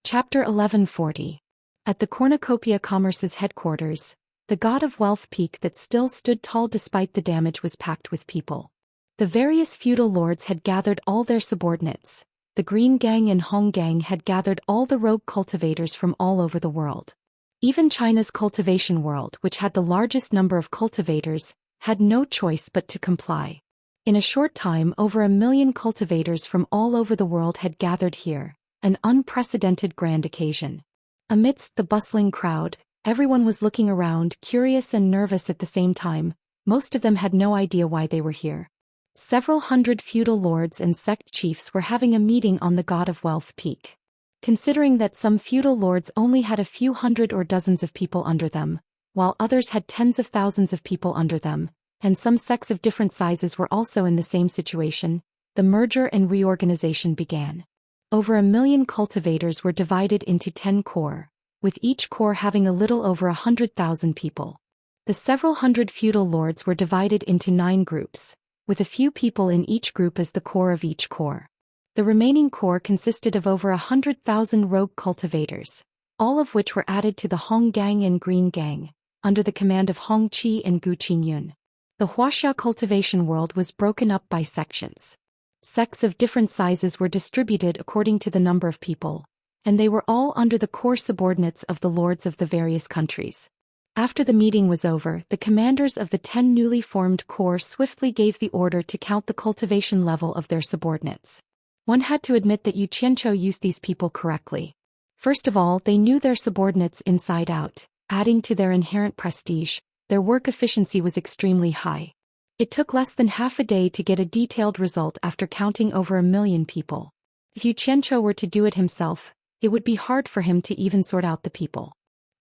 Chapter 1140. At the Cornucopia Commerce's headquarters, the god of wealth peak that still stood tall despite the damage was packed with people. The various feudal lords had gathered all their subordinates. The Green Gang and Hong Gang had gathered all the rogue cultivators from all over the world. Even China's cultivation world, which had the largest number of cultivators, had no choice but to comply. In a short time, over 1 million cultivators from all over the world had gathered here, an unprecedented grand occasion. Amidst the bustling crowd, everyone was looking around, curious and nervous at the same time. Most of them had no idea why they were here. Several hundred feudal lords and sect chiefs were having a meeting on the god of wealth peak. Considering that some feudal lords only had a few hundred or dozens of people under them, while others had tens of thousands of people under them, and some sects of different sizes were also in the same situation, the merger and reorganization began. Over 1 million cultivators were divided into 10 corps, with each corps having a little over 100,000 people. The several hundred feudal lords were divided into 9 groups, with a few people in each group as the core of each corps. The remaining corps consisted of over 100,000 rogue cultivators, all of which were added to the Hong Gang and Green Gang, under the command of Hong Qi and Gu Qingyun. The Wuxia cultivation world was broken up by sections. Sects of different sizes were distributed according to the number of people, and they were all under the core subordinates of the lords of the various countries. After the meeting was over, the commanders of the 10 newly formed corps swiftly gave the order to count the cultivation level of their subordinates. One had to admit that Xianxia used these people correctly. First of all, they knew their subordinates inside out, adding to their inherent prestige. Their work efficiency was extremely high. It took less than half a day to get a detailed result after counting over 1 million people. If Xianxia were to do it himself, it would be hard for him to even sort out the people.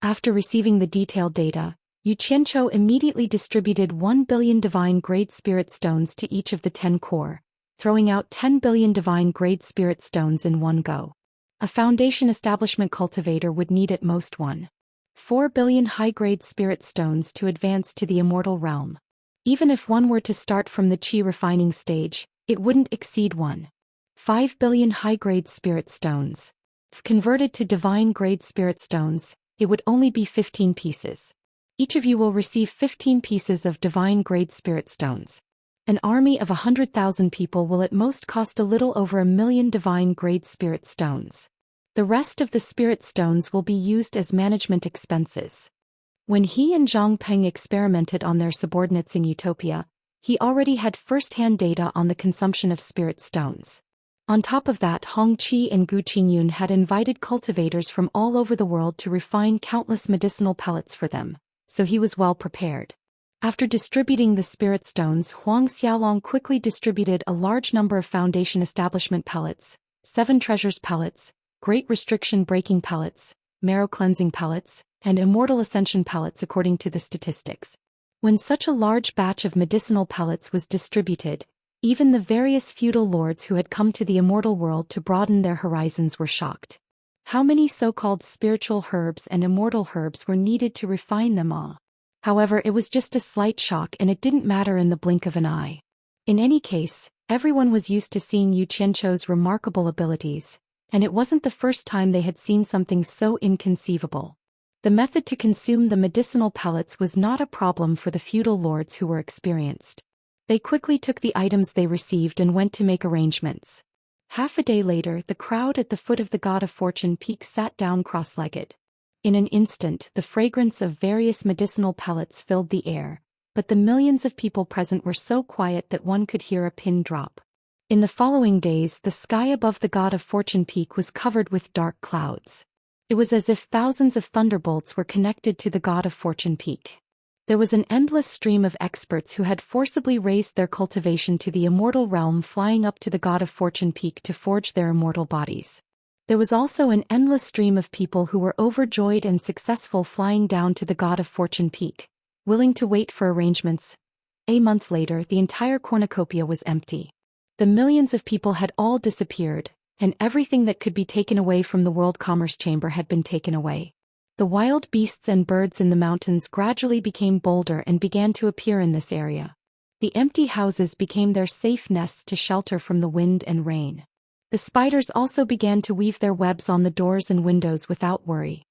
After receiving the detailed data, Xianxia immediately distributed 1 billion divine grade spirit stones to each of the 10 corps, throwing out 10 billion divine grade spirit stones in one go. A foundation establishment cultivator would need at most 4 billion high-grade spirit stones to advance to the immortal realm. Even if one were to start from the qi refining stage, it wouldn't exceed 5 billion high-grade spirit stones. If converted to divine-grade spirit stones, it would only be 15 pieces. Each of you will receive 15 pieces of divine-grade spirit stones. An army of 100,000 people will at most cost a little over 1 million divine-grade spirit stones. The rest of the spirit stones will be used as management expenses. When he and Zhang Peng experimented on their subordinates in Utopia, he already had first-hand data on the consumption of spirit stones. On top of that, Hong Qi and Gu Qingyun had invited cultivators from all over the world to refine countless medicinal pellets for them, so he was well prepared. After distributing the spirit stones, Huang Xiaolong quickly distributed a large number of foundation establishment pellets, 7 treasures pellets, great restriction breaking pellets, marrow cleansing pellets, and immortal ascension pellets according to the statistics. When such a large batch of medicinal pellets was distributed, even the various feudal lords who had come to the immortal world to broaden their horizons were shocked. How many so-called spiritual herbs and immortal herbs were needed to refine them all? However, it was just a slight shock and it didn't matter in the blink of an eye. In any case, everyone was used to seeing Xianxia's remarkable abilities, and it wasn't the first time they had seen something so inconceivable. The method to consume the medicinal pellets was not a problem for the feudal lords who were experienced. They quickly took the items they received and went to make arrangements. Half a day later, the crowd at the foot of the God of Fortune peak sat down cross-legged. In an instant, the fragrance of various medicinal pellets filled the air, but the millions of people present were so quiet that one could hear a pin drop. In the following days, the sky above the God of Fortune peak was covered with dark clouds. It was as if thousands of thunderbolts were connected to the God of Fortune peak. There was an endless stream of experts who had forcibly raised their cultivation to the immortal realm flying up to the God of Fortune peak to forge their immortal bodies. There was also an endless stream of people who were overjoyed and successful flying down to the God of Fortune peak, willing to wait for arrangements. A month later, the entire cornucopia was empty. The millions of people had all disappeared, and everything that could be taken away from the World Commerce Chamber had been taken away. The wild beasts and birds in the mountains gradually became bolder and began to appear in this area. The empty houses became their safe nests to shelter from the wind and rain. The spiders also began to weave their webs on the doors and windows without worry.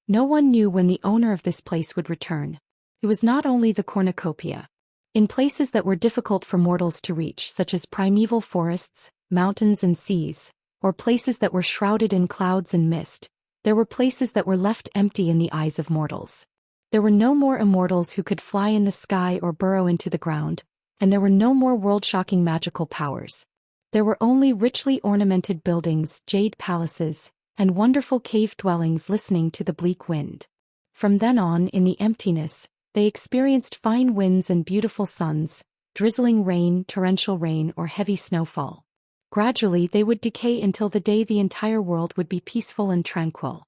No one knew when the owner of this place would return. It was not only the cornucopia. In places that were difficult for mortals to reach, such as primeval forests, mountains and seas, or places that were shrouded in clouds and mist, there were places that were left empty in the eyes of mortals. There were no more immortals who could fly in the sky or burrow into the ground, and there were no more world-shocking magical powers. There were only richly ornamented buildings, jade palaces, and wonderful cave dwellings listening to the bleak wind. From then on, in the emptiness, they experienced fine winds and beautiful suns, drizzling rain, torrential rain, or heavy snowfall. Gradually they would decay until the day the entire world would be peaceful and tranquil.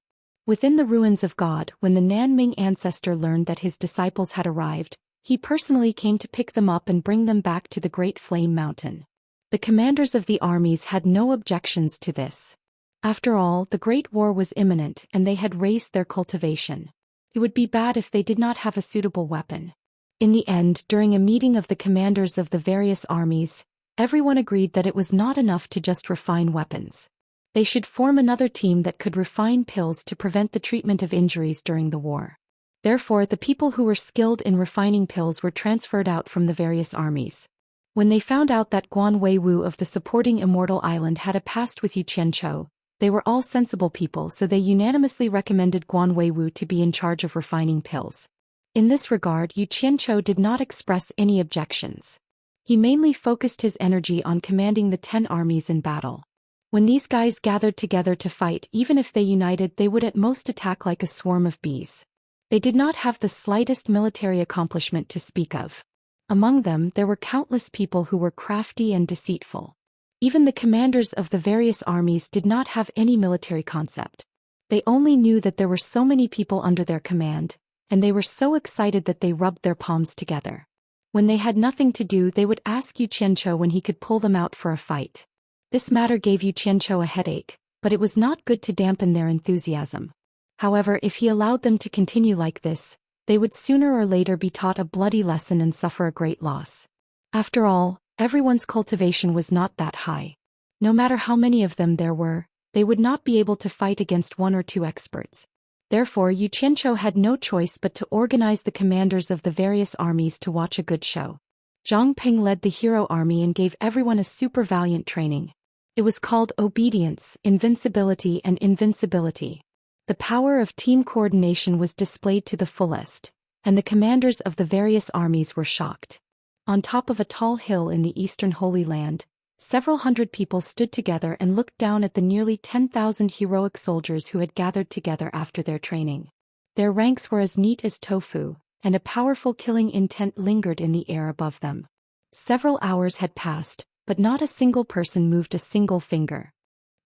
Within the ruins of God, when the Nanming ancestor learned that his disciples had arrived, he personally came to pick them up and bring them back to the Great Flame Mountain. The commanders of the armies had no objections to this. After all, the Great War was imminent and they had raised their cultivation. It would be bad if they did not have a suitable weapon. In the end, during a meeting of the commanders of the various armies, everyone agreed that it was not enough to just refine weapons. They should form another team that could refine pills to prevent the treatment of injuries during the war. Therefore, the people who were skilled in refining pills were transferred out from the various armies. When they found out that Guan Weiwu of the supporting Immortal Island had a past with Yu Qianchou, they were all sensible people, so they unanimously recommended Guan Weiwu to be in charge of refining pills. In this regard, Yu Qianchou did not express any objections. He mainly focused his energy on commanding the 10 armies in battle. When these guys gathered together to fight, even if they united, they would at most attack like a swarm of bees. They did not have the slightest military accomplishment to speak of. Among them, there were countless people who were crafty and deceitful. Even the commanders of the various armies did not have any military concept. They only knew that there were so many people under their command, and they were so excited that they rubbed their palms together. When they had nothing to do, they would ask Yu Qianchou when he could pull them out for a fight. This matter gave Yu Qianchou a headache, but it was not good to dampen their enthusiasm. However, if he allowed them to continue like this, they would sooner or later be taught a bloody lesson and suffer a great loss. After all, everyone's cultivation was not that high. No matter how many of them there were, they would not be able to fight against 1 or 2 experts. Therefore, Yu Qianchou had no choice but to organize the commanders of the various armies to watch a good show. Zhang Ping led the hero army and gave everyone a super valiant training. It was called obedience, invincibility, and invincibility. The power of team coordination was displayed to the fullest, and the commanders of the various armies were shocked. On top of a tall hill in the eastern Holy Land, several hundred people stood together and looked down at the nearly 10,000 heroic soldiers who had gathered together after their training. Their ranks were as neat as tofu, and a powerful killing intent lingered in the air above them. Several hours had passed, but not a single person moved a single finger.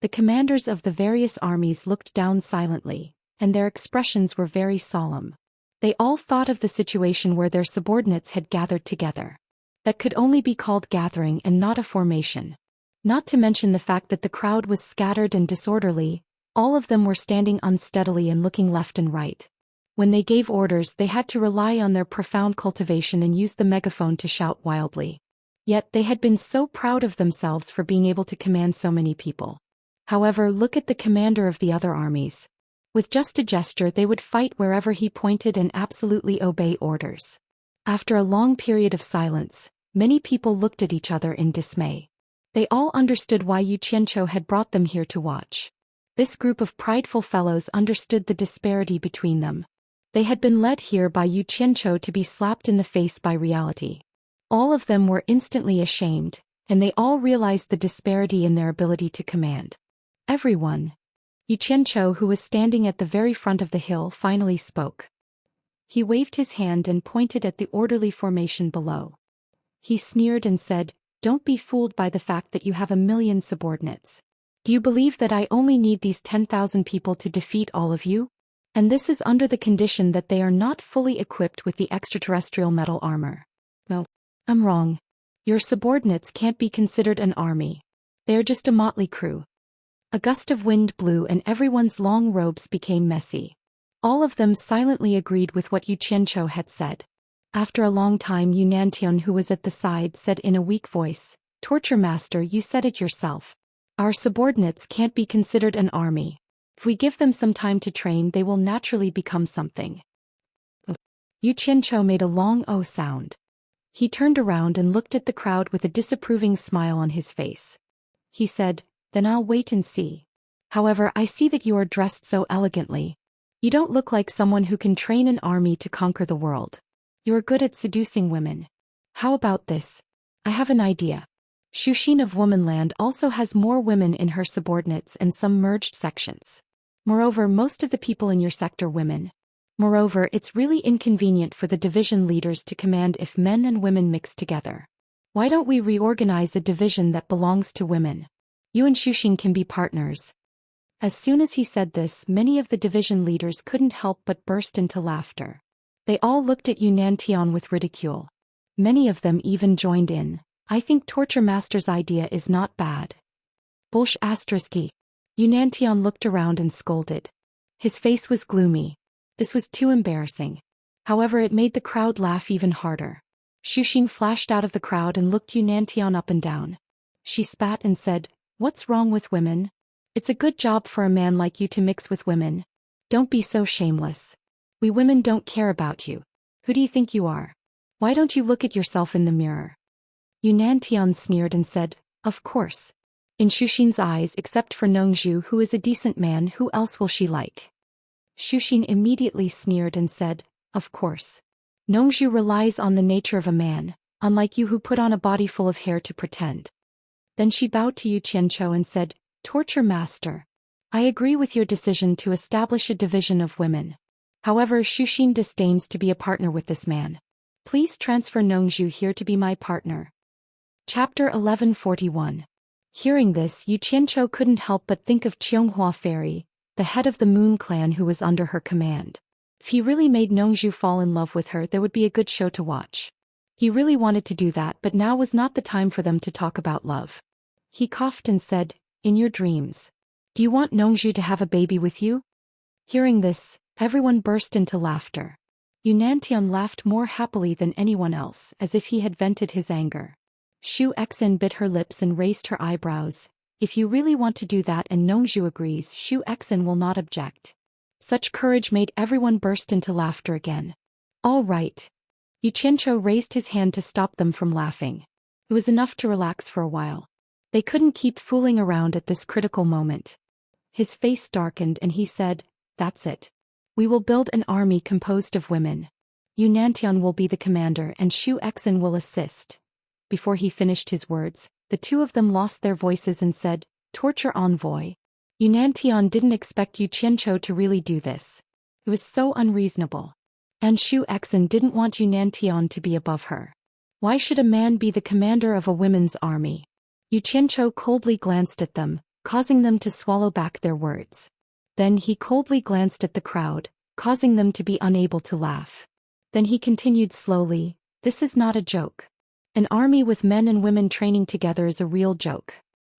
The commanders of the various armies looked down silently, and their expressions were very solemn. They all thought of the situation where their subordinates had gathered together. That could only be called gathering and not a formation. Not to mention the fact that the crowd was scattered and disorderly, all of them were standing unsteadily and looking left and right. When they gave orders, they had to rely on their profound cultivation and use the megaphone to shout wildly. Yet they had been so proud of themselves for being able to command so many people. However, look at the commander of the other armies. With just a gesture, they would fight wherever he pointed and absolutely obey orders. After a long period of silence, many people looked at each other in dismay. They all understood why Yu Qianchou had brought them here to watch. This group of prideful fellows understood the disparity between them. They had been led here by Yu Qianchou to be slapped in the face by reality. All of them were instantly ashamed, and they all realized the disparity in their ability to command. Everyone. Yu Qianchou, who was standing at the very front of the hill, finally spoke. He waved his hand and pointed at the orderly formation below. He sneered and said, "Don't be fooled by the fact that you have 1,000,000 subordinates. Do you believe that I only need these 10,000 people to defeat all of you? And this is under the condition that they are not fully equipped with the extraterrestrial metal armor. No, I'm wrong. Your subordinates can't be considered an army. They're just a motley crew." A gust of wind blew and everyone's long robes became messy. All of them silently agreed with what Yu Qianchou had said. After a long time, Yu Nantian, who was at the side, said in a weak voice, "Torture Master, you said it yourself. Our subordinates can't be considered an army. If we give them some time to train, they will naturally become something. Yu Qianqiu made a long "oh" sound. He turned around and looked at the crowd with a disapproving smile on his face. He said, "Then I'll wait and see. However, I see that you are dressed so elegantly. You don't look like someone who can train an army to conquer the world. You are good at seducing women. How about this? I have an idea. Zhou Xian of Womanland also has more women in her subordinates and some merged sections. Moreover, most of the people in your sector women. Moreover, it's really inconvenient for the division leaders to command if men and women mix together. Why don't we reorganize a division that belongs to women? You and Zhou Xian can be partners." As soon as he said this, many of the division leaders couldn't help but burst into laughter. They all looked at Yunnan Tian with ridicule. Many of them even joined in. "I think Torture Master's idea is not bad." Bolsh *. Yunnan Tian looked around and scolded. His face was gloomy. This was too embarrassing. However, it made the crowd laugh even harder. Zhou Xian flashed out of the crowd and looked Yunnan Tian up and down. She spat and said, "What's wrong with women? It's a good job for a man like you to mix with women. Don't be so shameless. We women don't care about you. Who do you think you are? Why don't you look at yourself in the mirror?" Yunnan Tian sneered and said, "Of course. In Zhou Xian's eyes, except for Nongzhu, who is a decent man, who else will she like?" Zhou Xian immediately sneered and said, "Of course. Nongzhu relies on the nature of a man, unlike you who put on a body full of hair to pretend." Then she bowed to Yu Qianqiu and said, "Torture Master, I agree with your decision to establish a division of women. However, Zhou Xian disdains to be a partner with this man. Please transfer Nongzhu here to be my partner." Chapter 1141. Hearing this, Yu Qianqiu couldn't help but think of Qianghua Fairy, the head of the Moon clan who was under her command. If he really made Nongzhu fall in love with her, there would be a good show to watch. He really wanted to do that, but now was not the time for them to talk about love. He coughed and said, "In your dreams. Do you want Nongzhu to have a baby with you?" Hearing this, everyone burst into laughter. Yunnan Tian laughed more happily than anyone else, as if he had vented his anger. Xu Exin bit her lips and raised her eyebrows. "If you really want to do that and Nongzhu agrees, Xu Exin will not object." Such courage made everyone burst into laughter again. "All right." Yu Qianqiu raised his hand to stop them from laughing. It was enough to relax for a while. They couldn't keep fooling around at this critical moment. His face darkened and he said, "That's it. We will build an army composed of women. Yunnan Tian will be the commander and Xu Exin will assist." Before he finished his words, the two of them lost their voices and said, "Torture Envoy." Yunnan Tian didn't expect Yu Qianqiu to really do this. It was so unreasonable. And Xu Exin didn't want Yunnan Tian to be above her. Why should a man be the commander of a women's army? Yu Qianqiu coldly glanced at them, causing them to swallow back their words. Then he coldly glanced at the crowd, causing them to be unable to laugh. Then he continued slowly, "This is not a joke. An army with men and women training together is a real joke.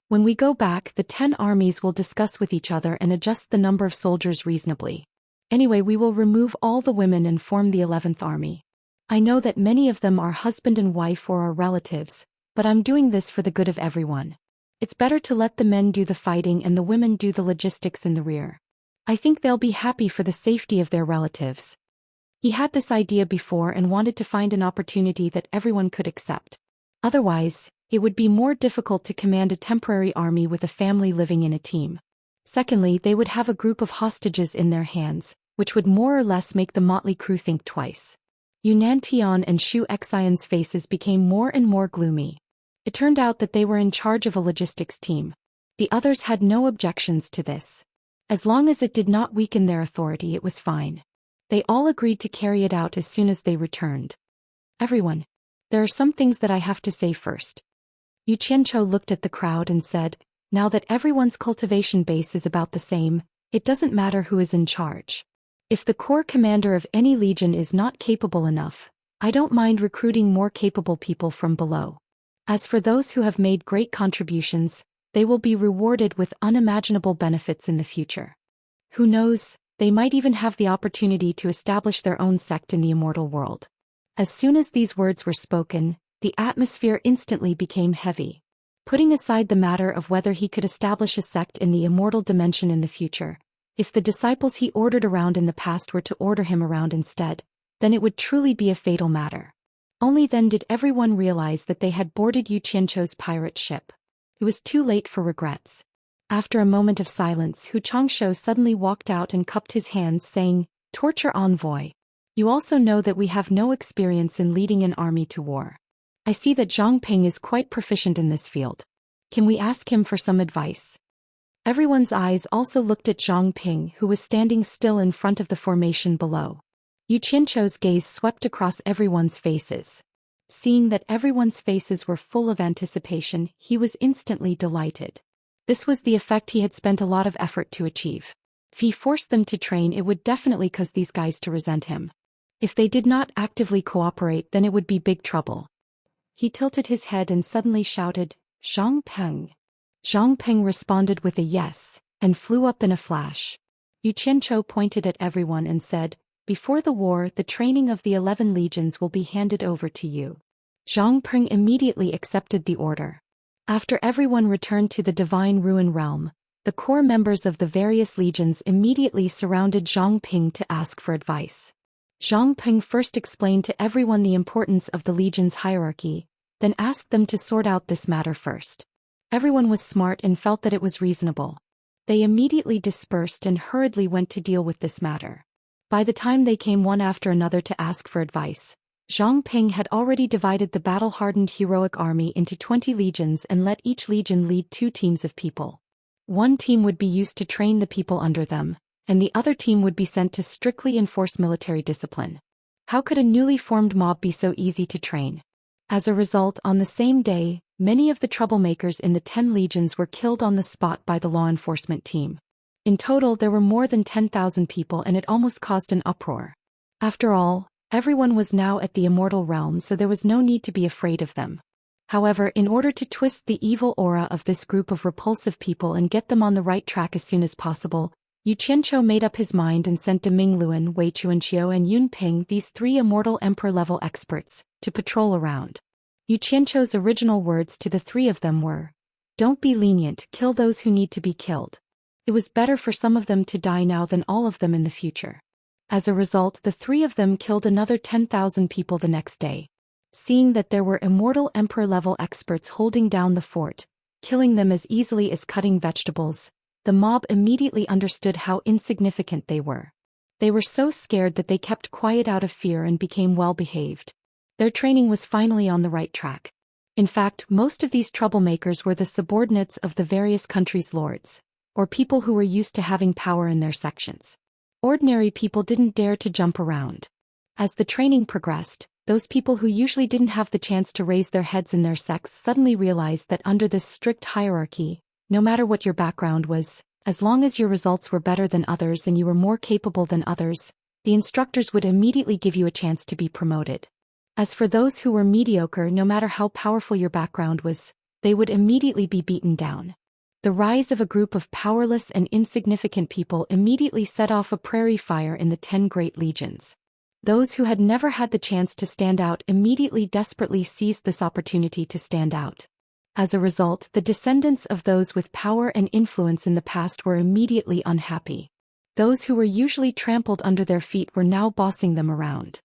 When we go back, the 10 armies will discuss with each other and adjust the number of soldiers reasonably. Anyway, we will remove all the women and form the 11th army. I know that many of them are husband and wife or are relatives, but I'm doing this for the good of everyone. It's better to let the men do the fighting and the women do the logistics in the rear. I think they'll be happy for the safety of their relatives." He had this idea before and wanted to find an opportunity that everyone could accept. Otherwise, it would be more difficult to command a temporary army with a family living in a team. Secondly, they would have a group of hostages in their hands, which would more or less make the motley crew think twice. Yunnan Tian and Xu Xian's faces became more and more gloomy. It turned out that they were in charge of a logistics team. The others had no objections to this. As long as it did not weaken their authority, it was fine. They all agreed to carry it out as soon as they returned. "Everyone, there are some things that I have to say first." Yu Qianqiu looked at the crowd and said, "Now that everyone's cultivation base is about the same, it doesn't matter who is in charge. If the core commander of any legion is not capable enough, I don't mind recruiting more capable people from below. As for those who have made great contributions, they will be rewarded with unimaginable benefits in the future. Who knows, they might even have the opportunity to establish their own sect in the immortal world." As soon as these words were spoken, the atmosphere instantly became heavy. Putting aside the matter of whether he could establish a sect in the immortal dimension in the future, if the disciples he ordered around in the past were to order him around instead, then it would truly be a fatal matter. Only then did everyone realize that they had boarded Yu Qianzhou's pirate ship. It was too late for regrets. After a moment of silence, Hu Changshou suddenly walked out and cupped his hands, saying, "Torture envoy. You also know that we have no experience in leading an army to war. I see that Zhang Ping is quite proficient in this field. Can we ask him for some advice?" Everyone's eyes also looked at Zhang Ping, who was standing still in front of the formation below. Yu Qianzhou's gaze swept across everyone's faces. Seeing that everyone's faces were full of anticipation, he was instantly delighted. This was the effect he had spent a lot of effort to achieve. If he forced them to train, it would definitely cause these guys to resent him. If they did not actively cooperate, then it would be big trouble. He tilted his head and suddenly shouted, "Zhang Peng." Zhang Peng responded with a yes, and flew up in a flash. Yu Qianzhou pointed at everyone and said, "Before the war, the training of the 11 legions will be handed over to you." Zhang Peng immediately accepted the order. After everyone returned to the Divine Ruin Realm, the core members of the various legions immediately surrounded Zhang Ping to ask for advice. Zhang Ping first explained to everyone the importance of the legion's hierarchy, then asked them to sort out this matter first. Everyone was smart and felt that it was reasonable. They immediately dispersed and hurriedly went to deal with this matter. By the time they came one after another to ask for advice, Zhang Ping had already divided the battle-hardened heroic army into 20 legions and let each legion lead 2 teams of people. One team would be used to train the people under them, and the other team would be sent to strictly enforce military discipline. How could a newly formed mob be so easy to train? As a result, on the same day, many of the troublemakers in the 10 legions were killed on the spot by the law enforcement team. In total, there were more than 10,000 people, and it almost caused an uproar. After all, everyone was now at the immortal realm, so there was no need to be afraid of them. However, in order to twist the evil aura of this group of repulsive people and get them on the right track as soon as possible, Yu Qianzhou made up his mind and sent Deming Luan, Wei Chuanqiu and Yun Ping, these 3 immortal emperor-level experts, to patrol around. Yu Qianzhou's original words to the 3 of them were, "Don't be lenient, kill those who need to be killed. It was better for some of them to die now than all of them in the future." As a result, the 3 of them killed another 10,000 people the next day. Seeing that there were immortal emperor-level experts holding down the fort, killing them as easily as cutting vegetables, the mob immediately understood how insignificant they were. They were so scared that they kept quiet out of fear and became well-behaved. Their training was finally on the right track. In fact, most of these troublemakers were the subordinates of the various countries' lords, or people who were used to having power in their sections. Ordinary people didn't dare to jump around. As the training progressed, those people who usually didn't have the chance to raise their heads in their sects suddenly realized that under this strict hierarchy, no matter what your background was, as long as your results were better than others and you were more capable than others, the instructors would immediately give you a chance to be promoted. As for those who were mediocre, no matter how powerful your background was, they would immediately be beaten down. The rise of a group of powerless and insignificant people immediately set off a prairie fire in the 10 great legions. Those who had never had the chance to stand out immediately desperately seized this opportunity to stand out. As a result, the descendants of those with power and influence in the past were immediately unhappy. Those who were usually trampled under their feet were now bossing them around.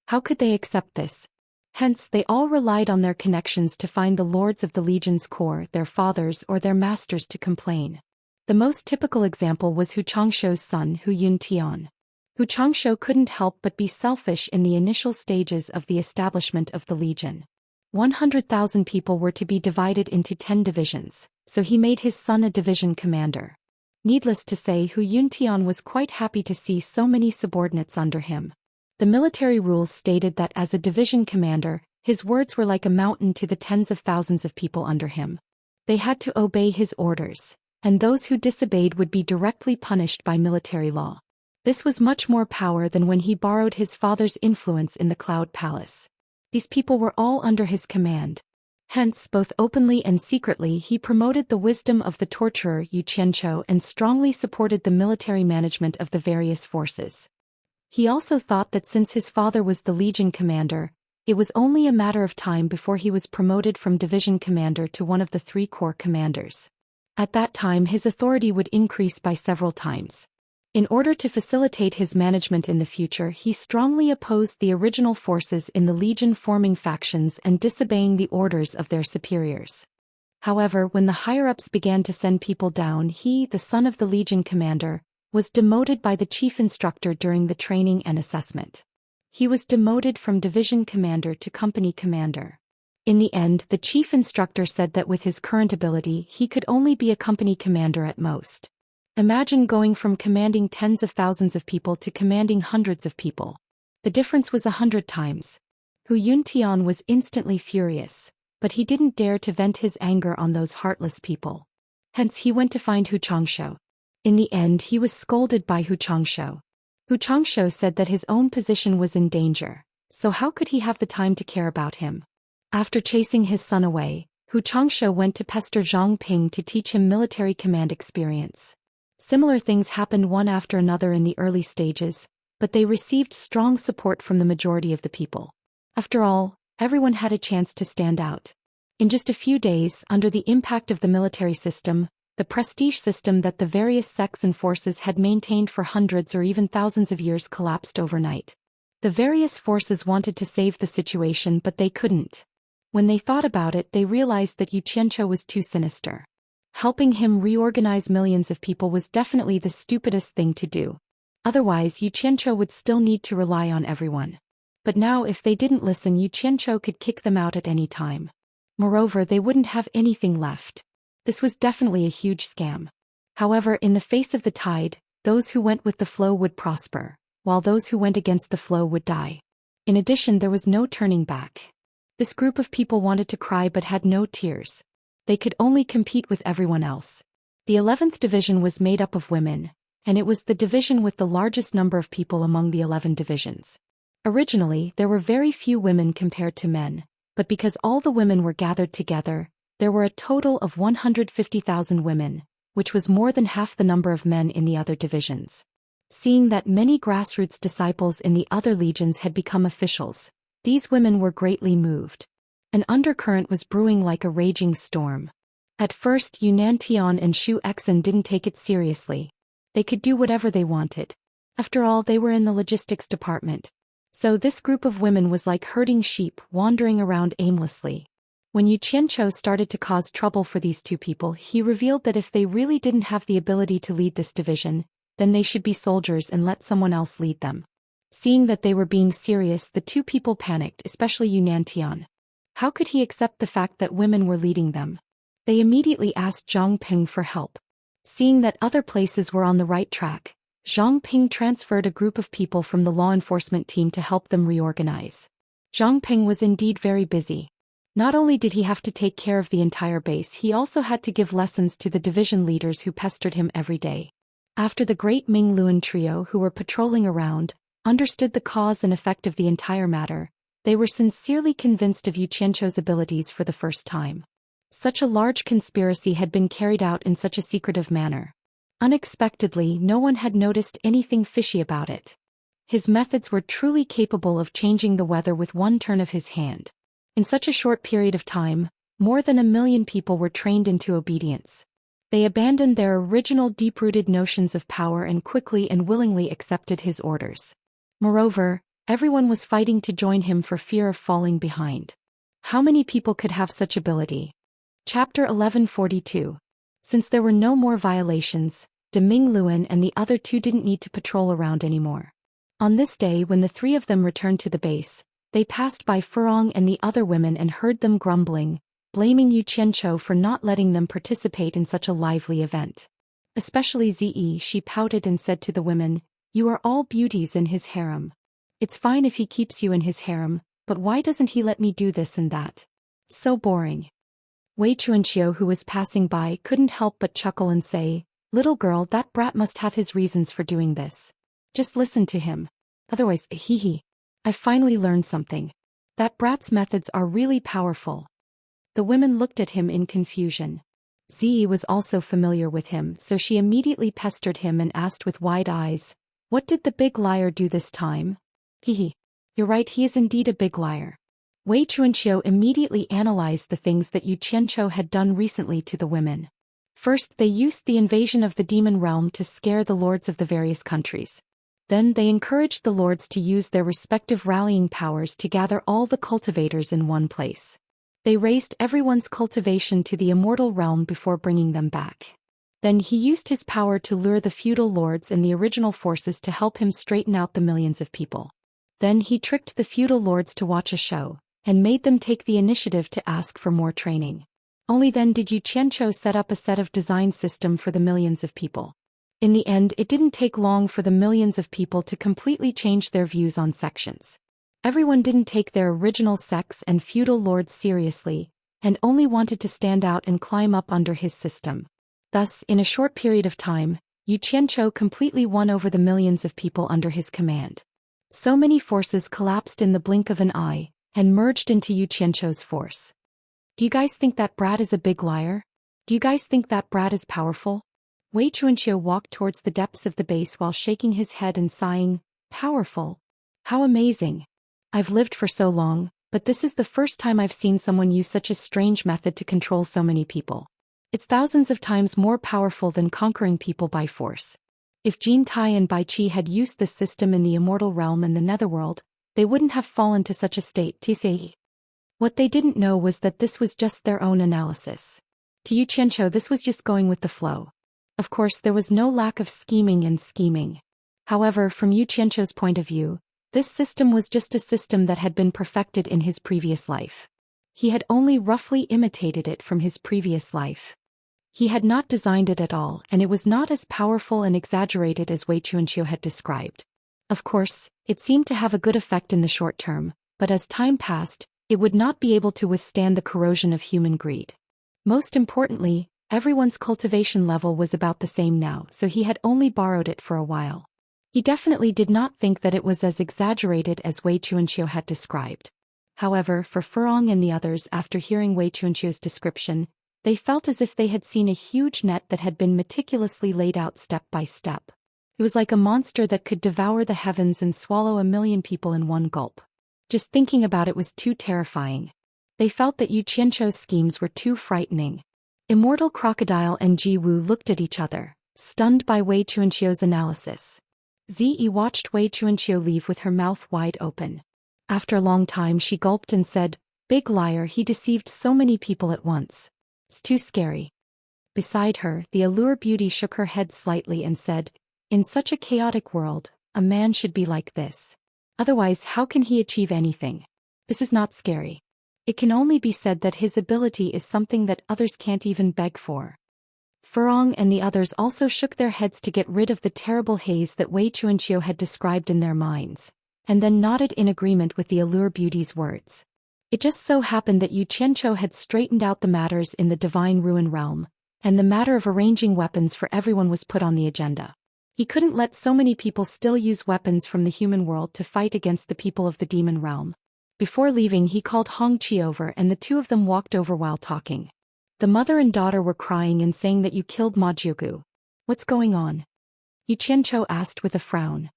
How could they accept this? Hence, they all relied on their connections to find the lords of the legion's core, their fathers or their masters, to complain. The most typical example was Hu Changshou's son, Hu Yuntian. Hu Changshou couldn't help but be selfish in the initial stages of the establishment of the legion. 100,000 people were to be divided into 10 divisions, so he made his son a division commander. Needless to say, Hu Yuntian was quite happy to see so many subordinates under him. The military rules stated that as a division commander, his words were like a mountain to the tens of thousands of people under him. They had to obey his orders, and those who disobeyed would be directly punished by military law. This was much more power than when he borrowed his father's influence in the Cloud Palace. These people were all under his command. Hence, both openly and secretly, he promoted the wisdom of the torturer Yu Qianzhou and strongly supported the military management of the various forces. He also thought that since his father was the legion commander, It was only a matter of time before he was promoted from division commander to one of the 3 corps commanders. At that time his authority would increase by several times. In order to facilitate his management in the future, he strongly opposed the original forces in the legion forming factions and disobeying the orders of their superiors. However, when the higher-ups began to send people down, he, the son of the legion commander, was demoted by the chief instructor during the training and assessment. He was demoted from division commander to company commander. In the end, the chief instructor said that with his current ability, he could only be a company commander at most. Imagine going from commanding tens of thousands of people to commanding hundreds of people. The difference was 100 times. Zhou Xian was instantly furious, but he didn't dare to vent his anger on those heartless people. Hence he went to find Xianxia. In the end he was scolded by Xianxia. Xianxia said that his own position was in danger, so how could he have the time to care about him? After chasing his son away, Xianxia went to pester Zhang Ping to teach him military command experience. Similar things happened one after another in the early stages, but they received strong support from the majority of the people. After all, everyone had a chance to stand out. In just a few days, under the impact of the military system, the prestige system that the various sects and forces had maintained for hundreds or even thousands of years collapsed overnight. The various forces wanted to save the situation, but they couldn't. When they thought about it, they realized that Xianxia was too sinister. Helping him reorganize millions of people was definitely the stupidest thing to do. Otherwise, Xianxia would still need to rely on everyone. But now if they didn't listen, Xianxia could kick them out at any time. Moreover, they wouldn't have anything left. This was definitely a huge scam. However, in the face of the tide, those who went with the flow would prosper, while those who went against the flow would die. In addition, there was no turning back. This group of people wanted to cry but had no tears. They could only compete with everyone else. The 11th division was made up of women, and it was the division with the largest number of people among the 11 divisions. Originally, there were very few women compared to men, but because all the women were gathered together, there were a total of 150,000 women, which was more than half the number of men in the other divisions. Seeing that many grassroots disciples in the other legions had become officials, these women were greatly moved. An undercurrent was brewing like a raging storm. At first, Yunantian and Shu Exen didn't take it seriously. They could do whatever they wanted. After all, they were in the logistics department. So this group of women was like herding sheep wandering around aimlessly. When Yu Qianqiu started to cause trouble for these two people, he revealed that if they really didn't have the ability to lead this division, then they should be soldiers and let someone else lead them. Seeing that they were being serious, the two people panicked, especially Yunantian. How could he accept the fact that women were leading them? They immediately asked Zhang Ping for help. Seeing that other places were on the right track, Zhang Ping transferred a group of people from the law enforcement team to help them reorganize. Zhang Ping was indeed very busy. Not only did he have to take care of the entire base, he also had to give lessons to the division leaders who pestered him every day. After the great Ming Luan trio who were patrolling around understood the cause and effect of the entire matter, they were sincerely convinced of Yu Qianqiu's abilities for the first time. Such a large conspiracy had been carried out in such a secretive manner. Unexpectedly, no one had noticed anything fishy about it. His methods were truly capable of changing the weather with one turn of his hand. In such a short period of time, more than 1 million people were trained into obedience. They abandoned their original deep-rooted notions of power and quickly and willingly accepted his orders. Moreover, everyone was fighting to join him for fear of falling behind. How many people could have such ability? Chapter 1142. Since there were no more violations, De Ming Luan and the other two didn't need to patrol around anymore. On this day, when the three of them returned to the base, they passed by Furong and the other women and heard them grumbling, blaming Yu Qianqiu for not letting them participate in such a lively event. Especially Zi, she pouted and said to the women, "You are all beauties in his harem. It's fine if he keeps you in his harem, but why doesn't he let me do this and that? So boring." Wei Chuanqiu, who was passing by, couldn't help but chuckle and say, "Little girl, that brat must have his reasons for doing this. Just listen to him. Otherwise, hee. I finally learned something. That brat's methods are really powerful." The women looked at him in confusion. Zi was also familiar with him, so she immediately pestered him and asked with wide eyes, "What did the big liar do this time?" Hee. You're right, he is indeed a big liar. Wei Chuanqiu immediately analyzed the things that Yu Qianqiu had done recently to the women. First, they used the invasion of the demon realm to scare the lords of the various countries. Then they encouraged the lords to use their respective rallying powers to gather all the cultivators in one place. They raised everyone's cultivation to the immortal realm before bringing them back. Then he used his power to lure the feudal lords and the original forces to help him straighten out the millions of people. Then he tricked the feudal lords to watch a show, and made them take the initiative to ask for more training. Only then did Yu Qianqiu set up a set of design system for the millions of people. In the end, it didn't take long for the millions of people to completely change their views on sections. Everyone didn't take their original sects and feudal lords seriously, and only wanted to stand out and climb up under his system. Thus, in a short period of time, Yu Qianqiu completely won over the millions of people under his command. So many forces collapsed in the blink of an eye, and merged into Yu Qianqiu's force. Do you guys think that brat is a big liar? Do you guys think that brat is powerful? Wei Chuanqiu walked towards the depths of the base while shaking his head and sighing, powerful. How amazing. I've lived for so long, but this is the first time I've seen someone use such a strange method to control so many people. It's thousands of times more powerful than conquering people by force. If Jin Tai and Bai Qi had used this system in the immortal realm and the netherworld, they wouldn't have fallen to such a state. What they didn't know was that this was just their own analysis. To Yu Qianqiu, this was just going with the flow. Of course, there was no lack of scheming. However, from Yu Qianqiu's point of view, this system was just a system that had been perfected in his previous life. He had only roughly imitated it from his previous life. He had not designed it at all, and it was not as powerful and exaggerated as Wei Chuanqiu had described. Of course, it seemed to have a good effect in the short term, but as time passed, it would not be able to withstand the corrosion of human greed. Most importantly, everyone's cultivation level was about the same now, so he had only borrowed it for a while. He definitely did not think that it was as exaggerated as Wei Chuanqiu had described. However, for Furong and the others, after hearing Wei Chuanqiu's description, they felt as if they had seen a huge net that had been meticulously laid out step by step. It was like a monster that could devour the heavens and swallow 1,000,000 people in one gulp. Just thinking about it was too terrifying. They felt that Yu Qianqiu's schemes were too frightening. Immortal Crocodile and Ji Wu looked at each other, stunned by Wei Chuanqiu's analysis. Zi watched Wei Chuanqiu leave with her mouth wide open. After a long time she gulped and said, "Big liar, he deceived so many people at once. It's too scary." Beside her, the Allure Beauty shook her head slightly and said, "In such a chaotic world, a man should be like this. Otherwise, how can he achieve anything? This is not scary. It can only be said that his ability is something that others can't even beg for." Furong and the others also shook their heads to get rid of the terrible haze that Wei Chuanqiu had described in their minds, and then nodded in agreement with the Allure Beauty's words. It just so happened that Yu Qianqiu had straightened out the matters in the Divine Ruin realm, and the matter of arranging weapons for everyone was put on the agenda. He couldn't let so many people still use weapons from the human world to fight against the people of the demon realm. Before leaving, he called Hongqi over and the two of them walked over while talking. The mother and daughter were crying and saying that you killed Ma Jiugu. What's going on? Yu Qianqiu asked with a frown.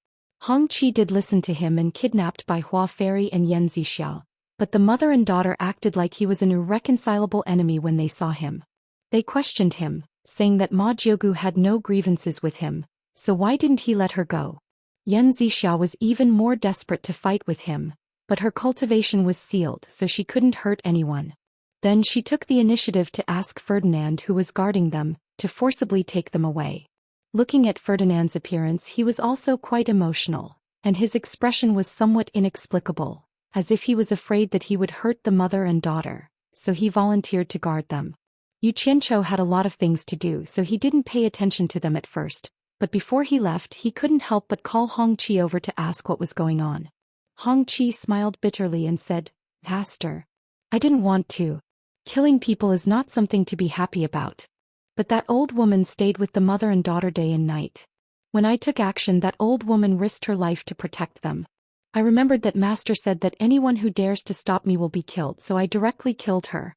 Hongqi did listen to him and kidnapped by Hua Fairy and Yan Zixia, but the mother and daughter acted like he was an irreconcilable enemy when they saw him. They questioned him, saying that Ma Jiugu had no grievances with him, so why didn't he let her go? Yan Zixia was even more desperate to fight with him, but her cultivation was sealed so she couldn't hurt anyone. Then she took the initiative to ask Ferdinand, who was guarding them, to forcibly take them away. Looking at Ferdinand's appearance, he was also quite emotional, and his expression was somewhat inexplicable, as if he was afraid that he would hurt the mother and daughter, so he volunteered to guard them. Yu Qianqiu had a lot of things to do, so he didn't pay attention to them at first, but before he left he couldn't help but call Hongqi over to ask what was going on. Hongqi smiled bitterly and said, "Master, I didn't want to. Killing people is not something to be happy about. But that old woman stayed with the mother and daughter day and night. When I took action, that old woman risked her life to protect them. I remembered that Master said that anyone who dares to stop me will be killed, so I directly killed her.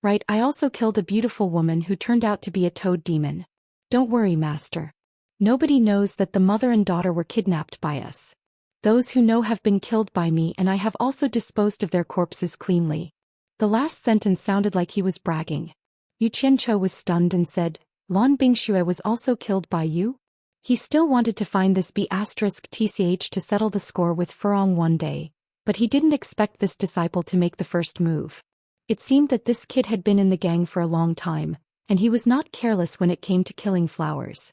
Right, I also killed a beautiful woman who turned out to be a toad demon. Don't worry, Master. Nobody knows that the mother and daughter were kidnapped by us. Those who know have been killed by me, and I have also disposed of their corpses cleanly. The last sentence sounded like he was bragging. Yu Qianzhou was stunned and said, Lan Bingxue was also killed by you? He still wanted to find this B*TCH to settle the score with Furong one day, but he didn't expect this disciple to make the first move. It seemed that this kid had been in the gang for a long time, and he was not careless when it came to killing flowers.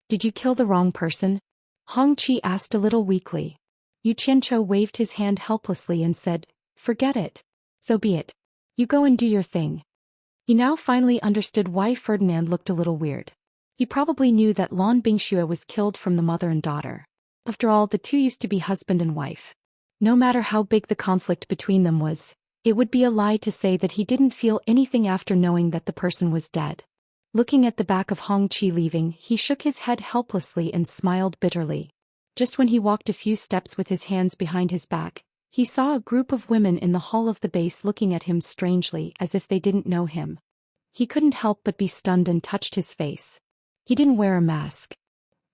Did you kill the wrong person? Hong Qi asked a little weakly. Yu Qianzhou waved his hand helplessly and said, Forget it. So be it. You go and do your thing. He now finally understood why Ferdinand looked a little weird. He probably knew that Lan Bingxue was killed from the mother and daughter. After all, the two used to be husband and wife. No matter how big the conflict between them was, it would be a lie to say that he didn't feel anything after knowing that the person was dead. Looking at the back of Hong Qi leaving, he shook his head helplessly and smiled bitterly. Just when he walked a few steps with his hands behind his back, he saw a group of women in the hall of the base looking at him strangely as if they didn't know him. He couldn't help but be stunned and touched his face. He didn't wear a mask.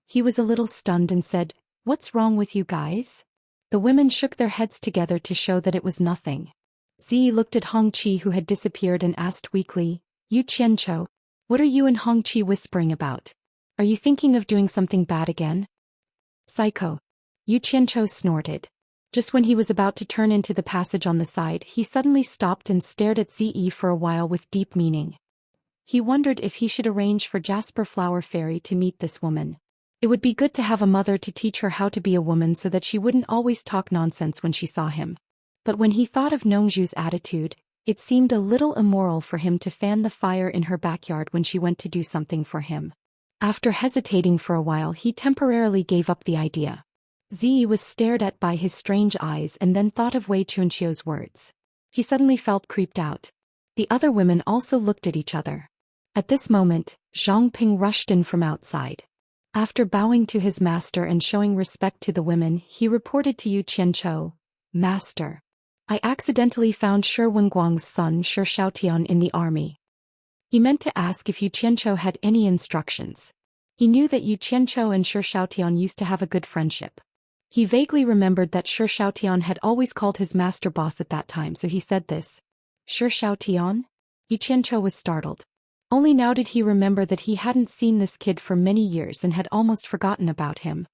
He was a little stunned and said, What's wrong with you guys? The women shook their heads together to show that it was nothing. Zi looked at Hong Qi, who had disappeared, and asked weakly, Yu Qianzhou, what are you and Hong Qi whispering about? Are you thinking of doing something bad again? Psycho. Yu Qianzhou snorted. Just when he was about to turn into the passage on the side, he suddenly stopped and stared at Zi for a while with deep meaning. He wondered if he should arrange for Jasper Flower Fairy to meet this woman. It would be good to have a mother to teach her how to be a woman so that she wouldn't always talk nonsense when she saw him. But when he thought of Nongzhu's attitude, it seemed a little immoral for him to fan the fire in her backyard when she went to do something for him. After hesitating for a while, he temporarily gave up the idea. Zi was stared at by his strange eyes and then thought of Wei Chunqiu's words. He suddenly felt creeped out. The other women also looked at each other. At this moment, Zhang Ping rushed in from outside. After bowing to his master and showing respect to the women, he reported to Yu Qianzhou, Master, I accidentally found Shi Wenguang's son Shi Xiaotian in the army. He meant to ask if Yu Qianzhou had any instructions. He knew that Yu Qianzhou and Shi Xiaotian used to have a good friendship. He vaguely remembered that Shi Xiaotian had always called his master boss at that time, so he said this. Shi Xiaotian? Yu Qianzhou was startled. Only now did he remember that he hadn't seen this kid for many years and had almost forgotten about him.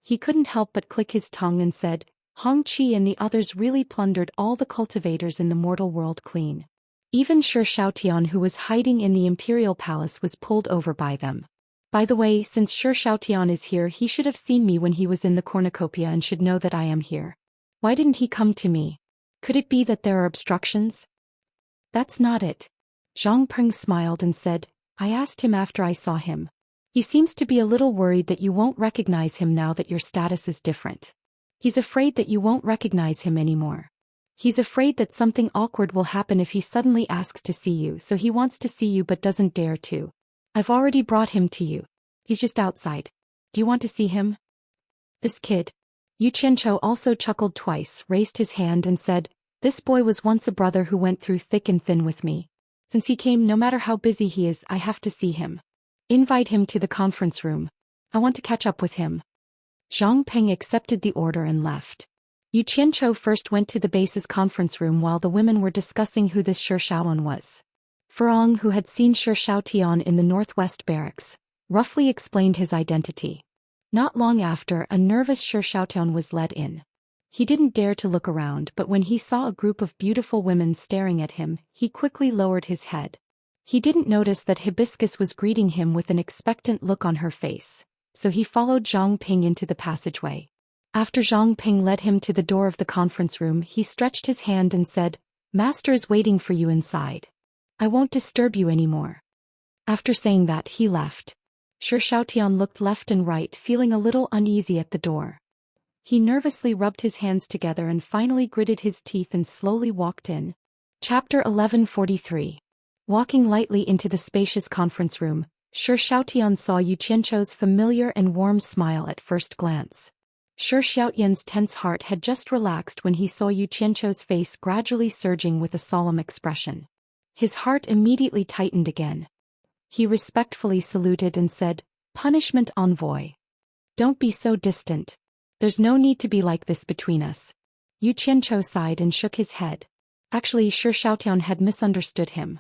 He couldn't help but click his tongue and said, Hong Qi and the others really plundered all the cultivators in the mortal world clean. Even Shi Xiaotian, who was hiding in the imperial palace, was pulled over by them. By the way, since Shi Xiaotian is here, he should have seen me when he was in the cornucopia and should know that I am here. Why didn't he come to me? Could it be that there are obstructions? That's not it. Zhang Peng smiled and said, I asked him after I saw him. He seems to be a little worried that you won't recognize him now that your status is different. He's afraid that you won't recognize him anymore. He's afraid that something awkward will happen if he suddenly asks to see you, so he wants to see you but doesn't dare to. I've already brought him to you. He's just outside. Do you want to see him? This kid. Yu Qianzhou also chuckled twice, raised his hand and said, This boy was once a brother who went through thick and thin with me. Since he came, no matter how busy he is, I have to see him. Invite him to the conference room. I want to catch up with him. Zhang Peng accepted the order and left. Yu Qianzhou first went to the base's conference room while the women were discussing who this Shi Xiaotian was. Furong, who had seen Shi Xiaotian in the northwest barracks, roughly explained his identity. Not long after, a nervous Shi Xiaotian was led in. He didn't dare to look around, but when he saw a group of beautiful women staring at him, he quickly lowered his head. He didn't notice that Hibiscus was greeting him with an expectant look on her face, so he followed Zhang Ping into the passageway. After Zhang Ping led him to the door of the conference room, he stretched his hand and said, Master is waiting for you inside. I won't disturb you anymore. After saying that, he left. Shi Xiaotian looked left and right, feeling a little uneasy at the door. He nervously rubbed his hands together and finally gritted his teeth and slowly walked in. Chapter 1143. Walking lightly into the spacious conference room, Shi Xiaotian saw Yu Qianzhou's familiar and warm smile at first glance. Shi Xiaotian's tense heart had just relaxed when he saw Yu Qianzhou's face gradually surging with a solemn expression. His heart immediately tightened again. He respectfully saluted and said, Punishment envoy. Don't be so distant. There's no need to be like this between us. Yu Qianzhou sighed and shook his head. Actually, Shi Xiaotian had misunderstood him.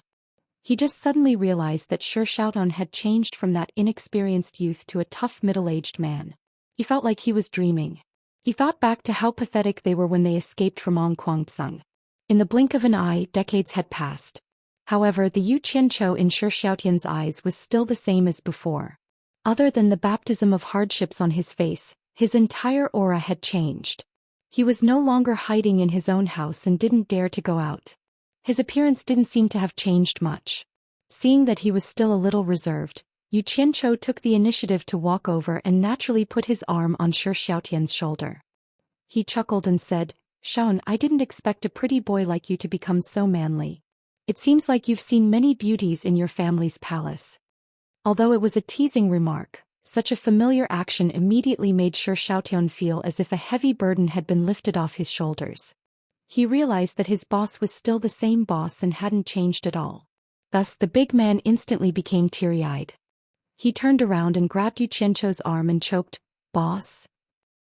He just suddenly realized that Shi Xiaotian had changed from that inexperienced youth to a tough middle-aged man. He felt like he was dreaming. He thought back to how pathetic they were when they escaped from Angquangsung. In the blink of an eye, decades had passed. However, the Yu Qianzhou in Shi Xiaotian's eyes was still the same as before. Other than the baptism of hardships on his face, his entire aura had changed. He was no longer hiding in his own house and didn't dare to go out. His appearance didn't seem to have changed much. Seeing that he was still a little reserved, Yu Qianzhou took the initiative to walk over and naturally put his arm on Shi Xiaotian's shoulder. He chuckled and said, "Xiaon, I didn't expect a pretty boy like you to become so manly. It seems like you've seen many beauties in your family's palace." Although it was a teasing remark, such a familiar action immediately made Shi Xiaotian feel as if a heavy burden had been lifted off his shoulders. He realized that his boss was still the same boss and hadn't changed at all. Thus the big man instantly became teary-eyed. He turned around and grabbed Yu Qianzhou's arm and choked, "Boss?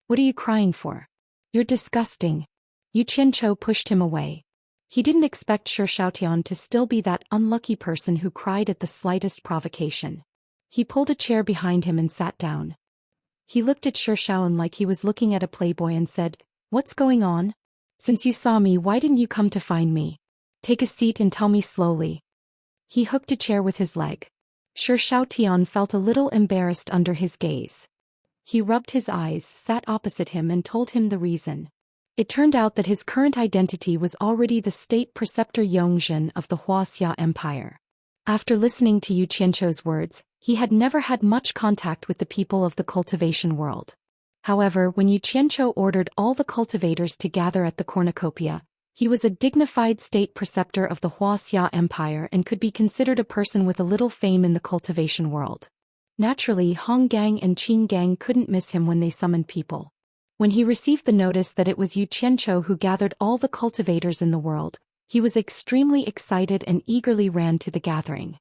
What are you crying for? You're disgusting." Yu Qianzhou pushed him away. He didn't expect Shi Xiaotian to still be that unlucky person who cried at the slightest provocation. He pulled a chair behind him and sat down. He looked at Shi Xiaotian like he was looking at a playboy and said, "What's going on? Since you saw me, why didn't you come to find me? Take a seat and tell me slowly." He hooked a chair with his leg. Shi Xiaotian felt a little embarrassed under his gaze. He rubbed his eyes, sat opposite him and told him the reason. It turned out that his current identity was already the state preceptor Yongzhen of the Wuxia Empire. After listening to Yu Qianzhou's words, he had never had much contact with the people of the cultivation world. However, when Yu Qianzhou ordered all the cultivators to gather at the cornucopia, he was a dignified state preceptor of the Wuxia Empire and could be considered a person with a little fame in the cultivation world. Naturally, Hong Gang and Qing Gang couldn't miss him when they summoned people. When he received the notice that it was Yu Qianzhou who gathered all the cultivators in the world, he was extremely excited and eagerly ran to the gathering.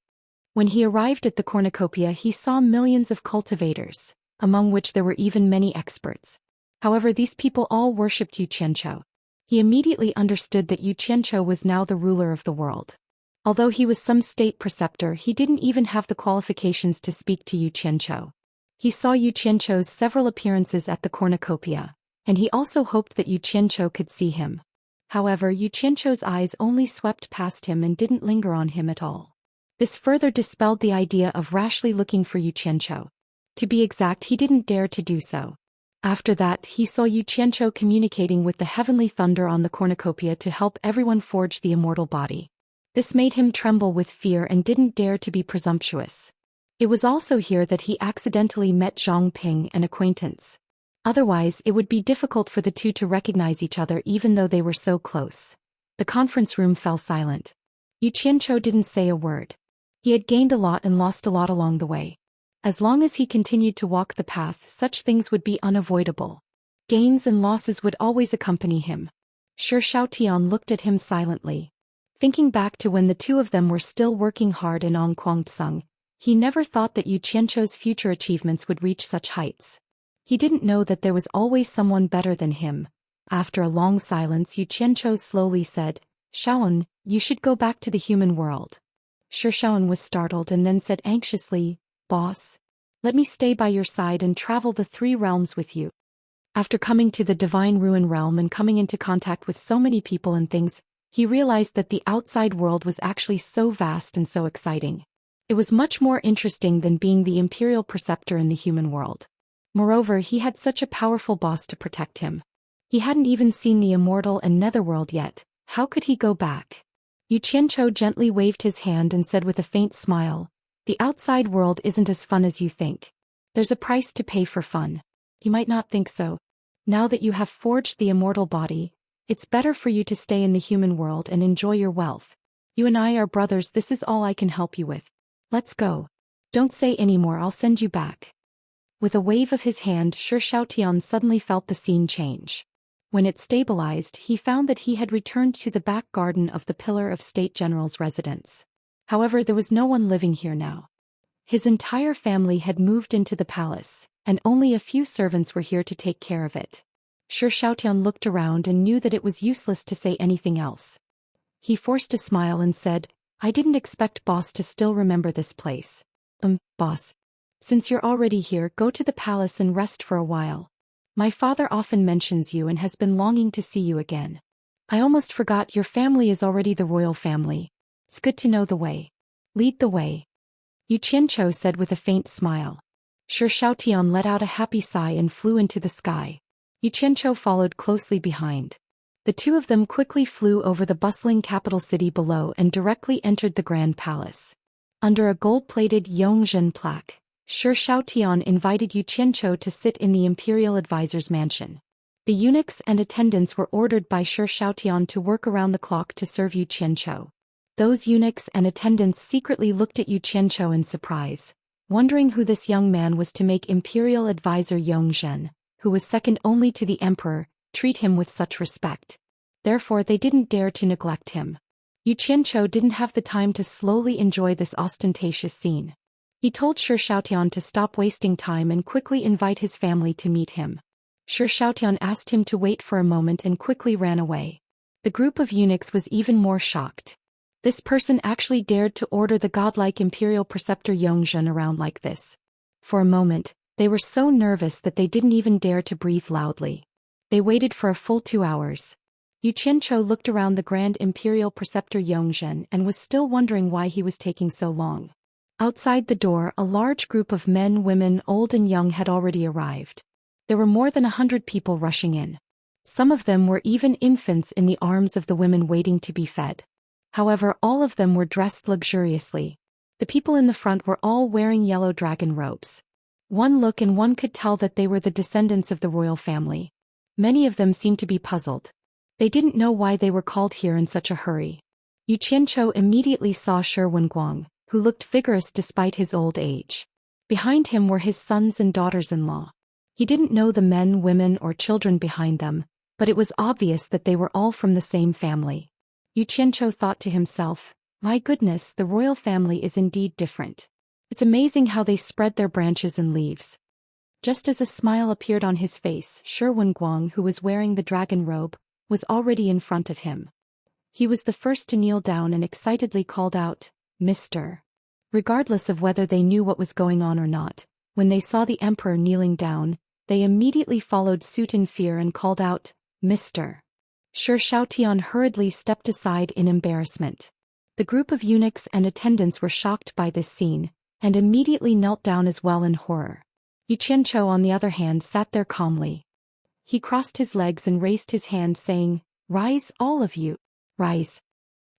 When he arrived at the cornucopia, he saw millions of cultivators, among which there were even many experts. However, these people all worshipped Yu Qianzhou. He immediately understood that Yu Qianzhou was now the ruler of the world. Although he was some state preceptor, he didn't even have the qualifications to speak to Yu Qianzhou. He saw Yu Qianzhou's several appearances at the cornucopia, and he also hoped that Yu Qianzhou could see him. However, Yu Qianzhou's eyes only swept past him and didn't linger on him at all. This further dispelled the idea of rashly looking for Yu Qianzhou. To be exact, he didn't dare to do so. After that, he saw Yu Qianzhou communicating with the heavenly thunder on the cornucopia to help everyone forge the immortal body. This made him tremble with fear and didn't dare to be presumptuous. It was also here that he accidentally met Zhang Ping, an acquaintance. Otherwise, it would be difficult for the two to recognize each other even though they were so close. The conference room fell silent. Yu Qianzhou didn't say a word. He had gained a lot and lost a lot along the way. As long as he continued to walk the path, such things would be unavoidable. Gains and losses would always accompany him. Shi Xiaotian looked at him silently. Thinking back to when the two of them were still working hard in Angquangsung, he never thought that Yu Qianzhou's future achievements would reach such heights. He didn't know that there was always someone better than him. After a long silence, Yu Qianzhou slowly said, "Xiaon, you should go back to the human world." Shi Xiaon was startled and then said anxiously, "Boss, let me stay by your side and travel the 3 realms with you." After coming to the Divine Ruin realm and coming into contact with so many people and things, he realized that the outside world was actually so vast and so exciting. It was much more interesting than being the imperial preceptor in the human world. Moreover, he had such a powerful boss to protect him. He hadn't even seen the Immortal and Netherworld yet. How could he go back? Yu Qianzhou gently waved his hand and said with a faint smile, "The outside world isn't as fun as you think. There's a price to pay for fun. You might not think so. Now that you have forged the immortal body, it's better for you to stay in the human world and enjoy your wealth. You and I are brothers, this is all I can help you with. Let's go. Don't say any more, I'll send you back." With a wave of his hand, Shi Xiaotian suddenly felt the scene change. When it stabilized, he found that he had returned to the back garden of the Pillar of State General's residence. However, there was no one living here now. His entire family had moved into the palace, and only a few servants were here to take care of it. Xiu Xiaotian looked around and knew that it was useless to say anything else. He forced a smile and said, I didn't expect boss to still remember this place. Boss. Since you're already here, go to the palace and rest for a while. My father often mentions you and has been longing to see you again. I almost forgot your family is already the royal family. It's good to know the way. Lead the way. Yu Qianqiu said with a faint smile. Xiu Xiaotian let out a happy sigh and flew into the sky. Yu Qianqiu followed closely behind. The two of them quickly flew over the bustling capital city below and directly entered the grand palace. Under a gold-plated Yongzhen plaque, Xiu Xiaotian invited Yu Qianqiu to sit in the imperial advisor's mansion. The eunuchs and attendants were ordered by Xiu Xiaotian to work around the clock to serve Yu Qianqiu. Those eunuchs and attendants secretly looked at Yu Qianqiu in surprise, wondering who this young man was to make imperial advisor Yongzhen, who was second only to the emperor, treat him with such respect. Therefore they didn't dare to neglect him. Yu Qianqiu didn't have the time to slowly enjoy this ostentatious scene. He told Xiu Xiaotian to stop wasting time and quickly invite his family to meet him. Xiu Xiaotian asked him to wait for a moment and quickly ran away. The group of eunuchs was even more shocked. This person actually dared to order the godlike imperial preceptor Yongzhen around like this. For a moment, they were so nervous that they didn't even dare to breathe loudly. They waited for a full 2 hours. Yu Qianqiu looked around the grand imperial preceptor Yongzhen and was still wondering why he was taking so long. Outside the door, a large group of men, women, old and young had already arrived. There were more than 100 people rushing in. Some of them were even infants in the arms of the women waiting to be fed. However, all of them were dressed luxuriously. The people in the front were all wearing yellow dragon robes. One look and one could tell that they were the descendants of the royal family. Many of them seemed to be puzzled. They didn't know why they were called here in such a hurry. Yu Qianqiu immediately saw Shi Wenguang, who looked vigorous despite his old age. Behind him were his sons and daughters-in-law. He didn't know the men, women, or children behind them, but it was obvious that they were all from the same family. Yu Qianqiu thought to himself, my goodness, the royal family is indeed different. It's amazing how they spread their branches and leaves. Just as a smile appeared on his face, Shi Wenguang, who was wearing the dragon robe, was already in front of him. He was the first to kneel down and excitedly called out, Mr. Regardless of whether they knew what was going on or not, when they saw the emperor kneeling down, they immediately followed suit in fear and called out, Mr. Xiu Xiaotian hurriedly stepped aside in embarrassment. The group of eunuchs and attendants were shocked by this scene, and immediately knelt down as well in horror. Yu Qianqiu on the other hand sat there calmly. He crossed his legs and raised his hand saying, Rise, all of you, rise.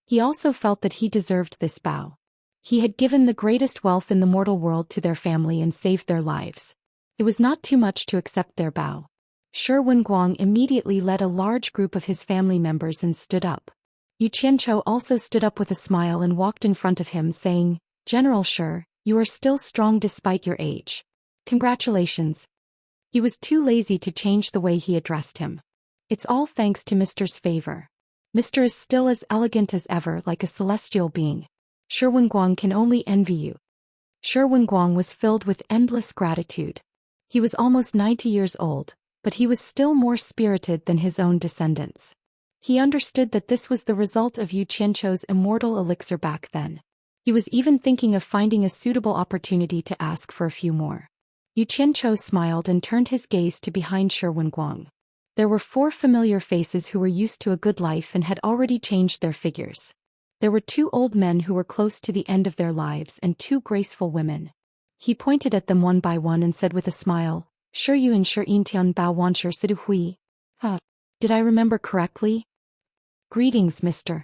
He also felt that he deserved this bow. He had given the greatest wealth in the mortal world to their family and saved their lives. It was not too much to accept their bow. Shi Wenguang immediately led a large group of his family members and stood up. Yu Qianqiu also stood up with a smile and walked in front of him saying, General Shi, you are still strong despite your age. Congratulations. He was too lazy to change the way he addressed him. It's all thanks to Mr.'s favor. Mr. is still as elegant as ever, like a celestial being. Shi Wenguang can only envy you. Shi Wenguang was filled with endless gratitude. He was almost 90 years old, but he was still more spirited than his own descendants. He understood that this was the result of Yu Qianqiu's immortal elixir back then. He was even thinking of finding a suitable opportunity to ask for a few more. Yu Qianqiu smiled and turned his gaze to behind Shi Wenguang. There were 4 familiar faces who were used to a good life and had already changed their figures. There were 2 old men who were close to the end of their lives and 2 graceful women. He pointed at them one by one and said with a smile, Shi Yu and Shi Yintian Bao Wanshi Sidu Hui. Did I remember correctly? Greetings, Mr.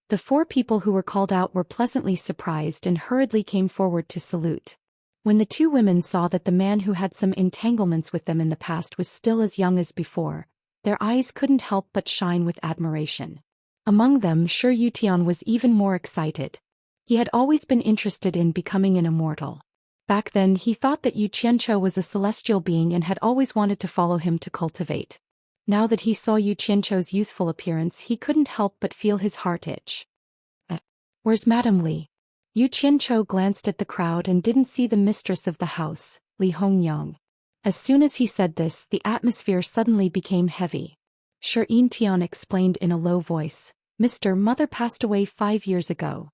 The 4 people who were called out were pleasantly surprised and hurriedly came forward to salute. When the 2 women saw that the man who had some entanglements with them in the past was still as young as before, their eyes couldn't help but shine with admiration. Among them, Shi Yutian was even more excited. He had always been interested in becoming an immortal. Back then he thought that Yu Qianqiu was a celestial being and had always wanted to follow him to cultivate. Now that he saw Yu Qianqiu's youthful appearance, he couldn't help but feel his heart itch. Where's Madame Li? Yu Qianchou glanced at the crowd and didn't see the mistress of the house, Li Hongyang. As soon as he said this, the atmosphere suddenly became heavy. Xianxia explained in a low voice, "Mr. Mother passed away 5 years ago."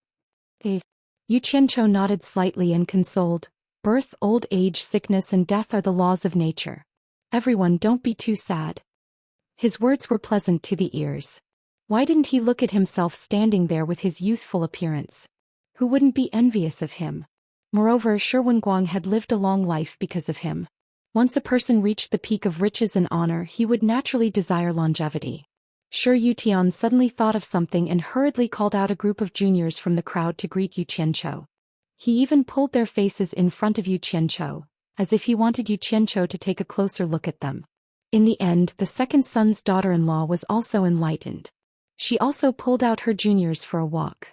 Yu Qianchou nodded slightly and consoled, "Birth, old age, sickness and death are the laws of nature. Everyone, don't be too sad." His words were pleasant to the ears. Why didn't he look at himself standing there with his youthful appearance? Who wouldn't be envious of him? Moreover, Shirwenguang had lived a long life because of him. Once a person reached the peak of riches and honor, he would naturally desire longevity. Shi Yutian suddenly thought of something and hurriedly called out a group of juniors from the crowd to greet Yu Qianchou. He even pulled their faces in front of Yu Qianchou, as if he wanted Yu Qianchou to take a closer look at them. In the end, the second son's daughter-in-law was also enlightened. She also pulled out her juniors for a walk.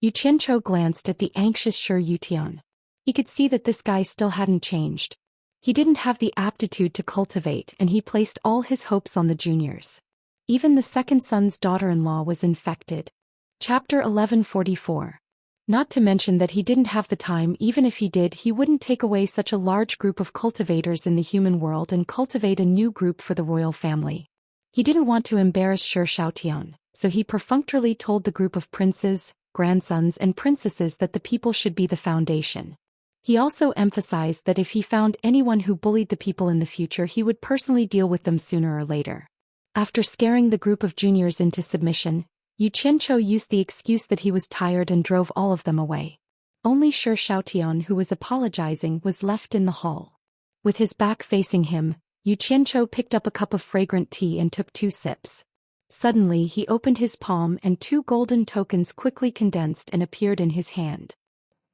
Yu Qianchou glanced at the anxious Shi Yutian. He could see that this guy still hadn't changed. He didn't have the aptitude to cultivate, and he placed all his hopes on the juniors. Even the second son's daughter-in-law was infected. Chapter 1144. Not to mention that he didn't have the time. Even if he did, he wouldn't take away such a large group of cultivators in the human world and cultivate a new group for the royal family. He didn't want to embarrass Shi Xiaotian, so he perfunctorily told the group of princes, grandsons and princesses that the people should be the foundation. He also emphasized that if he found anyone who bullied the people in the future, he would personally deal with them sooner or later. After scaring the group of juniors into submission, Yu Qianchou used the excuse that he was tired and drove all of them away. Only Shi Xiaotian, who was apologizing, was left in the hall. With his back facing him, Yu Qianchou picked up a cup of fragrant tea and took 2 sips. Suddenly he opened his palm and 2 golden tokens quickly condensed and appeared in his hand.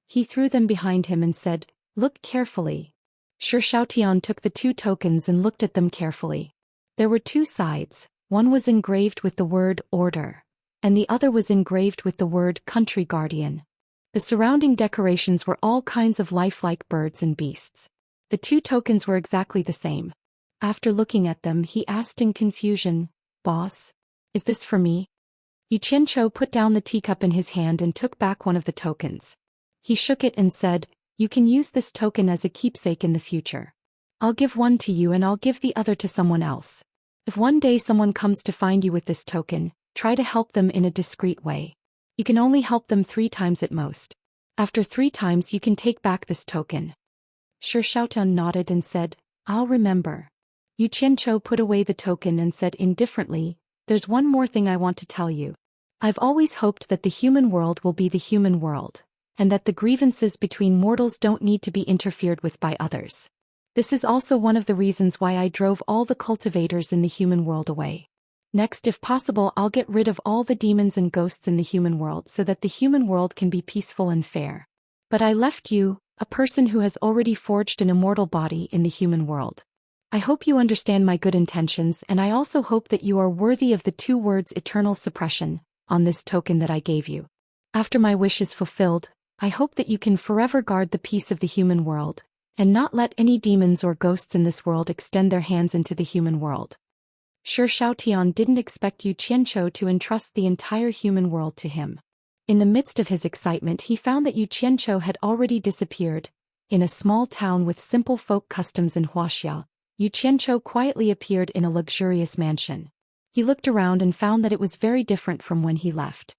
He threw them behind him and said, "Look carefully." Shi Xiaotian took the 2 tokens and looked at them carefully. There were 2 sides, one was engraved with the word order, and the other was engraved with the word country guardian. The surrounding decorations were all kinds of lifelike birds and beasts. The 2 tokens were exactly the same. After looking at them, he asked in confusion, "Boss, is this for me?" Yu Qianchou put down the teacup in his hand and took back one of the tokens. He shook it and said, "You can use this token as a keepsake in the future. I'll give one to you and I'll give the other to someone else. If one day someone comes to find you with this token, try to help them in a discreet way. You can only help them 3 times at most. After 3 times you can take back this token." Shi Xiaotian nodded and said, "I'll remember." Yu Qianchou put away the token and said indifferently, "There's one more thing I want to tell you. I've always hoped that the human world will be the human world, and that the grievances between mortals don't need to be interfered with by others. This is also one of the reasons why I drove all the cultivators in the human world away. Next, if possible, I'll get rid of all the demons and ghosts in the human world so that the human world can be peaceful and fair. But I left you, a person who has already forged an immortal body in the human world. I hope you understand my good intentions, and I also hope that you are worthy of the 2 words eternal suppression on this token that I gave you. After my wish is fulfilled, I hope that you can forever guard the peace of the human world, and not let any demons or ghosts in this world extend their hands into the human world." Shi Xiaotian didn't expect Yu Qianchou to entrust the entire human world to him. In the midst of his excitement, he found that Yu Qianchou had already disappeared. In a small town with simple folk customs in Wuxia, Yu Qianchou quietly appeared in a luxurious mansion. He looked around and found that it was very different from when he left.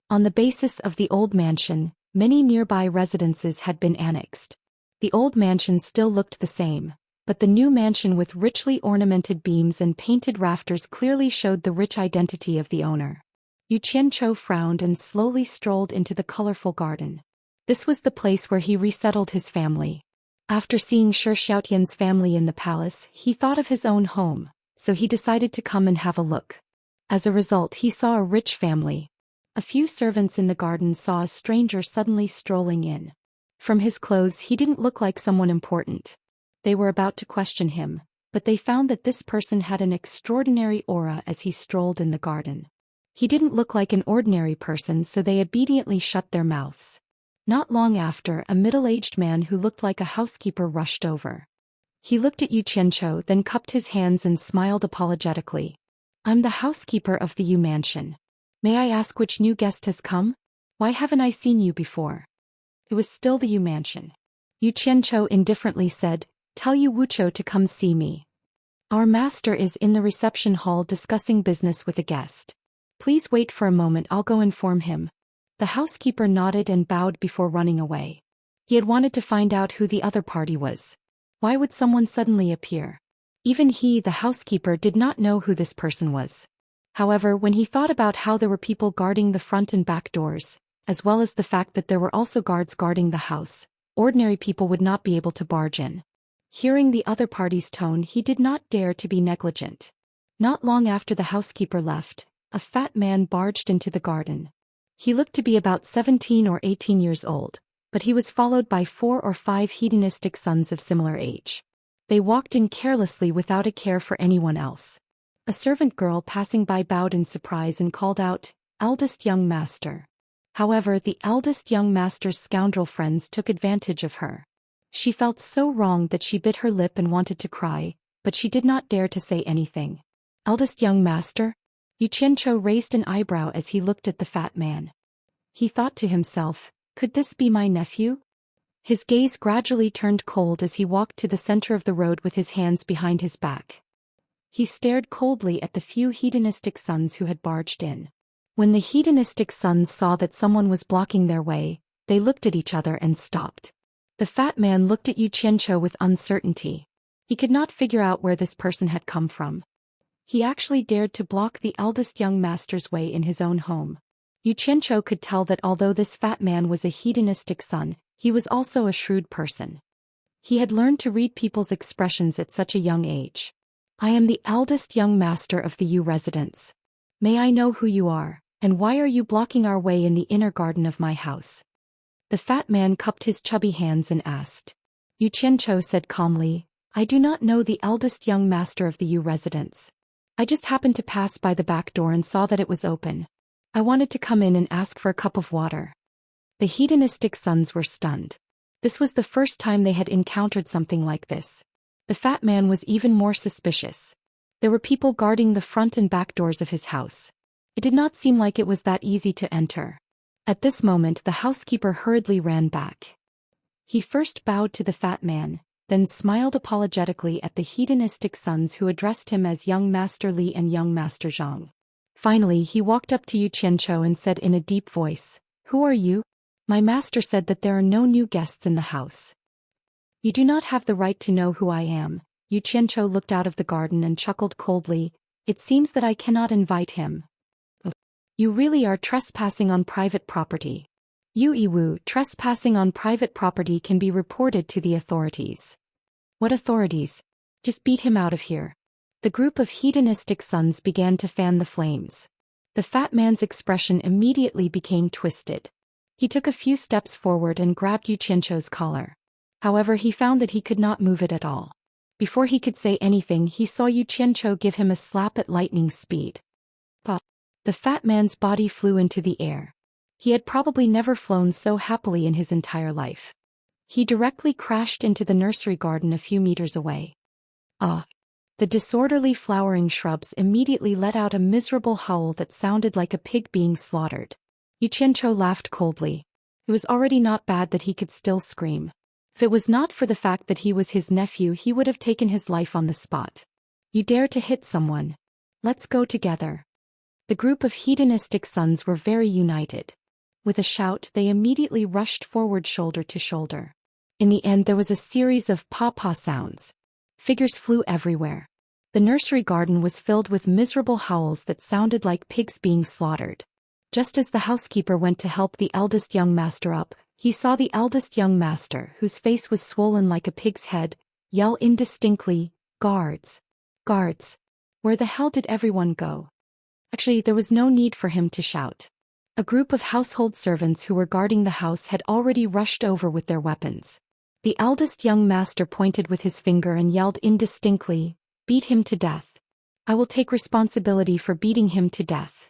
On the basis of the old mansion, many nearby residences had been annexed. The old mansion still looked the same, but the new mansion with richly ornamented beams and painted rafters clearly showed the rich identity of the owner. Yu Qianchou frowned and slowly strolled into the colorful garden. This was the place where he resettled his family. After seeing Shi Xiaotian's family in the palace, he thought of his own home, so he decided to come and have a look. As a result, he saw a rich family. A few servants in the garden saw a stranger suddenly strolling in. From his clothes, he didn't look like someone important. They were about to question him, but they found that this person had an extraordinary aura as he strolled in the garden. He didn't look like an ordinary person, so they obediently shut their mouths. Not long after, a middle-aged man who looked like a housekeeper rushed over. He looked at Yu Qianchou, then cupped his hands and smiled apologetically. "I'm the housekeeper of the Yu mansion. May I ask which new guest has come? Why haven't I seen you before?" It was still the Yu mansion. Yu Qianqiu indifferently said, "Tell Yu Wuqiu to come see me. Our master is in the reception hall discussing business with a guest. Please wait for a moment, I'll go inform him." The housekeeper nodded and bowed before running away. He had wanted to find out who the other party was. Why would someone suddenly appear? Even he, the housekeeper, did not know who this person was. However, when he thought about how there were people guarding the front and back doors, as well as the fact that there were also guards guarding the house, ordinary people would not be able to barge in. Hearing the other party's tone, he did not dare to be negligent. Not long after the housekeeper left, a fat man barged into the garden. He looked to be about 17 or 18 years old, but he was followed by 4 or 5 hedonistic sons of similar age. They walked in carelessly without a care for anyone else. A servant girl passing by bowed in surprise and called out, "Eldest young master." However, the eldest young master's scoundrel friends took advantage of her. She felt so wronged that she bit her lip and wanted to cry, but she did not dare to say anything. "Eldest young master?" Yu Qianqiu raised an eyebrow as he looked at the fat man. He thought to himself, could this be my nephew? His gaze gradually turned cold as he walked to the center of the road with his hands behind his back. He stared coldly at the few hedonistic sons who had barged in. When the hedonistic sons saw that someone was blocking their way, they looked at each other and stopped. The fat man looked at Yu Qianqiu with uncertainty. He could not figure out where this person had come from. He actually dared to block the eldest young master's way in his own home. Yu Qianqiu could tell that although this fat man was a hedonistic son, he was also a shrewd person. He had learned to read people's expressions at such a young age. "I am the eldest young master of the Yu residence. May I know who you are, and why are you blocking our way in the inner garden of my house?" The fat man cupped his chubby hands and asked. Yu Qianqiu said calmly, "I do not know the eldest young master of the Yu residence. I just happened to pass by the back door and saw that it was open. I wanted to come in and ask for a cup of water." The hedonistic sons were stunned. This was the first time they had encountered something like this. The fat man was even more suspicious. There were people guarding the front and back doors of his house. It did not seem like it was that easy to enter. At this moment, the housekeeper hurriedly ran back. He first bowed to the fat man, then smiled apologetically at the hedonistic sons who addressed him as Young Master Li and Young Master Zhang. Finally, he walked up to Yu Qianqiu and said in a deep voice, "Who are you? My master said that there are no new guests in the house." "You do not have the right to know who I am." Yu Qianqiu looked out of the garden and chuckled coldly. "It seems that I cannot invite him. You really are trespassing on private property. Yu Yiwu, trespassing on private property can be reported to the authorities." "What authorities? Just beat him out of here." The group of hedonistic sons began to fan the flames. The fat man's expression immediately became twisted. He took a few steps forward and grabbed Yu Qianqiu's collar. However, he found that he could not move it at all. Before he could say anything, he saw Yu Qianqiu give him a slap at lightning speed. Pop! The fat man's body flew into the air. He had probably never flown so happily in his entire life. He directly crashed into the nursery garden a few meters away. The disorderly flowering shrubs immediately let out a miserable howl that sounded like a pig being slaughtered. Yu Qianqiu laughed coldly. It was already not bad that he could still scream. If it was not for the fact that he was his nephew, he would have taken his life on the spot. "You dare to hit someone? Let's go together." The group of hedonistic sons were very united. With a shout, they immediately rushed forward shoulder to shoulder. In the end, there was a series of paw-paw sounds. Figures flew everywhere. The nursery garden was filled with miserable howls that sounded like pigs being slaughtered. Just as the housekeeper went to help the eldest young master up, he saw the eldest young master, whose face was swollen like a pig's head, yell indistinctly, "Guards! Guards! Where the hell did everyone go?" Actually, there was no need for him to shout. A group of household servants who were guarding the house had already rushed over with their weapons. The eldest young master pointed with his finger and yelled indistinctly, "Beat him to death. I will take responsibility for beating him to death."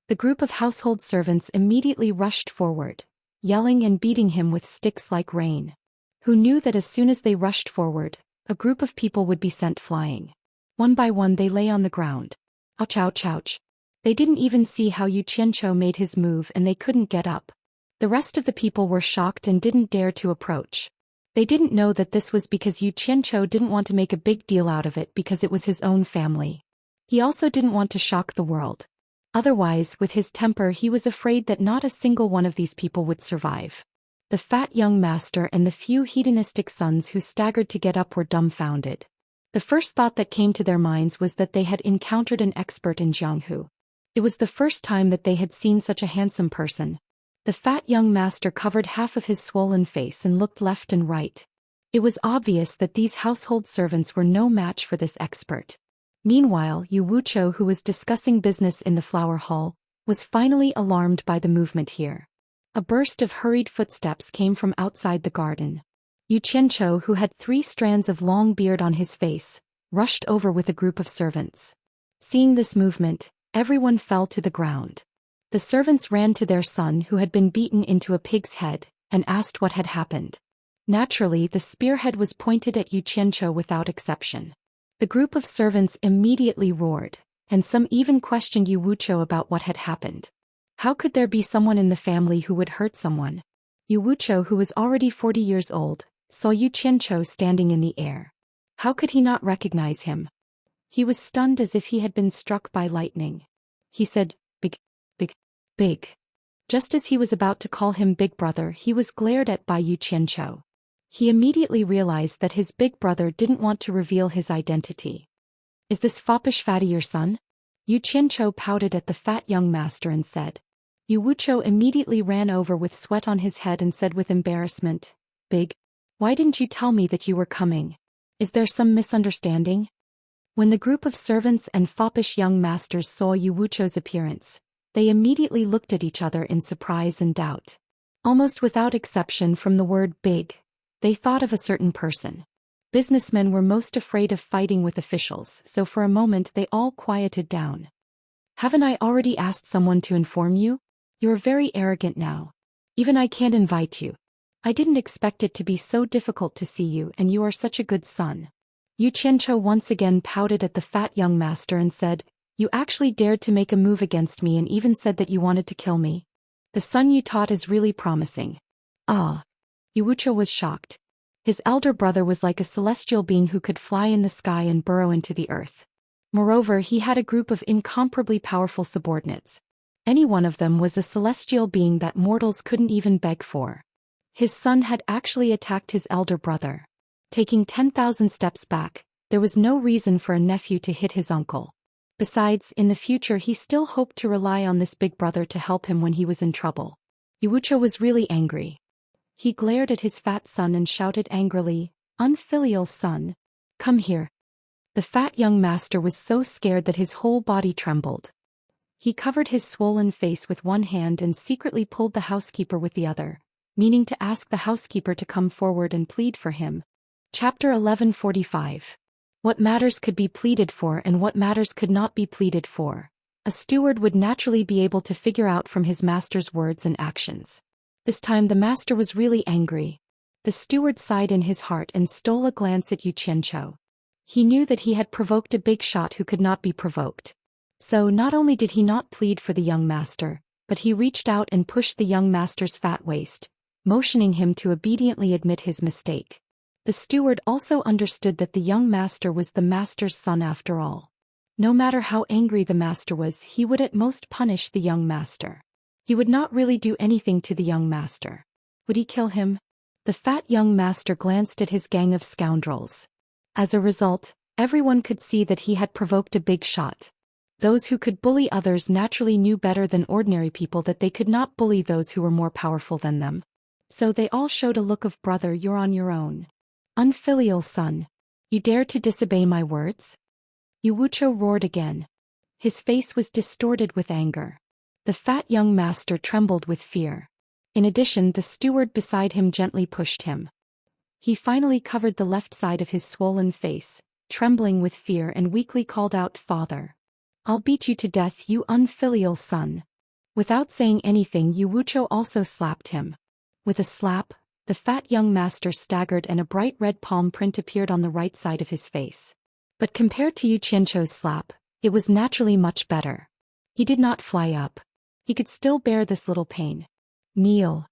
The group of household servants immediately rushed forward, yelling and beating him with sticks like rain. Who knew that as soon as they rushed forward, a group of people would be sent flying. One by one they lay on the ground. Ouch ouch ouch. They didn't even see how Yu Qianqiu made his move and they couldn't get up. The rest of the people were shocked and didn't dare to approach. They didn't know that this was because Xianxia didn't want to make a big deal out of it because it was his own family. He also didn't want to shock the world. Otherwise, with his temper, he was afraid that not a single one of these people would survive. The fat young master and the few hedonistic sons who staggered to get up were dumbfounded. The first thought that came to their minds was that they had encountered an expert in Jianghu. It was the first time that they had seen such a handsome person. The fat young master covered half of his swollen face and looked left and right. It was obvious that these household servants were no match for this expert. Meanwhile, Wuxia, who was discussing business in the flower hall, was finally alarmed by the movement here. A burst of hurried footsteps came from outside the garden. Xianxia, who had 3 strands of long beard on his face, rushed over with a group of servants. Seeing this movement, everyone fell to the ground. The servants ran to their son who had been beaten into a pig's head, and asked what had happened. Naturally, the spearhead was pointed at Xianxia without exception. The group of servants immediately roared, and some even questioned Wuxia about what had happened. How could there be someone in the family who would hurt someone? Wuxia, who was already 40 years old, saw Xianxia standing in the air. How could he not recognize him? He was stunned as if he had been struck by lightning. He said, "Big, big, big." Just as he was about to call him big brother, he was glared at by Xianxia. He immediately realized that his big brother didn't want to reveal his identity. "Is this foppish fatty your son?" Xianxia pouted at the fat young master and said. Wuxia immediately ran over with sweat on his head and said with embarrassment, "Big, why didn't you tell me that you were coming? Is there some misunderstanding?" When the group of servants and foppish young masters saw Wuxia's appearance, they immediately looked at each other in surprise and doubt. Almost without exception, from the word big, they thought of a certain person. Businessmen were most afraid of fighting with officials, so for a moment they all quieted down. "Haven't I already asked someone to inform you? You're very arrogant now. Even I can't invite you. I didn't expect it to be so difficult to see you, and you are such a good son." Xianxia once again pouted at the fat young master and said, "You actually dared to make a move against me and even said that you wanted to kill me? The son you taught is really promising." "Ah." Wuxia was shocked. His elder brother was like a celestial being who could fly in the sky and burrow into the earth. Moreover, he had a group of incomparably powerful subordinates. Any one of them was a celestial being that mortals couldn't even beg for. His son had actually attacked his elder brother. Taking 10,000 steps back, there was no reason for a nephew to hit his uncle. Besides, in the future he still hoped to rely on this big brother to help him when he was in trouble. Wuxia was really angry. He glared at his fat son and shouted angrily, "Unfilial son! Come here." The fat young master was so scared that his whole body trembled. He covered his swollen face with one hand and secretly pulled the housekeeper with the other, meaning to ask the housekeeper to come forward and plead for him. Chapter 1145. What matters could be pleaded for and what matters could not be pleaded for. A steward would naturally be able to figure out from his master's words and actions. This time the master was really angry. The steward sighed in his heart and stole a glance at Xianxia. He knew that he had provoked a big shot who could not be provoked. So not only did he not plead for the young master, but he reached out and pushed the young master's fat waist, motioning him to obediently admit his mistake. The steward also understood that the young master was the master's son after all. No matter how angry the master was, he would at most punish the young master. He would not really do anything to the young master. Would he kill him? The fat young master glanced at his gang of scoundrels. As a result, everyone could see that he had provoked a big shot. Those who could bully others naturally knew better than ordinary people that they could not bully those who were more powerful than them. So they all showed a look of "Brother, you're on your own. Unfilial son. You dare to disobey my words?" Wuxia roared again. His face was distorted with anger. The fat young master trembled with fear. In addition, the steward beside him gently pushed him. He finally covered the left side of his swollen face, trembling with fear, and weakly called out, "Father. I'll beat you to death, you unfilial son." Without saying anything, Wuxia also slapped him. With a slap, the fat young master staggered and a bright red palm print appeared on the right side of his face. But compared to Xianxia's slap, it was naturally much better. He did not fly up. He could still bear this little pain. "Kneel."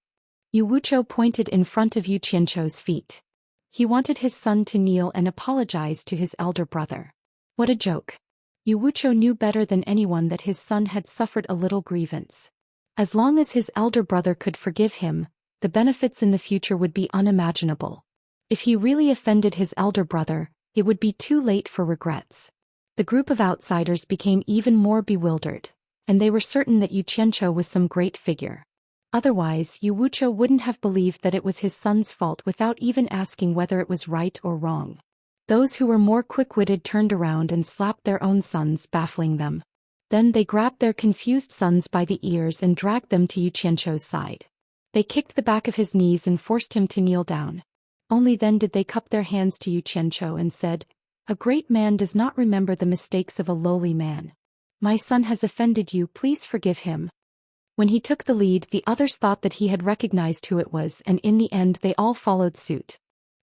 Yu Wuchou pointed in front of Yu Qianchou's feet. He wanted his son to kneel and apologize to his elder brother. What a joke. Yu Wuchou knew better than anyone that his son had suffered a little grievance. As long as his elder brother could forgive him, the benefits in the future would be unimaginable. If he really offended his elder brother, it would be too late for regrets. The group of outsiders became even more bewildered, and they were certain that Yu Qianchou was some great figure. Otherwise, Yu Wuchou wouldn't have believed that it was his son's fault without even asking whether it was right or wrong. Those who were more quick-witted turned around and slapped their own sons, baffling them. Then they grabbed their confused sons by the ears and dragged them to Yu Qianchou's side. They kicked the back of his knees and forced him to kneel down. Only then did they cup their hands to Yu Qianchou and said, "A great man does not remember the mistakes of a lowly man. My son has offended you, please forgive him." When he took the lead, the others thought that he had recognized who it was, and in the end they all followed suit.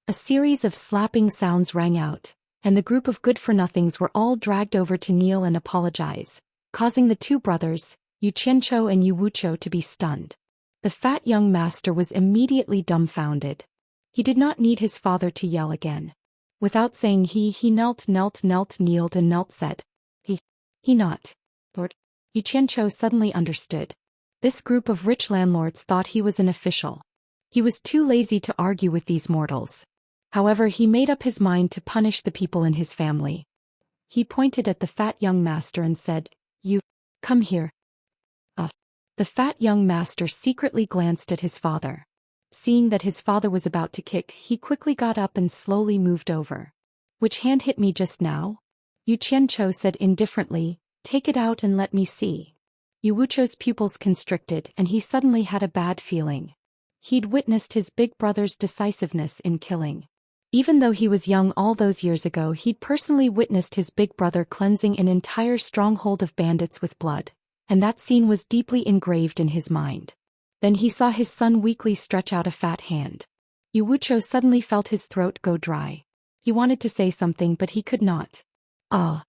A series of slapping sounds rang out, and the group of good-for-nothings were all dragged over to kneel and apologize, causing the two brothers, Yu Qianchou and Yu Wuchou, to be stunned. The fat young master was immediately dumbfounded. He did not need his father to yell again. Without saying he knelt, kneeled and knelt, said, He not. Lord. Yu Qianchou suddenly understood. This group of rich landlords thought he was an official. He was too lazy to argue with these mortals. However, he made up his mind to punish the people in his family. He pointed at the fat young master and said, "You, come here." The fat young master secretly glanced at his father. Seeing that his father was about to kick, he quickly got up and slowly moved over. "Which hand hit me just now?" Yu Qianchou said indifferently, "Take it out and let me see." Yu Wuchou's pupils constricted and he suddenly had a bad feeling. He'd witnessed his big brother's decisiveness in killing. Even though he was young all those years ago, he'd personally witnessed his big brother cleansing an entire stronghold of bandits with blood, and that scene was deeply engraved in his mind. Then he saw his son weakly stretch out a fat hand. Yu Wuchou suddenly felt his throat go dry. He wanted to say something but he could not. Ah!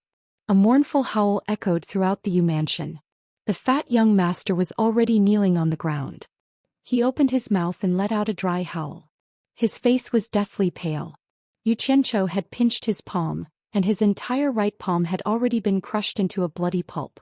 A mournful howl echoed throughout the Yu mansion. The fat young master was already kneeling on the ground. He opened his mouth and let out a dry howl. His face was deathly pale. Yu Qianchou had pinched his palm, and his entire right palm had already been crushed into a bloody pulp.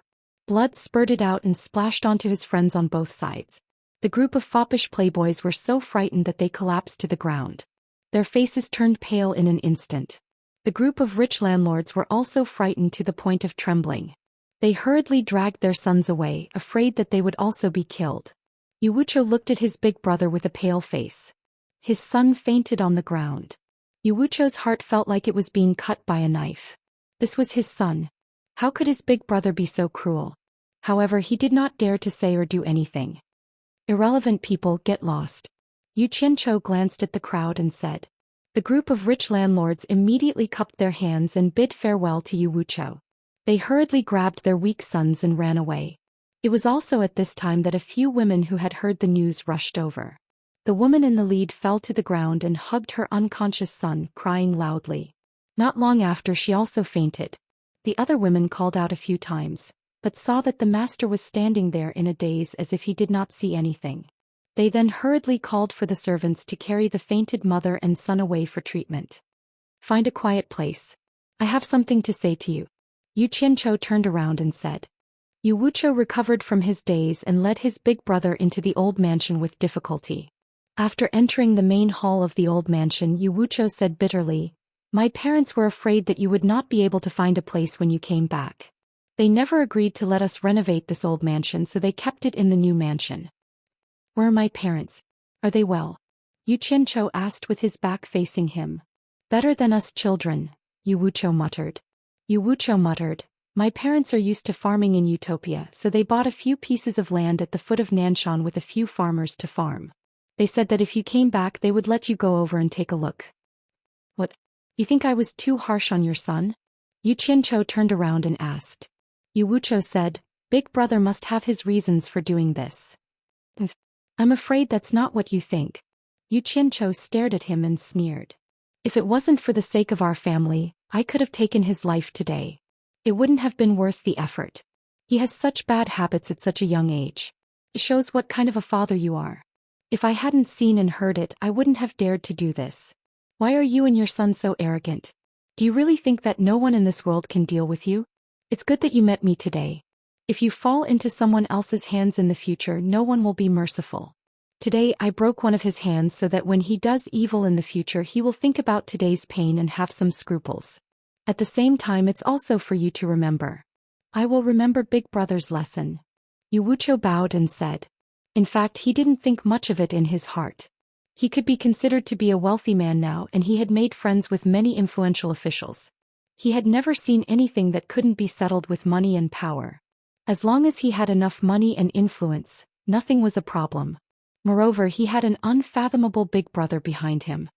Blood spurted out and splashed onto his friends on both sides. The group of foppish playboys were so frightened that they collapsed to the ground. Their faces turned pale in an instant. The group of rich landlords were also frightened to the point of trembling. They hurriedly dragged their sons away, afraid that they would also be killed. Yu Wuchou looked at his big brother with a pale face. His son fainted on the ground. Yu Wuchou's heart felt like it was being cut by a knife. This was his son. How could his big brother be so cruel? However, he did not dare to say or do anything. Irrelevant people, get lost. Yu Qianchou glanced at the crowd and said. The group of rich landlords immediately cupped their hands and bid farewell to Yu Wuchou. They hurriedly grabbed their weak sons and ran away. It was also at this time that a few women who had heard the news rushed over. The woman in the lead fell to the ground and hugged her unconscious son, crying loudly. Not long after, she also fainted. The other women called out a few times, but saw that the master was standing there in a daze as if he did not see anything. They then hurriedly called for the servants to carry the fainted mother and son away for treatment. "Find a quiet place. I have something to say to you." Yu Qianchou turned around and said. Yu Wuchou recovered from his daze and led his big brother into the old mansion with difficulty. After entering the main hall of the old mansion, Yu Wuchou said bitterly, "My parents were afraid that you would not be able to find a place when you came back. They never agreed to let us renovate this old mansion, so they kept it in the new mansion." "Where are my parents? Are they well?" Yu Qianchou asked with his back facing him. "Better than us children," Yu Wuchou muttered. Yu Wuchou muttered, "My parents are used to farming in Utopia, so they bought a few pieces of land at the foot of Nanshan with a few farmers to farm. They said that if you came back they would let you go over and take a look." "What? You think I was too harsh on your son?" Yu Qianchou turned around and asked. Yu Wuchou said, "Big brother must have his reasons for doing this." "I'm afraid that's not what you think." Yu Qianchou stared at him and sneered. "If it wasn't for the sake of our family, I could have taken his life today. It wouldn't have been worth the effort. He has such bad habits at such a young age. It shows what kind of a father you are." If I hadn't seen and heard it, I wouldn't have dared to do this. Why are you and your son so arrogant? Do you really think that no one in this world can deal with you? It's good that you met me today. If you fall into someone else's hands in the future, no one will be merciful. Today I broke one of his hands so that when he does evil in the future he will think about today's pain and have some scruples. At the same time it's also for you to remember. I will remember Big Brother's lesson. Wuxia bowed and said. In fact, he didn't think much of it in his heart. He could be considered to be a wealthy man now, and he had made friends with many influential officials. He had never seen anything that couldn't be settled with money and power. As long as he had enough money and influence, nothing was a problem. Moreover, he had an unfathomable big brother behind him.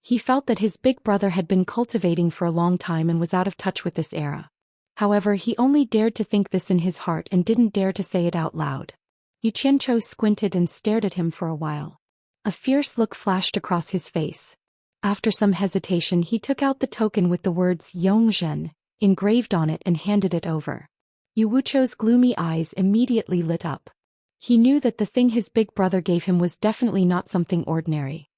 He felt that his big brother had been cultivating for a long time and was out of touch with this era. However, he only dared to think this in his heart and didn't dare to say it out loud. Xianxia squinted and stared at him for a while. A fierce look flashed across his face. After some hesitation he took out the token with the words Zhou engraved on it and handed it over. Wuxia's gloomy eyes immediately lit up. He knew that the thing his big brother gave him was definitely not something ordinary.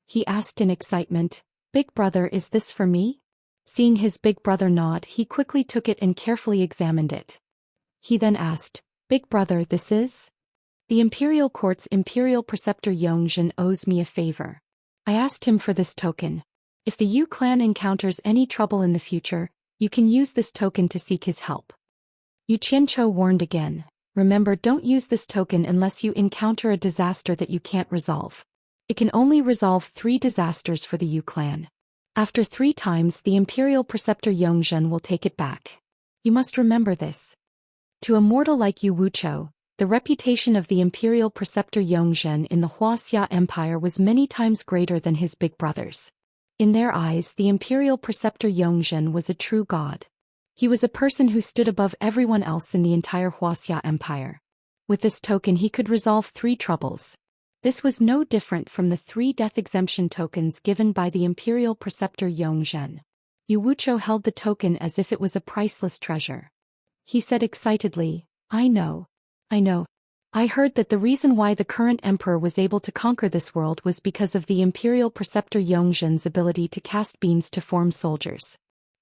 He asked in excitement, "Big brother, is this for me?" Seeing his big brother nod, he quickly took it and carefully examined it. He then asked, "Big brother, this is?" The Imperial Court's Imperial Preceptor Zhou Xian owes me a favor. I asked him for this token. If the Yu clan encounters any trouble in the future, you can use this token to seek his help. Xianxia warned again, remember, don't use this token unless you encounter a disaster that you can't resolve. It can only resolve 3 disasters for the Yu clan. After 3 times the Imperial Preceptor Zhou Xian will take it back. You must remember this. To a mortal like Wuxia, the reputation of the Imperial Preceptor Zhou Xian in the Wuxia Empire was many times greater than his big brother's. In their eyes, the Imperial Preceptor Zhou Xian was a true god. He was a person who stood above everyone else in the entire Wuxia Empire. With this token he could resolve 3 troubles. This was no different from the 3 death exemption tokens given by the Imperial Preceptor Zhou Xian. Wuxia held the token as if it was a priceless treasure. He said excitedly, I know. I heard that the reason why the current emperor was able to conquer this world was because of the Imperial Preceptor Zhou Xian's ability to cast beams to form soldiers.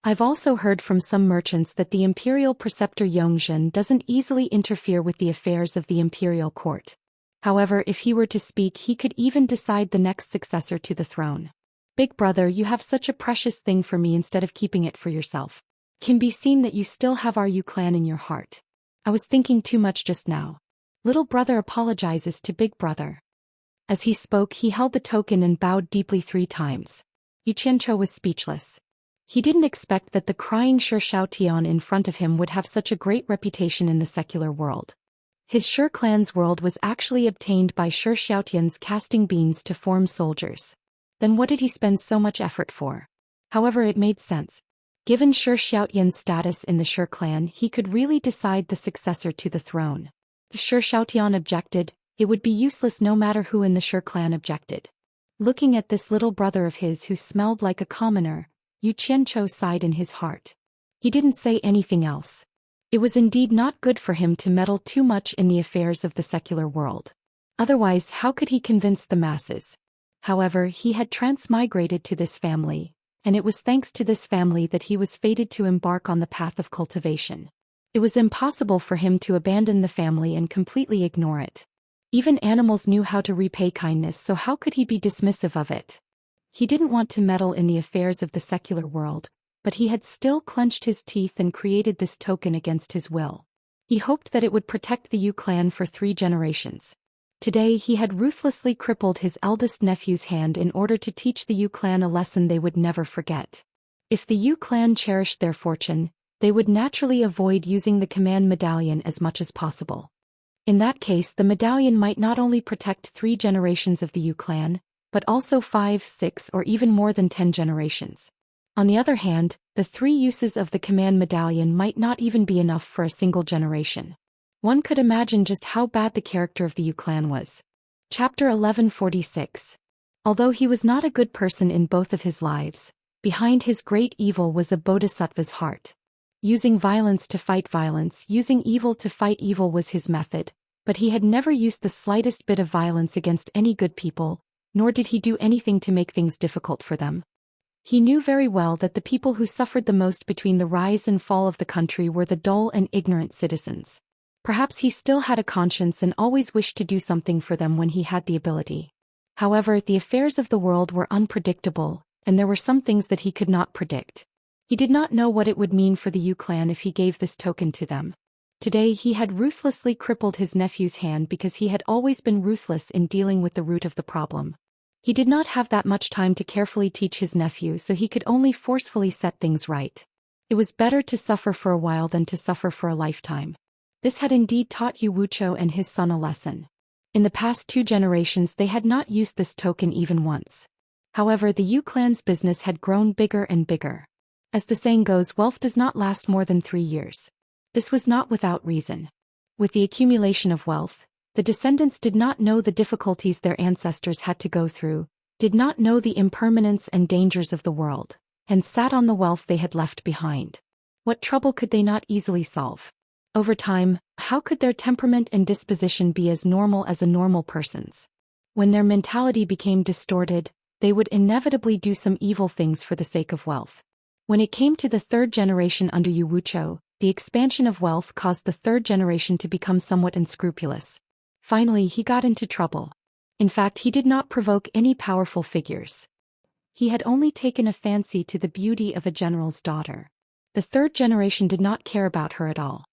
I've also heard from some merchants that the Imperial Preceptor Zhou Xian doesn't easily interfere with the affairs of the Imperial Court. However, if he were to speak, he could even decide the next successor to the throne. Big brother, you have such a precious thing for me instead of keeping it for yourself. Can be seen that you still have our Yu clan in your heart. I was thinking too much just now. Little brother apologizes to big brother. As he spoke, he held the token and bowed deeply 3 times. Xianxia was speechless. He didn't expect that the crying Xianxia in front of him would have such a great reputation in the secular world. His Shi clan's world was actually obtained by Xianxia's casting beams to form soldiers. Then what did he spend so much effort for? However, it made sense. Given Xianxia's status in the Shi clan, he could really decide the successor to the throne. If Xianxia objected, it would be useless no matter who in the Shi clan objected. Looking at this little brother of his who smelled like a commoner, Xianxia sighed in his heart. He didn't say anything else. It was indeed not good for him to meddle too much in the affairs of the secular world. Otherwise, how could he convince the masses? However, he had transmigrated to this family, and it was thanks to this family that he was fated to embark on the path of cultivation. It was impossible for him to abandon the family and completely ignore it. Even animals knew how to repay kindness, so how could he be dismissive of it? He didn't want to meddle in the affairs of the secular world, but he had still clenched his teeth and created this token against his will. He hoped that it would protect the Yu clan for 3 generations. Today he had ruthlessly crippled his eldest nephew's hand in order to teach the Yu clan a lesson they would never forget. If the Yu clan cherished their fortune, they would naturally avoid using the command medallion as much as possible. In that case, the medallion might not only protect 3 generations of the Yu clan, but also 5, 6, or even more than 10 generations. On the other hand, the 3 uses of the command medallion might not even be enough for a single generation. One could imagine just how bad the character of the Yu clan was. Chapter 1146. Although he was not a good person in both of his lives, behind his great evil was a bodhisattva's heart. Using violence to fight violence, using evil to fight evil was his method, but he had never used the slightest bit of violence against any good people, nor did he do anything to make things difficult for them. He knew very well that the people who suffered the most between the rise and fall of the country were the dull and ignorant citizens. Perhaps he still had a conscience and always wished to do something for them when he had the ability. However, the affairs of the world were unpredictable, and there were some things that he could not predict. He did not know what it would mean for the Yu clan if he gave this token to them. Today he had ruthlessly crippled his nephew's hand because he had always been ruthless in dealing with the root of the problem. He did not have that much time to carefully teach his nephew, so he could only forcefully set things right. It was better to suffer for a while than to suffer for a lifetime. This had indeed taught Yu Wuqiu and his son a lesson. In the past 2 generations they had not used this token even once. However, the Yu clan's business had grown bigger and bigger. As the saying goes, wealth does not last more than 3 years. This was not without reason. With the accumulation of wealth, the descendants did not know the difficulties their ancestors had to go through, did not know the impermanence and dangers of the world, and sat on the wealth they had left behind. What trouble could they not easily solve? Over time, how could their temperament and disposition be as normal as a normal person's? When their mentality became distorted, they would inevitably do some evil things for the sake of wealth. When it came to the 3rd generation under Yu Wuqiu, the expansion of wealth caused the 3rd generation to become somewhat unscrupulous. Finally, he got into trouble. In fact, he did not provoke any powerful figures. He had only taken a fancy to the beauty of a general's daughter. The 3rd generation did not care about her at all.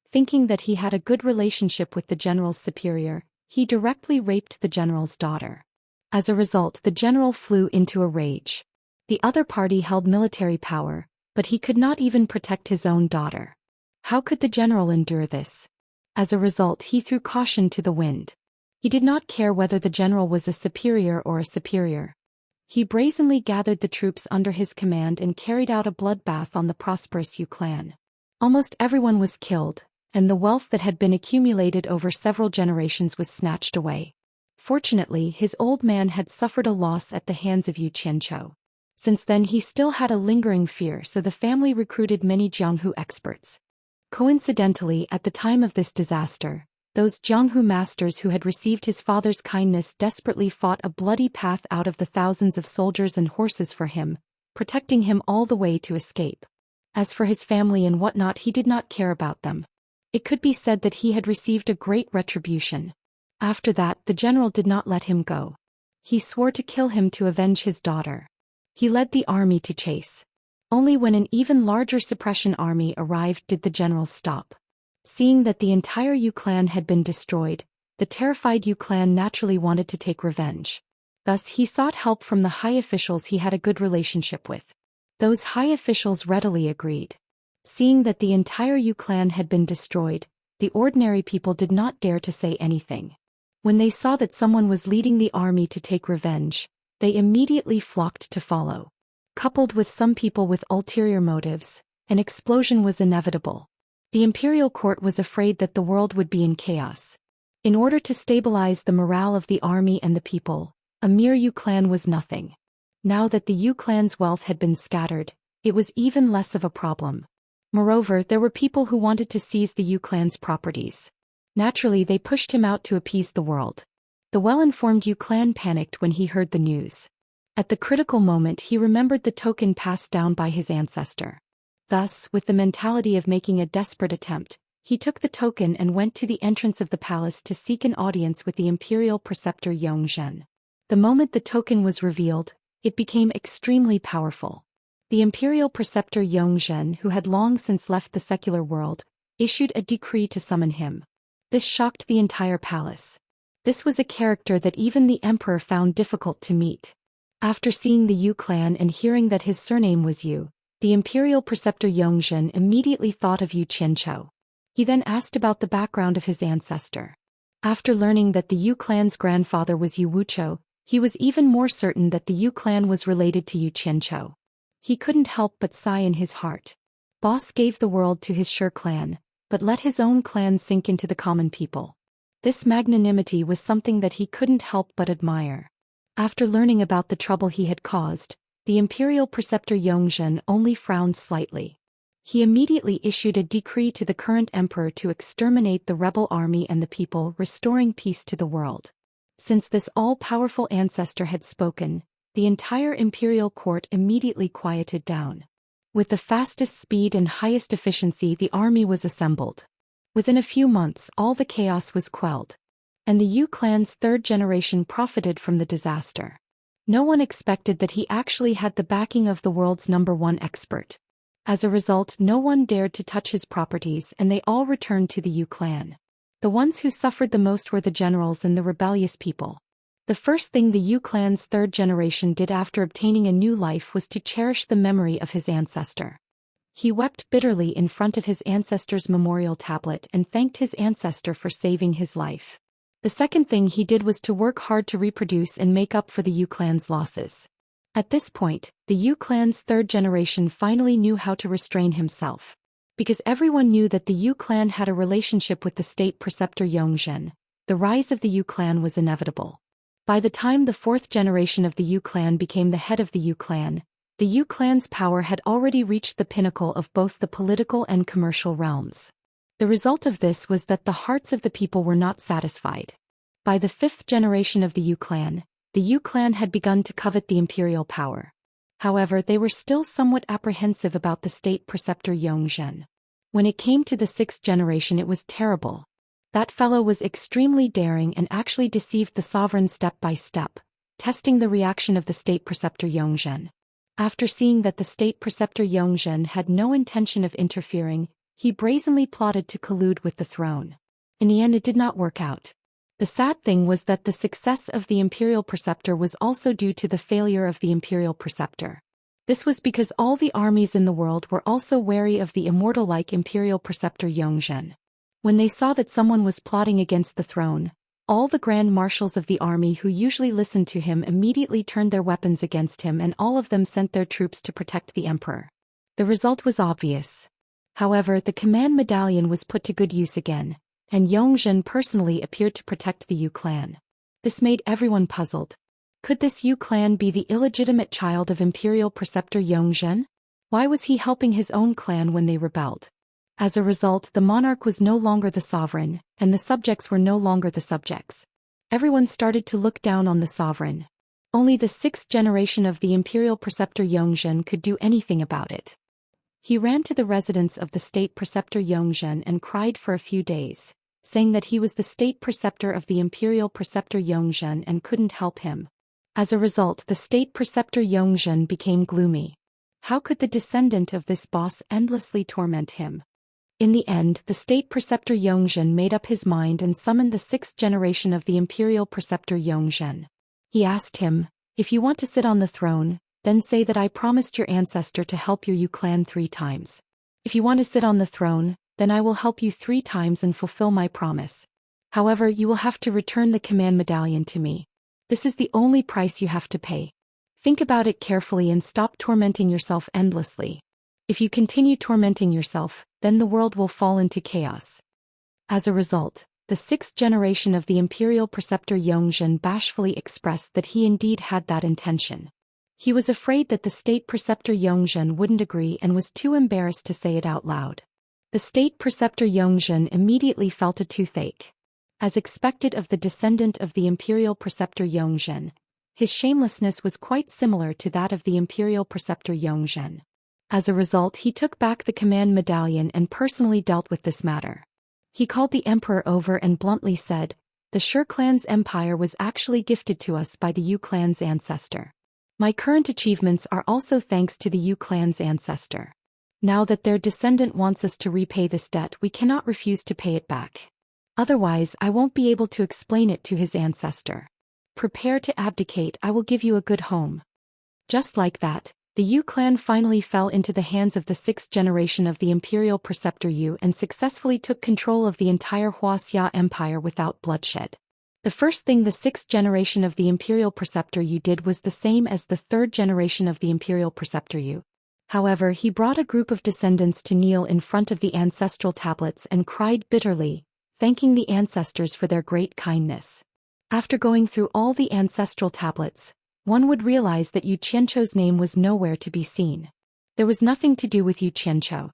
Thinking that he had a good relationship with the general's superior, he directly raped the general's daughter. As a result, the general flew into a rage. The other party held military power, but he could not even protect his own daughter. How could the general endure this? As a result, he threw caution to the wind. He did not care whether the general was a superior or a superior. He brazenly gathered the troops under his command and carried out a bloodbath on the prosperous Yu clan. Almost everyone was killed, and the wealth that had been accumulated over several generations was snatched away. Fortunately, his old man had suffered a loss at the hands of Yu Qianqiu. Since then he still had a lingering fear, so the family recruited many Jianghu experts. Coincidentally, at the time of this disaster, those Jianghu masters who had received his father's kindness desperately fought a bloody path out of the thousands of soldiers and horses for him, protecting him all the way to escape. As for his family and whatnot, he did not care about them. It could be said that he had received a great retribution. After that, the general did not let him go. He swore to kill him to avenge his daughter. He led the army to chase. Only when an even larger suppression army arrived did the general stop. Seeing that the entire Yu clan had been destroyed, the terrified Yu clan naturally wanted to take revenge. Thus he sought help from the high officials he had a good relationship with. Those high officials readily agreed. Seeing that the entire Yu clan had been destroyed, the ordinary people did not dare to say anything. When they saw that someone was leading the army to take revenge, they immediately flocked to follow. Coupled with some people with ulterior motives, an explosion was inevitable. The imperial court was afraid that the world would be in chaos. In order to stabilize the morale of the army and the people, a mere Yu clan was nothing. Now that the Yu clan's wealth had been scattered, it was even less of a problem. Moreover, there were people who wanted to seize the Yu clan's properties. Naturally, they pushed him out to appease the world. The well-informed Yu clan panicked when he heard the news. At the critical moment he remembered the token passed down by his ancestor. Thus, with the mentality of making a desperate attempt, he took the token and went to the entrance of the palace to seek an audience with the imperial preceptor Zhou Xian. The moment the token was revealed, it became extremely powerful. The imperial preceptor Zhou Xian, who had long since left the secular world, issued a decree to summon him. This shocked the entire palace. This was a character that even the emperor found difficult to meet. After seeing the Yu clan and hearing that his surname was Yu, the imperial preceptor Zhou Xian immediately thought of Yu Qianqiu. He then asked about the background of his ancestor. After learning that the Yu clan's grandfather was Yu Wuqiu, he was even more certain that the Yu clan was related to Yu Qianqiu. He couldn't help but sigh in his heart. Boss gave the world to his Shi clan, but let his own clan sink into the common people. This magnanimity was something that he couldn't help but admire. After learning about the trouble he had caused, the imperial preceptor Zhou Xian only frowned slightly. He immediately issued a decree to the current emperor to exterminate the rebel army and the people, restoring peace to the world. Since this all-powerful ancestor had spoken, the entire imperial court immediately quieted down. With the fastest speed and highest efficiency, the army was assembled. Within a few months, all the chaos was quelled. And the Yu clan's third generation profited from the disaster. No one expected that he actually had the backing of the world's #1 expert. As a result, no one dared to touch his properties, and they all returned to the Yu clan. The ones who suffered the most were the generals and the rebellious people. The first thing the Yu clan's third generation did after obtaining a new life was to cherish the memory of his ancestor. He wept bitterly in front of his ancestor's memorial tablet and thanked his ancestor for saving his life. The second thing he did was to work hard to reproduce and make up for the Yu clan's losses. At this point, the Yu clan's third generation finally knew how to restrain himself. Because everyone knew that the Yu clan had a relationship with the state preceptor Xianxia, the rise of the Yu clan was inevitable. By the time the fourth generation of the Yu clan became the head of the Yu clan's power had already reached the pinnacle of both the political and commercial realms. The result of this was that the hearts of the people were not satisfied. By the fifth generation of the Yu clan had begun to covet the imperial power. However, they were still somewhat apprehensive about the state preceptor Xianxia. When it came to the sixth generation, it was terrible. That fellow was extremely daring and actually deceived the sovereign step by step, testing the reaction of the state preceptor Xianxia. After seeing that the state preceptor Xianxia had no intention of interfering, he brazenly plotted to collude with the throne. In the end, it did not work out. The sad thing was that the success of the imperial preceptor was also due to the failure of the imperial preceptor. This was because all the armies in the world were also wary of the immortal-like imperial preceptor Xianxia. When they saw that someone was plotting against the throne, all the grand marshals of the army who usually listened to him immediately turned their weapons against him, and all of them sent their troops to protect the emperor. The result was obvious. However, the command medallion was put to good use again, and Xianxia personally appeared to protect the Yu clan. This made everyone puzzled. Could this Yu clan be the illegitimate child of imperial preceptor Xianxia? Why was he helping his own clan when they rebelled? As a result, the monarch was no longer the sovereign, and the subjects were no longer the subjects. Everyone started to look down on the sovereign. Only the sixth generation of the imperial preceptor Xianxia could do anything about it. He ran to the residence of the state preceptor Xianxia and cried for a few days, saying that he was the state preceptor of the imperial preceptor Xianxia and couldn't help him. As a result, the state preceptor Xianxia became gloomy. How could the descendant of this boss endlessly torment him? In the end, the state preceptor Xianxia made up his mind and summoned the sixth generation of the imperial preceptor Xianxia. He asked him, "If you want to sit on the throne, then say that I promised your ancestor to help your Yu clan 3 times. If you want to sit on the throne, then I will help you 3 times and fulfill my promise. However, you will have to return the command medallion to me. This is the only price you have to pay. Think about it carefully and stop tormenting yourself endlessly. If you continue tormenting yourself, then the world will fall into chaos." As a result, the sixth generation of the imperial preceptor Xianxia bashfully expressed that he indeed had that intention. He was afraid that the state preceptor Xianxia wouldn't agree and was too embarrassed to say it out loud. The state preceptor Xianxia immediately felt a toothache. As expected of the descendant of the imperial preceptor Xianxia, his shamelessness was quite similar to that of the imperial preceptor Xianxia. As a result, he took back the command medallion and personally dealt with this matter. He called the emperor over and bluntly said, "The Shi clan's empire was actually gifted to us by the Yu clan's ancestor. My current achievements are also thanks to the Yu clan's ancestor. Now that their descendant wants us to repay this debt, we cannot refuse to pay it back. Otherwise, I won't be able to explain it to his ancestor. Prepare to abdicate, I will give you a good home." Just like that, the Yu clan finally fell into the hands of the sixth generation of the imperial preceptor Yu and successfully took control of the entire Wuxia empire without bloodshed. The first thing the sixth generation of the imperial preceptor Yu did was the same as the third generation of the imperial preceptor Yu. However, he brought a group of descendants to kneel in front of the ancestral tablets and cried bitterly, thanking the ancestors for their great kindness. After going through all the ancestral tablets, one would realize that Yu Qianzhou's name was nowhere to be seen. There was nothing to do with Yu Qianzhou.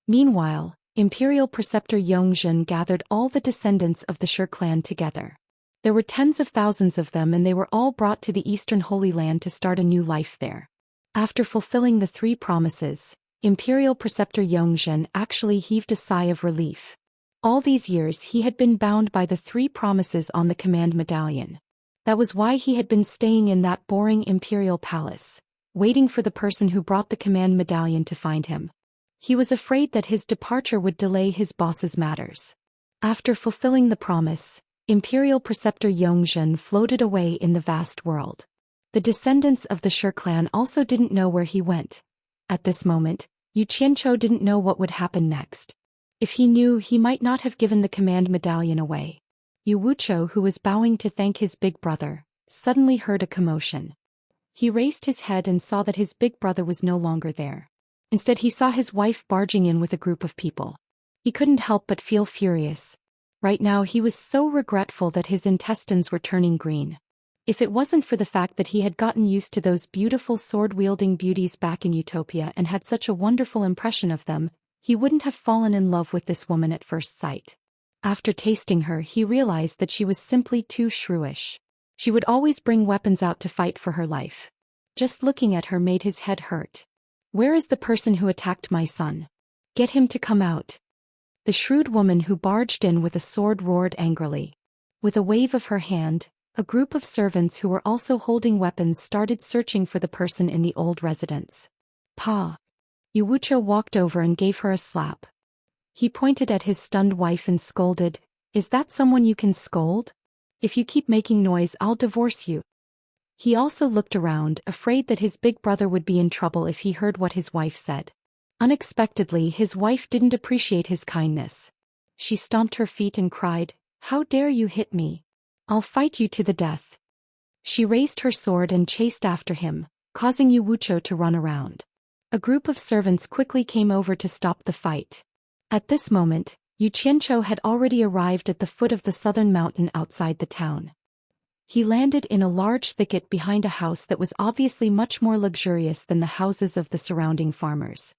Meanwhile, Imperial Preceptor Xian gathered all the descendants of the Shi clan together. There were tens of thousands of them, and they were all brought to the Eastern Holy Land to start a new life there. After fulfilling the 3 promises, Imperial Preceptor Xian actually heaved a sigh of relief. All these years he had been bound by the 3 promises on the command medallion. That was why he had been staying in that boring imperial palace, waiting for the person who brought the command medallion to find him. He was afraid that his departure would delay his boss's matters. After fulfilling the promise, Imperial Preceptor Xian floated away in the vast world. The descendants of the Shi clan also didn't know where he went. At this moment, Xianxia didn't know what would happen next. If he knew, he might not have given the command medallion away. Wuxia, who was bowing to thank his big brother, suddenly heard a commotion. He raised his head and saw that his big brother was no longer there. Instead, he saw his wife barging in with a group of people. He couldn't help but feel furious. Right now he was so regretful that his intestines were turning green. If it wasn't for the fact that he had gotten used to those beautiful sword-wielding beauties back in Utopia and had such a wonderful impression of them, he wouldn't have fallen in love with this woman at first sight. After tasting her, he realized that she was simply too shrewish. She would always bring weapons out to fight for her life. Just looking at her made his head hurt. "Where is the person who attacked my son? Get him to come out." The shrewd woman who barged in with a sword roared angrily. With a wave of her hand, a group of servants who were also holding weapons started searching for the person in the old residence. "Pa!" Wuxia walked over and gave her a slap. He pointed at his stunned wife and scolded, "Is that someone you can scold? If you keep making noise, I'll divorce you." He also looked around, afraid that his big brother would be in trouble if he heard what his wife said. Unexpectedly, his wife didn't appreciate his kindness. She stomped her feet and cried, "How dare you hit me? I'll fight you to the death." She raised her sword and chased after him, causing Wuxia to run around. A group of servants quickly came over to stop the fight. At this moment, Xianxia had already arrived at the foot of the southern mountain outside the town. He landed in a large thicket behind a house that was obviously much more luxurious than the houses of the surrounding farmers.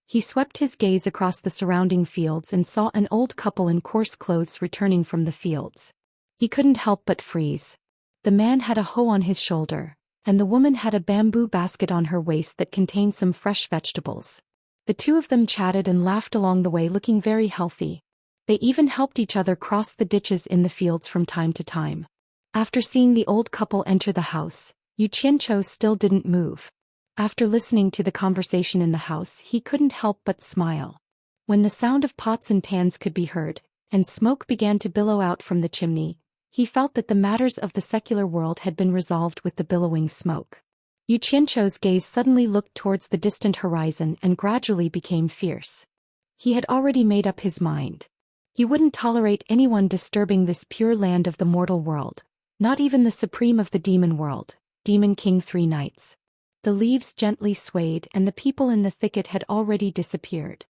He swept his gaze across the surrounding fields and saw an old couple in coarse clothes returning from the fields. He couldn't help but freeze. The man had a hoe on his shoulder, and the woman had a bamboo basket on her waist that contained some fresh vegetables. The 2 of them chatted and laughed along the way, looking very healthy. They even helped each other cross the ditches in the fields from time to time. After seeing the old couple enter the house, Xianxia still didn't move. After listening to the conversation in the house, he couldn't help but smile. When the sound of pots and pans could be heard, and smoke began to billow out from the chimney, he felt that the matters of the secular world had been resolved with the billowing smoke. Xianxia's gaze suddenly looked towards the distant horizon and gradually became fierce. He had already made up his mind. He wouldn't tolerate anyone disturbing this pure land of the mortal world, not even the supreme of the demon world, Demon King 3 Knights. The leaves gently swayed and the people in the thicket had already disappeared.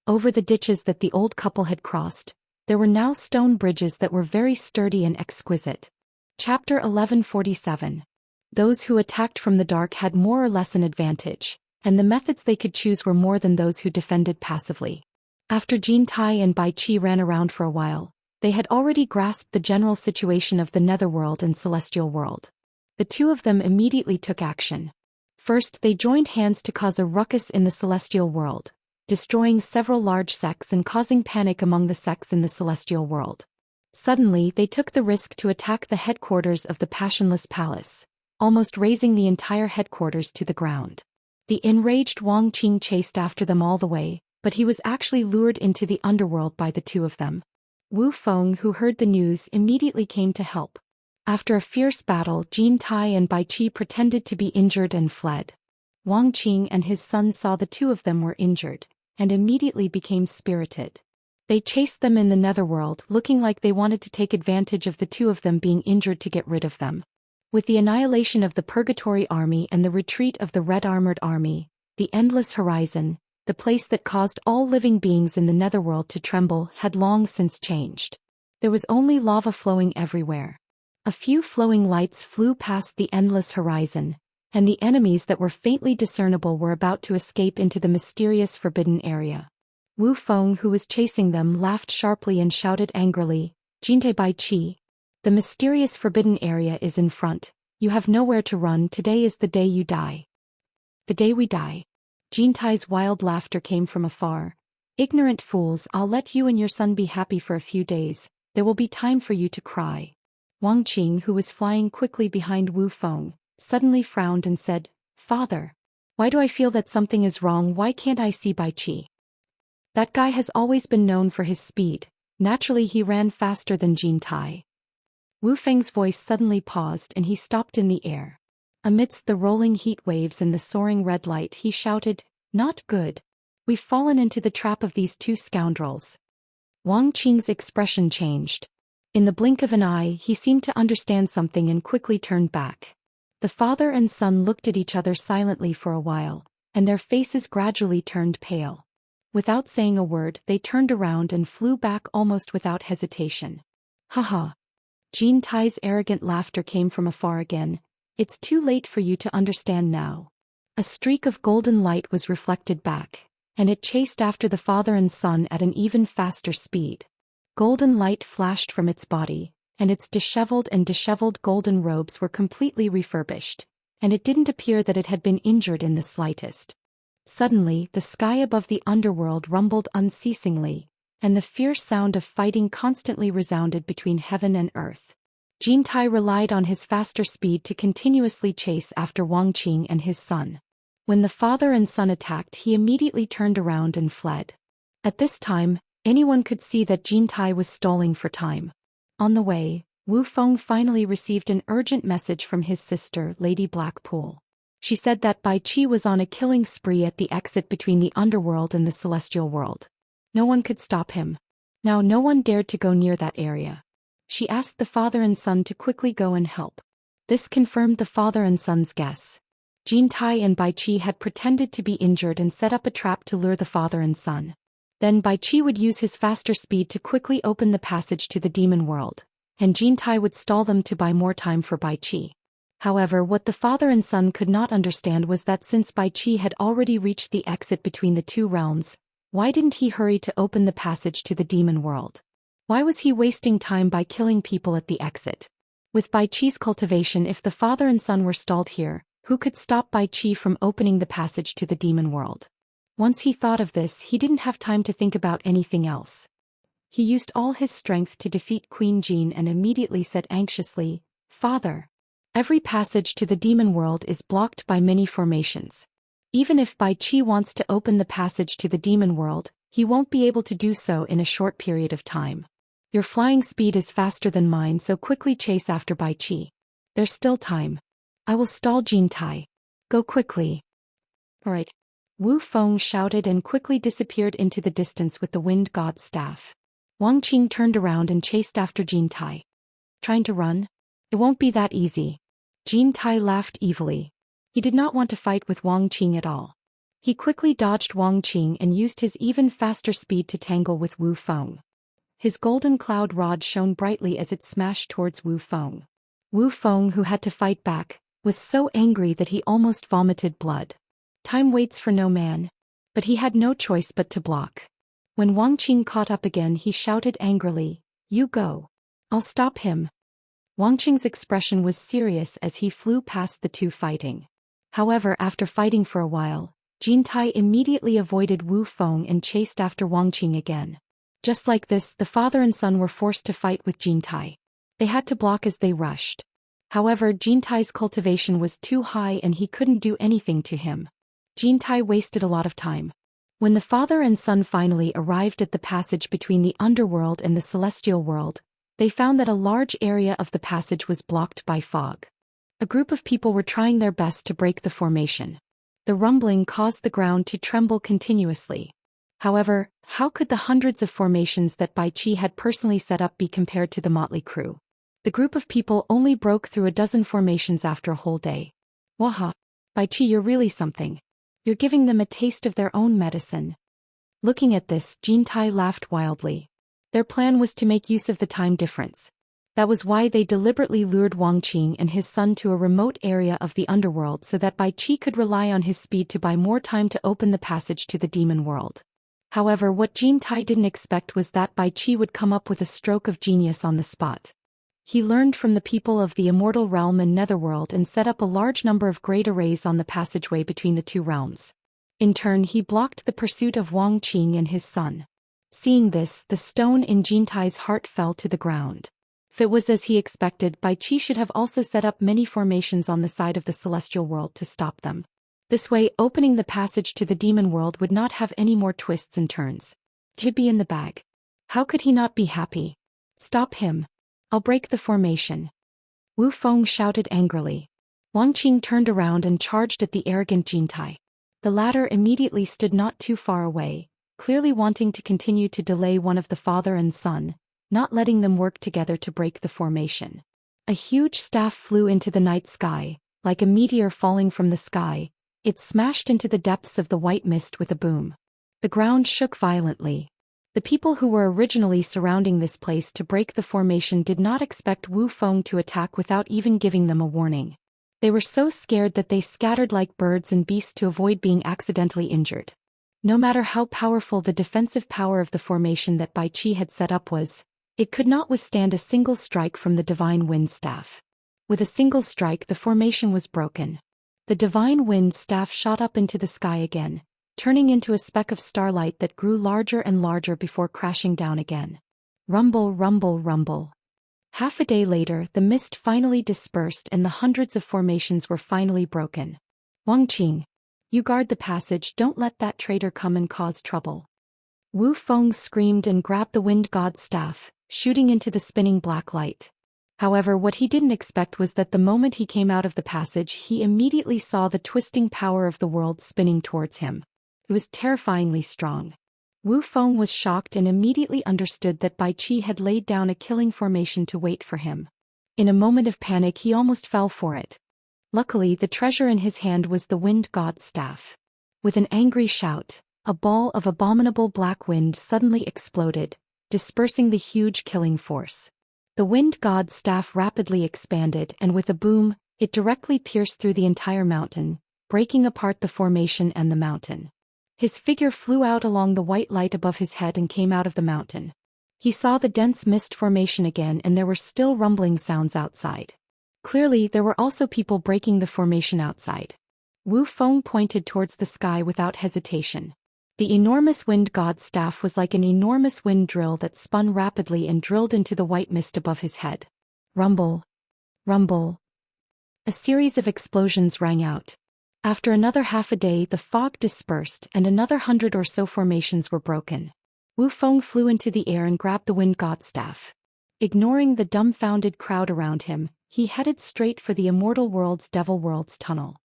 Over the ditches that the old couple had crossed, there were now stone bridges that were very sturdy and exquisite. Chapter 1147. Those who attacked from the dark had more or less an advantage, and the methods they could choose were more than those who defended passively. After Jin Tai and Bai Qi ran around for a while, they had already grasped the general situation of the netherworld and celestial world. The 2 of them immediately took action. First, they joined hands to cause a ruckus in the celestial world, destroying several large sects and causing panic among the sects in the celestial world. Suddenly, they took the risk to attack the headquarters of the Passionless Palace, almost razing the entire headquarters to the ground. The enraged Wang Qing chased after them all the way, but he was actually lured into the underworld by the 2 of them. Wu Feng, who heard the news, immediately came to help. After a fierce battle, Jin Tai and Bai Qi pretended to be injured and fled. Wang Qing and his son saw the 2 of them were injured, and immediately became spirited. They chased them in the netherworld, looking like they wanted to take advantage of the 2 of them being injured to get rid of them. With the annihilation of the Purgatory Army and the retreat of the Red Armored Army, the Endless Horizon, the place that caused all living beings in the netherworld to tremble, had long since changed. There was only lava flowing everywhere. A few flowing lights flew past the Endless Horizon, and the enemies that were faintly discernible were about to escape into the mysterious forbidden area. Wu Feng, who was chasing them, laughed sharply and shouted angrily, "Jinte Bai Qi. The mysterious forbidden area is in front. You have nowhere to run. Today is the day you die." "The day we die." Jintai's wild laughter came from afar. "Ignorant fools, I'll let you and your son be happy for a few days. There will be time for you to cry." Wang Qing, who was flying quickly behind Wu Feng, suddenly frowned and said, "Father, why do I feel that something is wrong? Why can't I see Bai Qi? That guy has always been known for his speed. Naturally he ran faster than Jintai." Wu Feng's voice suddenly paused and he stopped in the air. Amidst the rolling heat waves and the soaring red light he shouted, "Not good. We've fallen into the trap of these two scoundrels." Wang Qing's expression changed. In the blink of an eye he seemed to understand something and quickly turned back. The father and son looked at each other silently for a while, and their faces gradually turned pale. Without saying a word, they turned around and flew back almost without hesitation. "Haha." Jean Tai's arrogant laughter came from afar again. "It's too late for you to understand now." A streak of golden light was reflected back, and it chased after the father and son at an even faster speed. Golden light flashed from its body, and its disheveled golden robes were completely refurbished, and it didn't appear that it had been injured in the slightest. Suddenly, the sky above the underworld rumbled unceasingly, and the fierce sound of fighting constantly resounded between heaven and earth. Jintai relied on his faster speed to continuously chase after Wang Qing and his son. When the father and son attacked, he immediately turned around and fled. At this time, anyone could see that Jintai was stalling for time. On the way, Wu Feng finally received an urgent message from his sister, Lady Blackpool. She said that Bai Qi was on a killing spree at the exit between the underworld and the celestial world. No one could stop him. Now no one dared to go near that area. She asked the father and son to quickly go and help. This confirmed the father and son's guess. Jintai and Bai Qi had pretended to be injured and set up a trap to lure the father and son. Then Bai Qi would use his faster speed to quickly open the passage to the demon world, and Jintai would stall them to buy more time for Bai Qi. However, what the father and son could not understand was that since Bai Qi had already reached the exit between the two realms, why didn't he hurry to open the passage to the demon world? Why was he wasting time by killing people at the exit? With Bai Qi's cultivation, if the father and son were stalled here, who could stop Bai Qi from opening the passage to the demon world? Once he thought of this, he didn't have time to think about anything else. He used all his strength to defeat Queen Jean and immediately said anxiously, "Father, every passage to the demon world is blocked by many formations. Even if Bai Qi wants to open the passage to the demon world, he won't be able to do so in a short period of time. Your flying speed is faster than mine, so quickly chase after Bai Qi. There's still time. I will stall Jintai. Go quickly." "Alright." Wu Feng shouted and quickly disappeared into the distance with the wind god's staff. Wang Qing turned around and chased after Jintai. "Trying to run? It won't be that easy." Jintai laughed evilly. He did not want to fight with Wang Qing at all. He quickly dodged Wang Qing and used his even faster speed to tangle with Wu Feng. His golden cloud rod shone brightly as it smashed towards Wu Feng. Wu Feng, who had to fight back, was so angry that he almost vomited blood. Time waits for no man. But he had no choice but to block. When Wang Qing caught up again, he shouted angrily, "You go. I'll stop him." Wang Qing's expression was serious as he flew past the two fighting. However, after fighting for a while, Jintai immediately avoided Wu Feng and chased after Wang Qing again. Just like this, the father and son were forced to fight with Jintai. They had to block as they rushed. However, Jintai's cultivation was too high and he couldn't do anything to him. Jintai wasted a lot of time. When the father and son finally arrived at the passage between the underworld and the celestial world, they found that a large area of the passage was blocked by fog. A group of people were trying their best to break the formation. The rumbling caused the ground to tremble continuously. However, how could the hundreds of formations that Bai Qi had personally set up be compared to the motley crew? The group of people only broke through a dozen formations after a whole day. "Waha! Bai Qi, you're really something. You're giving them a taste of their own medicine." Looking at this, Jintai laughed wildly. Their plan was to make use of the time difference. That was why they deliberately lured Wang Qing and his son to a remote area of the underworld so that Bai Qi could rely on his speed to buy more time to open the passage to the demon world. However, what Jintai didn't expect was that Bai Qi would come up with a stroke of genius on the spot. He learned from the people of the Immortal Realm and Netherworld and set up a large number of great arrays on the passageway between the two realms. In turn, he blocked the pursuit of Wang Qing and his son. Seeing this, the stone in Jintai's heart fell to the ground. If it was as he expected, Bai Qi should have also set up many formations on the side of the celestial world to stop them. This way, opening the passage to the demon world would not have any more twists and turns. To be in the bag. How could he not be happy? Stop him. I'll break the formation. Wu Feng shouted angrily. Wang Qing turned around and charged at the arrogant Jintai. The latter immediately stood not too far away, clearly wanting to continue to delay one of the father and son, not letting them work together to break the formation. A huge staff flew into the night sky, like a meteor falling from the sky. It smashed into the depths of the white mist with a boom. The ground shook violently. The people who were originally surrounding this place to break the formation did not expect Wu Feng to attack without even giving them a warning. They were so scared that they scattered like birds and beasts to avoid being accidentally injured. No matter how powerful the defensive power of the formation that Bai Qi had set up was, it could not withstand a single strike from the Divine Wind Staff. With a single strike, the formation was broken. The Divine Wind Staff shot up into the sky again, turning into a speck of starlight that grew larger and larger before crashing down again. Rumble, rumble, rumble. Half a day later, the mist finally dispersed and the hundreds of formations were finally broken. Wang Qing, you guard the passage, don't let that traitor come and cause trouble. Wu Feng screamed and grabbed the Wind God's staff, shooting into the spinning black light. However, what he didn't expect was that the moment he came out of the passage, he immediately saw the twisting power of the world spinning towards him. It was terrifyingly strong. Wu Feng was shocked and immediately understood that Bai Qi had laid down a killing formation to wait for him. In a moment of panic, he almost fell for it. Luckily, the treasure in his hand was the Wind God's staff. With an angry shout, a ball of abominable black wind suddenly exploded, dispersing the huge killing force. The Wind God's staff rapidly expanded, and with a boom, it directly pierced through the entire mountain, breaking apart the formation and the mountain. His figure flew out along the white light above his head and came out of the mountain. He saw the dense mist formation again, and there were still rumbling sounds outside. Clearly, there were also people breaking the formation outside. Wu Feng pointed towards the sky without hesitation. The enormous Wind God's staff was like an enormous wind drill that spun rapidly and drilled into the white mist above his head. Rumble. Rumble. A series of explosions rang out. After another half a day, the fog dispersed and another 100 or so formations were broken. Wu Feng flew into the air and grabbed the Wind God's staff. Ignoring the dumbfounded crowd around him, he headed straight for the Immortal World's Devil World's tunnel.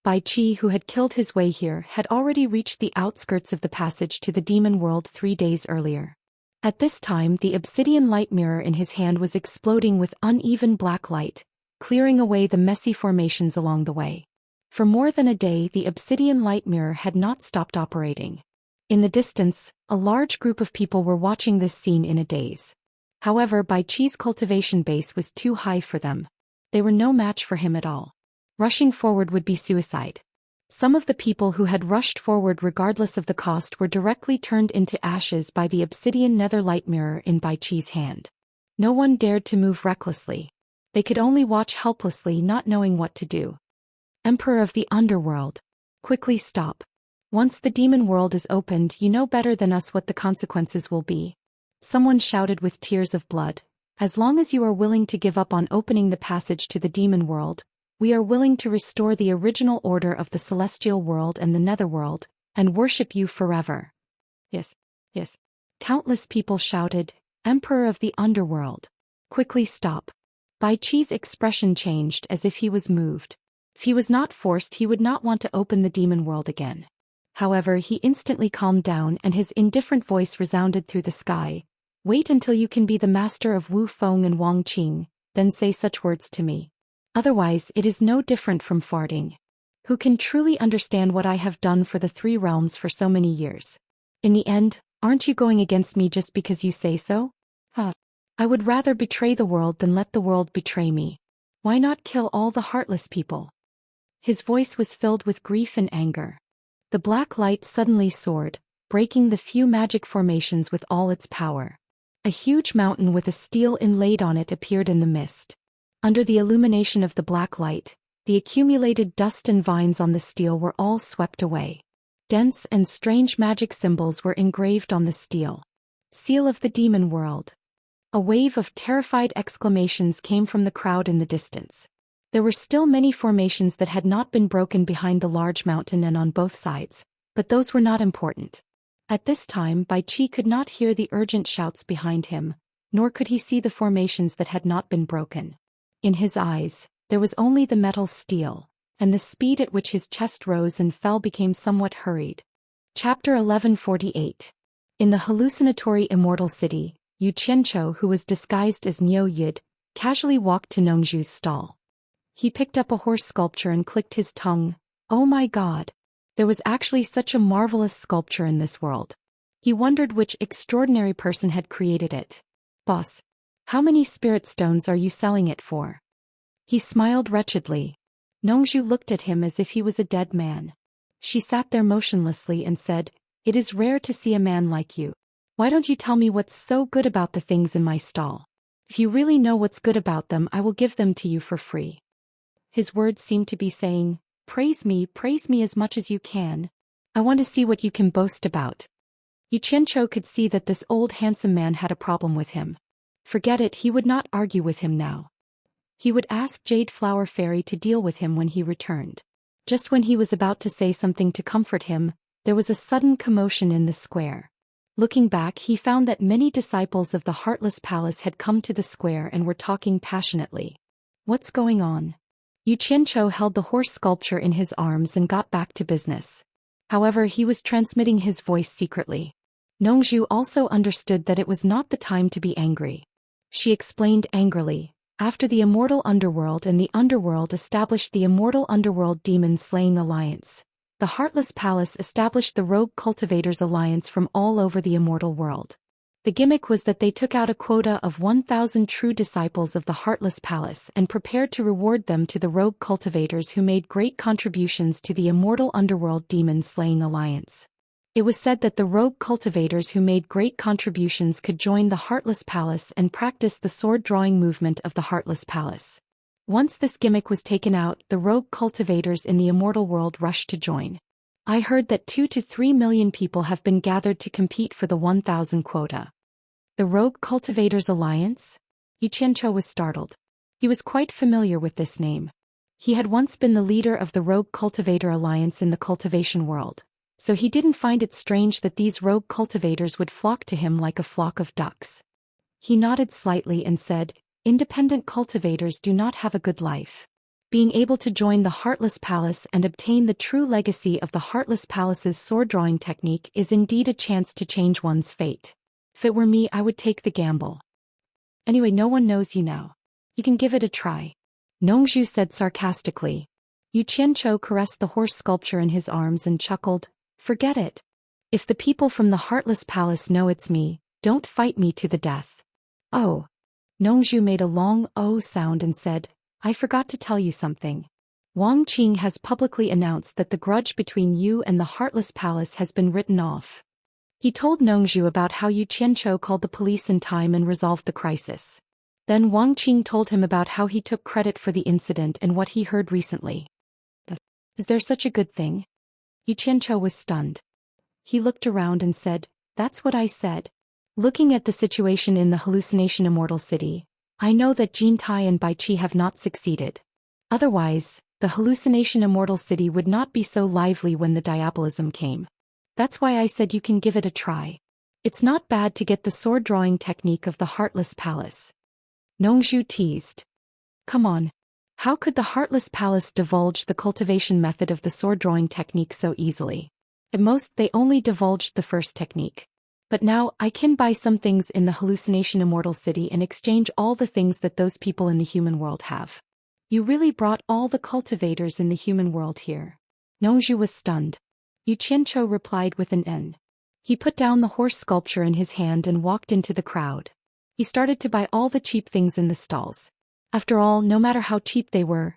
Bai Qi, who had killed his way here, had already reached the outskirts of the passage to the demon world 3 days earlier. At this time, the obsidian light mirror in his hand was exploding with uneven black light, clearing away the messy formations along the way. For more than a day, the obsidian light mirror had not stopped operating. In the distance, a large group of people were watching this scene in a daze. However, Bai Qi's cultivation base was too high for them. They were no match for him at all. Rushing forward would be suicide. Some of the people who had rushed forward regardless of the cost were directly turned into ashes by the obsidian nether light mirror in Bai Qi's hand. No one dared to move recklessly. They could only watch helplessly, not knowing what to do. Emperor of the Underworld. Quickly stop. Once the demon world is opened, you know better than us what the consequences will be. Someone shouted with tears of blood. As long as you are willing to give up on opening the passage to the demon world, we are willing to restore the original order of the celestial world and the netherworld, and worship you forever. Yes, yes. Countless people shouted, Emperor of the Underworld. Quickly stop. Bai Qi's expression changed as if he was moved. If he was not forced, he would not want to open the demon world again. However, he instantly calmed down and his indifferent voice resounded through the sky. Wait until you can be the master of Wu Feng and Wang Qing, then say such words to me. Otherwise, it is no different from farting. Who can truly understand what I have done for the 3 realms for so many years? In the end, aren't you going against me just because you say so? I would rather betray the world than let the world betray me. Why not kill all the heartless people? His voice was filled with grief and anger. The black light suddenly soared, breaking the few magic formations with all its power. A huge mountain with a steel inlaid on it appeared in the mist. Under the illumination of the black light, the accumulated dust and vines on the steel were all swept away. Dense and strange magic symbols were engraved on the steel. Seal of the demon world. A wave of terrified exclamations came from the crowd in the distance. There were still many formations that had not been broken behind the large mountain and on both sides, but those were not important. At this time Bai Qi could not hear the urgent shouts behind him, nor could he see the formations that had not been broken. In his eyes, there was only the metal steel, and the speed at which his chest rose and fell became somewhat hurried. Chapter 1148. In the hallucinatory Immortal City, Yu Qianzhou, who was disguised as Niu Yid, casually walked to Nongzhu's stall. He picked up a horse sculpture and clicked his tongue. Oh my God! There was actually such a marvelous sculpture in this world. He wondered which extraordinary person had created it. Boss, how many spirit stones are you selling it for? He smiled wretchedly. Nongzhu looked at him as if he was a dead man. She sat there motionlessly and said, "It is rare to see a man like you. Why don't you tell me what's so good about the things in my stall? If you really know what's good about them, I will give them to you for free." His words seemed to be saying, praise me as much as you can. I want to see what you can boast about." Yu Qianzhou could see that this old handsome man had a problem with him. Forget it, he would not argue with him now. He would ask Jade Flower Fairy to deal with him when he returned. Just when he was about to say something to comfort him, there was a sudden commotion in the square. Looking back, he found that many disciples of the Heartless Palace had come to the square and were talking passionately. What's going on? Yu Qianzhou held the horse sculpture in his arms and got back to business. However, he was transmitting his voice secretly. Nongzhu also understood that it was not the time to be angry. She explained angrily, after the Immortal Underworld and the Underworld established the Immortal Underworld Demon-Slaying Alliance, the Heartless Palace established the Rogue Cultivators Alliance from all over the Immortal World. The gimmick was that they took out a quota of 1,000 true disciples of the Heartless Palace and prepared to reward them to the Rogue Cultivators who made great contributions to the Immortal Underworld Demon-Slaying Alliance. It was said that the Rogue Cultivators who made great contributions could join the Heartless Palace and practice the sword-drawing movement of the Heartless Palace. Once this gimmick was taken out, the Rogue Cultivators in the Immortal World rushed to join. I heard that 2 to 3 million people have been gathered to compete for the 1,000 quota. The Rogue Cultivators Alliance? Yu Qianzhou was startled. He was quite familiar with this name. He had once been the leader of the Rogue Cultivator Alliance in the cultivation world, so he didn't find it strange that these rogue cultivators would flock to him like a flock of ducks. He nodded slightly and said, "Independent cultivators do not have a good life. Being able to join the Heartless Palace and obtain the true legacy of the Heartless Palace's sword-drawing technique is indeed a chance to change one's fate. If it were me, I would take the gamble. Anyway, no one knows you now. You can give it a try," Nongzhu said sarcastically. Yu Qianzhou caressed the horse sculpture in his arms and chuckled, "Forget it. If the people from the Heartless Palace know it's me, don't fight me to the death." "Oh." Nongzhu made a long "oh" sound and said, "I forgot to tell you something. Wang Qing has publicly announced that the grudge between you and the Heartless Palace has been written off." He told Nongzhu about how Yu Qianzhou called the police in time and resolved the crisis. Then Wang Qing told him about how he took credit for the incident and what he heard recently. "Is there such a good thing?" Yu Qianzhou was stunned. He looked around and said, "That's what I said. Looking at the situation in the hallucination Immortal City, I know that Jin Tai and Bai Qi have not succeeded. Otherwise, the hallucination Immortal City would not be so lively when the diabolism came. That's why I said you can give it a try. It's not bad to get the sword-drawing technique of the Heartless Palace." Nongzhu teased. "Come on. How could the Heartless Palace divulge the cultivation method of the sword-drawing technique so easily? At most, they only divulged the first technique. But now, I can buy some things in the hallucination Immortal City and exchange all the things that those people in the human world have. You really brought all the cultivators in the human world here." Nongzhu was stunned. Yu Qianzhou replied with an N. He put down the horse sculpture in his hand and walked into the crowd. He started to buy all the cheap things in the stalls. After all, no matter how cheap they were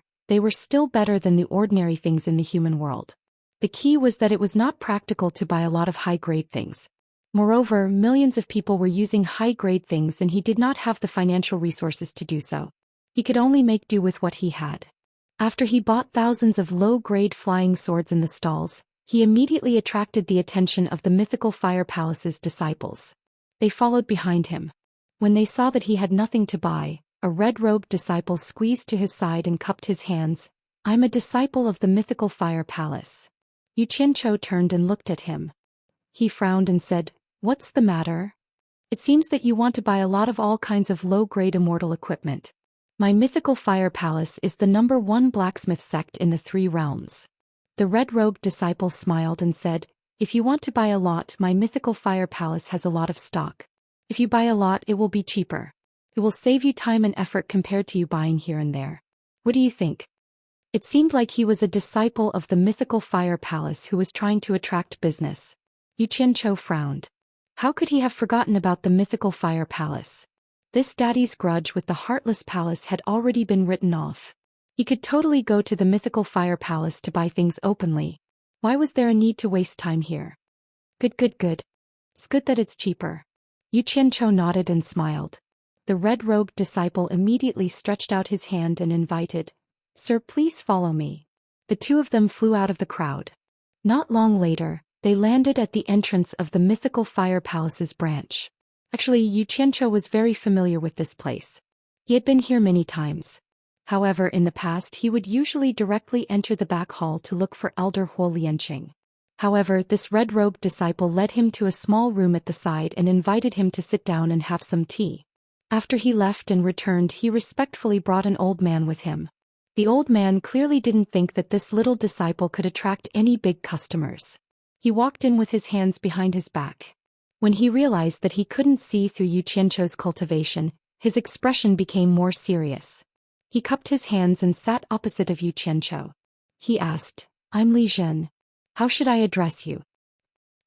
still better than the ordinary things in the human world. The key was that it was not practical to buy a lot of high-grade things. Moreover, millions of people were using high-grade things and he did not have the financial resources to do so. He could only make do with what he had. After he bought thousands of low-grade flying swords in the stalls, he immediately attracted the attention of the mythical fire palace's disciples. They followed behind him. When they saw that he had nothing to buy, a red-robed disciple squeezed to his side and cupped his hands. "I'm a disciple of the mythical fire palace." Xianxia turned and looked at him. He frowned and said, "What's the matter? It seems that you want to buy a lot of all kinds of low-grade immortal equipment. My mythical fire palace is the #1 blacksmith sect in the 3 realms." The red-robed disciple smiled and said, "If you want to buy a lot, my mythical fire palace has a lot of stock. If you buy a lot, it will be cheaper. It will save you time and effort compared to you buying here and there. What do you think?" It seemed like he was a disciple of the mythical fire palace who was trying to attract business. Xianxia frowned. How could he have forgotten about the mythical fire palace? This daddy's grudge with the heartless palace had already been written off. He could totally go to the mythical fire palace to buy things openly. Why was there a need to waste time here? Good. It's good that it's cheaper. Xianxia nodded and smiled. The red-robed disciple immediately stretched out his hand and invited, "Sir, please follow me." The two of them flew out of the crowd. Not long later, they landed at the entrance of the mythical fire palace's branch. Actually, Xianxia was very familiar with this place. He had been here many times. However, in the past he would usually directly enter the back hall to look for Elder Huo Lianqing. However, this red-robed disciple led him to a small room at the side and invited him to sit down and have some tea. After he left and returned, he respectfully brought an old man with him. The old man clearly didn't think that this little disciple could attract any big customers. He walked in with his hands behind his back. When he realized that he couldn't see through Xianxia's cultivation, his expression became more serious. He cupped his hands and sat opposite of Xianxia. He asked, "I'm Li Zhen. How should I address you?"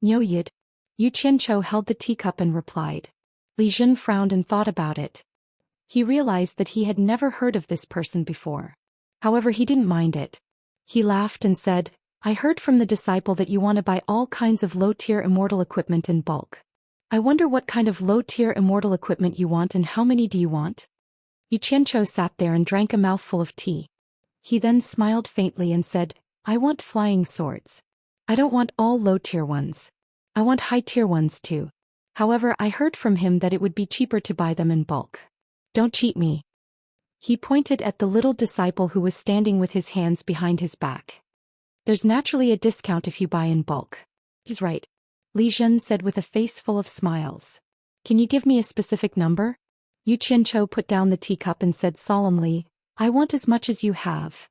"Niu Yid." Xianxia held the teacup and replied. Li Zhen frowned and thought about it. He realized that he had never heard of this person before. However, he didn't mind it. He laughed and said, "I heard from the disciple that you want to buy all kinds of low-tier immortal equipment in bulk. I wonder what kind of low-tier immortal equipment you want and how many do you want?" Xianxia sat there and drank a mouthful of tea. He then smiled faintly and said, "I want flying swords. I don't want all low-tier ones. I want high-tier ones too. However, I heard from him that it would be cheaper to buy them in bulk. Don't cheat me." He pointed at the little disciple who was standing with his hands behind his back. "There's naturally a discount if you buy in bulk." "He's right," Li Zhen said with a face full of smiles. "Can you give me a specific number?" Xianxia put down the teacup and said solemnly, "I want as much as you have."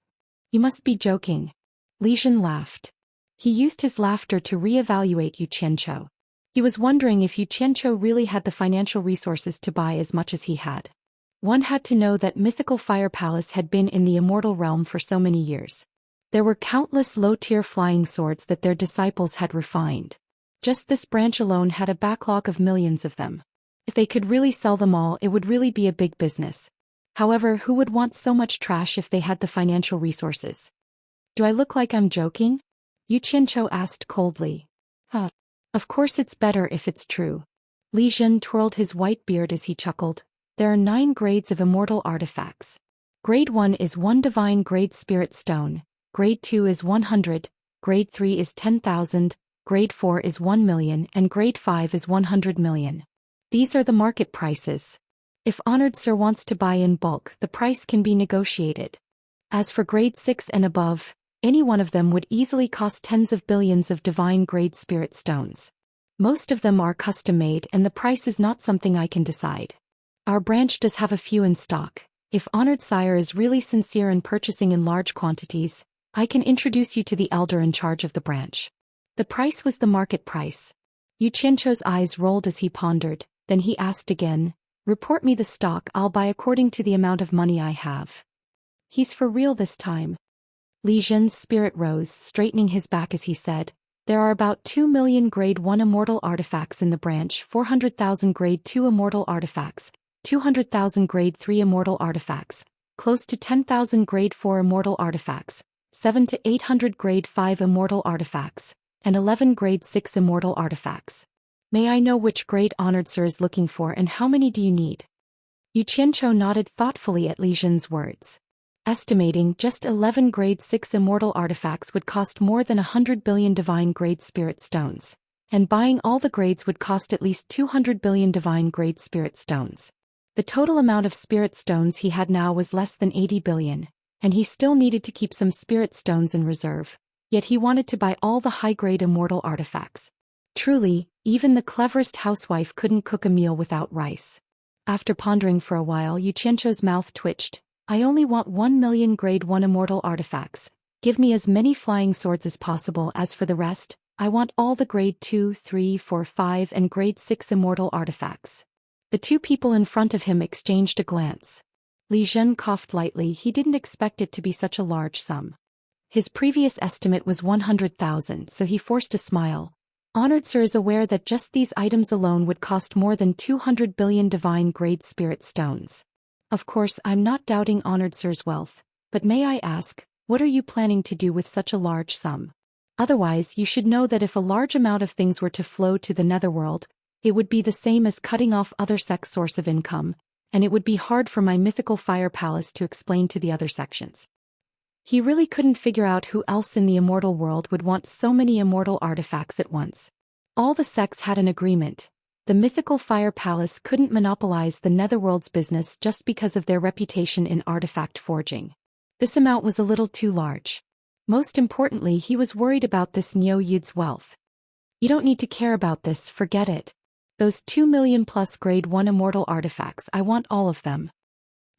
"You must be joking." Li Zhen laughed. He used his laughter to re-evaluate Xianxia. He was wondering if Xianxia really had the financial resources to buy as much as he had. One had to know that mythical fire palace had been in the immortal realm for so many years. There were countless low-tier flying swords that their disciples had refined. Just this branch alone had a backlog of millions of them. If they could really sell them all, it would really be a big business. However, who would want so much trash if they had the financial resources? "Do I look like I'm joking?" Xianxia asked coldly. Of course it's better if it's true." Li Zhen twirled his white beard as he chuckled. "There are 9 grades of immortal artifacts. Grade 1 is 1 divine grade spirit stone, Grade 2 is 100, Grade 3 is 10,000, Grade 4 is 1 million, and Grade 5 is 100 million. These are the market prices. If Honored Sir wants to buy in bulk, the price can be negotiated. As for Grade 6 and above, any one of them would easily cost tens of billions of divine grade spirit stones. Most of them are custom-made and the price is not something I can decide. Our branch does have a few in stock. If Honored Sire is really sincere in purchasing in large quantities, I can introduce you to the elder in charge of the branch." The price was the market price. Xianxia's eyes rolled as he pondered, then he asked again, "Report me the stock, I'll buy according to the amount of money I have." He's for real this time. Li Zhen's spirit rose, straightening his back as he said, "There are about 2 million Grade 1 immortal artifacts in the branch, 400,000 Grade 2 immortal artifacts, 200,000 Grade 3 immortal artifacts, close to 10,000 Grade 4 immortal artifacts, 7 to 800 grade 5 immortal artifacts, and 11 grade 6 immortal artifacts. May I know which grade honored sir is looking for and how many do you need? Yu Qianqiu nodded thoughtfully at Li Zhen's words. Estimating just 11 grade 6 immortal artifacts would cost more than 100 billion divine grade spirit stones, and buying all the grades would cost at least 200 billion divine grade spirit stones. The total amount of spirit stones he had now was less than 80 billion, and he still needed to keep some spirit stones in reserve, yet he wanted to buy all the high-grade immortal artifacts. Truly, even the cleverest housewife couldn't cook a meal without rice. After pondering for a while, Yu Qianqiu's mouth twitched. I only want 1 million grade 1 immortal artifacts. Give me as many flying swords as possible. As for the rest, I want all the grade 2, 3, 4, 5 and grade 6 immortal artifacts. The two people in front of him exchanged a glance. Li Zhen coughed lightly. He didn't expect it to be such a large sum. His previous estimate was 100,000, so he forced a smile. Honored sir is aware that just these items alone would cost more than 200 billion divine grade spirit stones. Of course, I'm not doubting honored sir's wealth, but may I ask, what are you planning to do with such a large sum? Otherwise, you should know that if a large amount of things were to flow to the netherworld, it would be the same as cutting off other sects' source of income, and it would be hard for my mythical fire palace to explain to the other sections. He really couldn't figure out who else in the immortal world would want so many immortal artifacts at once. All the sects had an agreement. The mythical fire palace couldn't monopolize the netherworld's business just because of their reputation in artifact forging. This amount was a little too large. Most importantly, he was worried about this Niu Yid's wealth. You don't need to care about this, forget it. Those 2 million plus grade 1 immortal artifacts, I want all of them.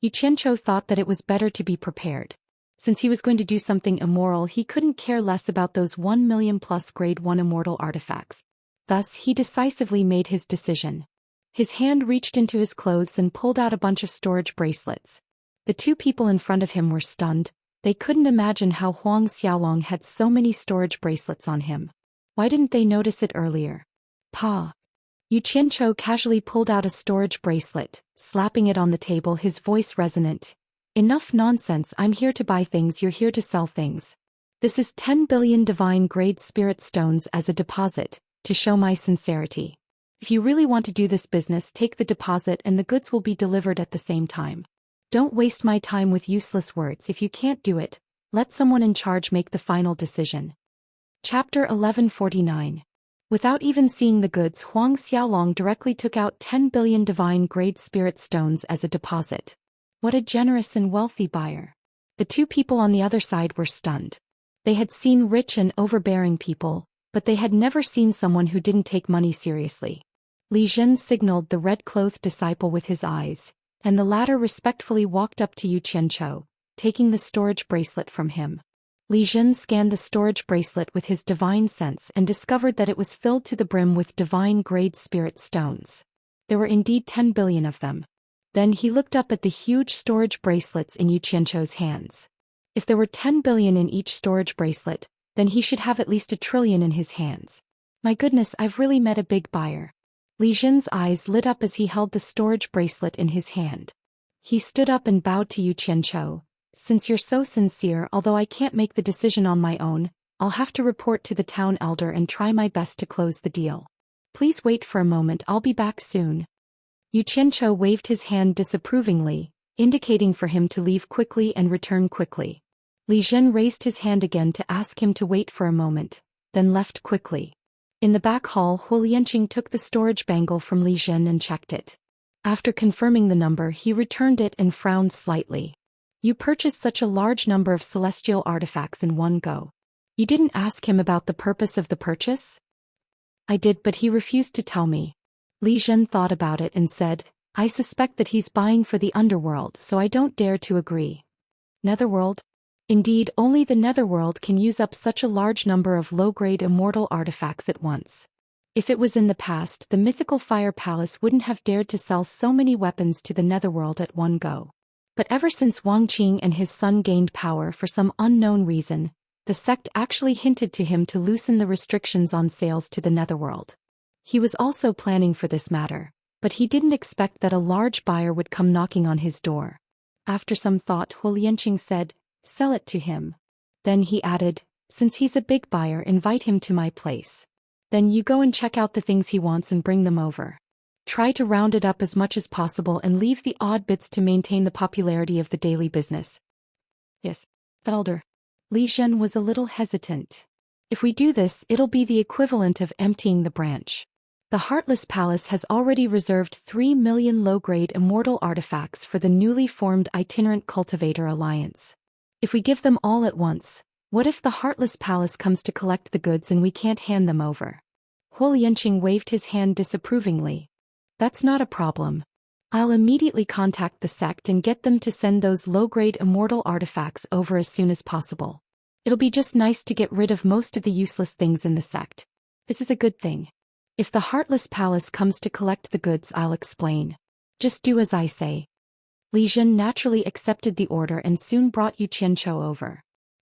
Yu Qianqiu thought that it was better to be prepared. Since he was going to do something immoral, he couldn't care less about those 1 million plus grade 1 immortal artifacts. Thus, he decisively made his decision. His hand reached into his clothes and pulled out a bunch of storage bracelets. The two people in front of him were stunned. They couldn't imagine how Huang Xiaolong had so many storage bracelets on him. Why didn't they notice it earlier? Pa. Yu Qianqiu casually pulled out a storage bracelet, slapping it on the table, his voice resonant. Enough nonsense, I'm here to buy things, you're here to sell things. This is 10 billion divine grade spirit stones as a deposit, to show my sincerity. If you really want to do this business, take the deposit and the goods will be delivered at the same time. Don't waste my time with useless words. If you can't do it, let someone in charge make the final decision. Chapter 1149. Without even seeing the goods, Huang Xiaolong directly took out 10 billion divine grade spirit stones as a deposit. What a generous and wealthy buyer. The two people on the other side were stunned. They had seen rich and overbearing people, but they had never seen someone who didn't take money seriously. Li Zhen signaled the red-clothed disciple with his eyes, and the latter respectfully walked up to Yu Qianqiu, taking the storage bracelet from him. Li Zhen scanned the storage bracelet with his divine sense and discovered that it was filled to the brim with divine-grade spirit stones. There were indeed 10 billion of them. Then he looked up at the huge storage bracelets in Yu Qianqiu's hands. If there were 10 billion in each storage bracelet, then he should have at least 1 trillion in his hands. My goodness, I've really met a big buyer. Li Zhen's eyes lit up as he held the storage bracelet in his hand. He stood up and bowed to Yu Qianqiu. Since you're so sincere, although I can't make the decision on my own, I'll have to report to the town elder and try my best to close the deal. Please wait for a moment, I'll be back soon. Yu Qianqiu waved his hand disapprovingly, indicating for him to leave quickly and return quickly. Li Zhen raised his hand again to ask him to wait for a moment, then left quickly. In the back hall, Hu Lianqing took the storage bangle from Li Zhen and checked it. After confirming the number, he returned it and frowned slightly. You purchased such a large number of celestial artifacts in one go. You didn't ask him about the purpose of the purchase? I did, but he refused to tell me. Li Zhen thought about it and said, I suspect that he's buying for the underworld, so I don't dare to agree. Netherworld? Indeed, only the netherworld can use up such a large number of low-grade immortal artifacts at once. If it was in the past, the mythical fire palace wouldn't have dared to sell so many weapons to the netherworld at one go. But ever since Wang Qing and his son gained power for some unknown reason, the sect actually hinted to him to loosen the restrictions on sales to the netherworld. He was also planning for this matter, but he didn't expect that a large buyer would come knocking on his door. After some thought, Hu Lianqing said, Sell it to him. Then he added, since he's a big buyer, invite him to my place. Then you go and check out the things he wants and bring them over. Try to round it up as much as possible and leave the odd bits to maintain the popularity of the daily business. Yes, elder. Li Zhen was a little hesitant. If we do this, it'll be the equivalent of emptying the branch. The Heartless Palace has already reserved 3 million low-grade immortal artifacts for the newly formed Itinerant Cultivator Alliance. If we give them all at once, what if the Heartless Palace comes to collect the goods and we can't hand them over? Huo Lianqing waved his hand disapprovingly. That's not a problem. I'll immediately contact the sect and get them to send those low-grade immortal artifacts over as soon as possible. It'll be just nice to get rid of most of the useless things in the sect. This is a good thing. If the Heartless Palace comes to collect the goods, I'll explain. Just do as I say. Li Zhen naturally accepted the order and soon brought Yu Qianchou over.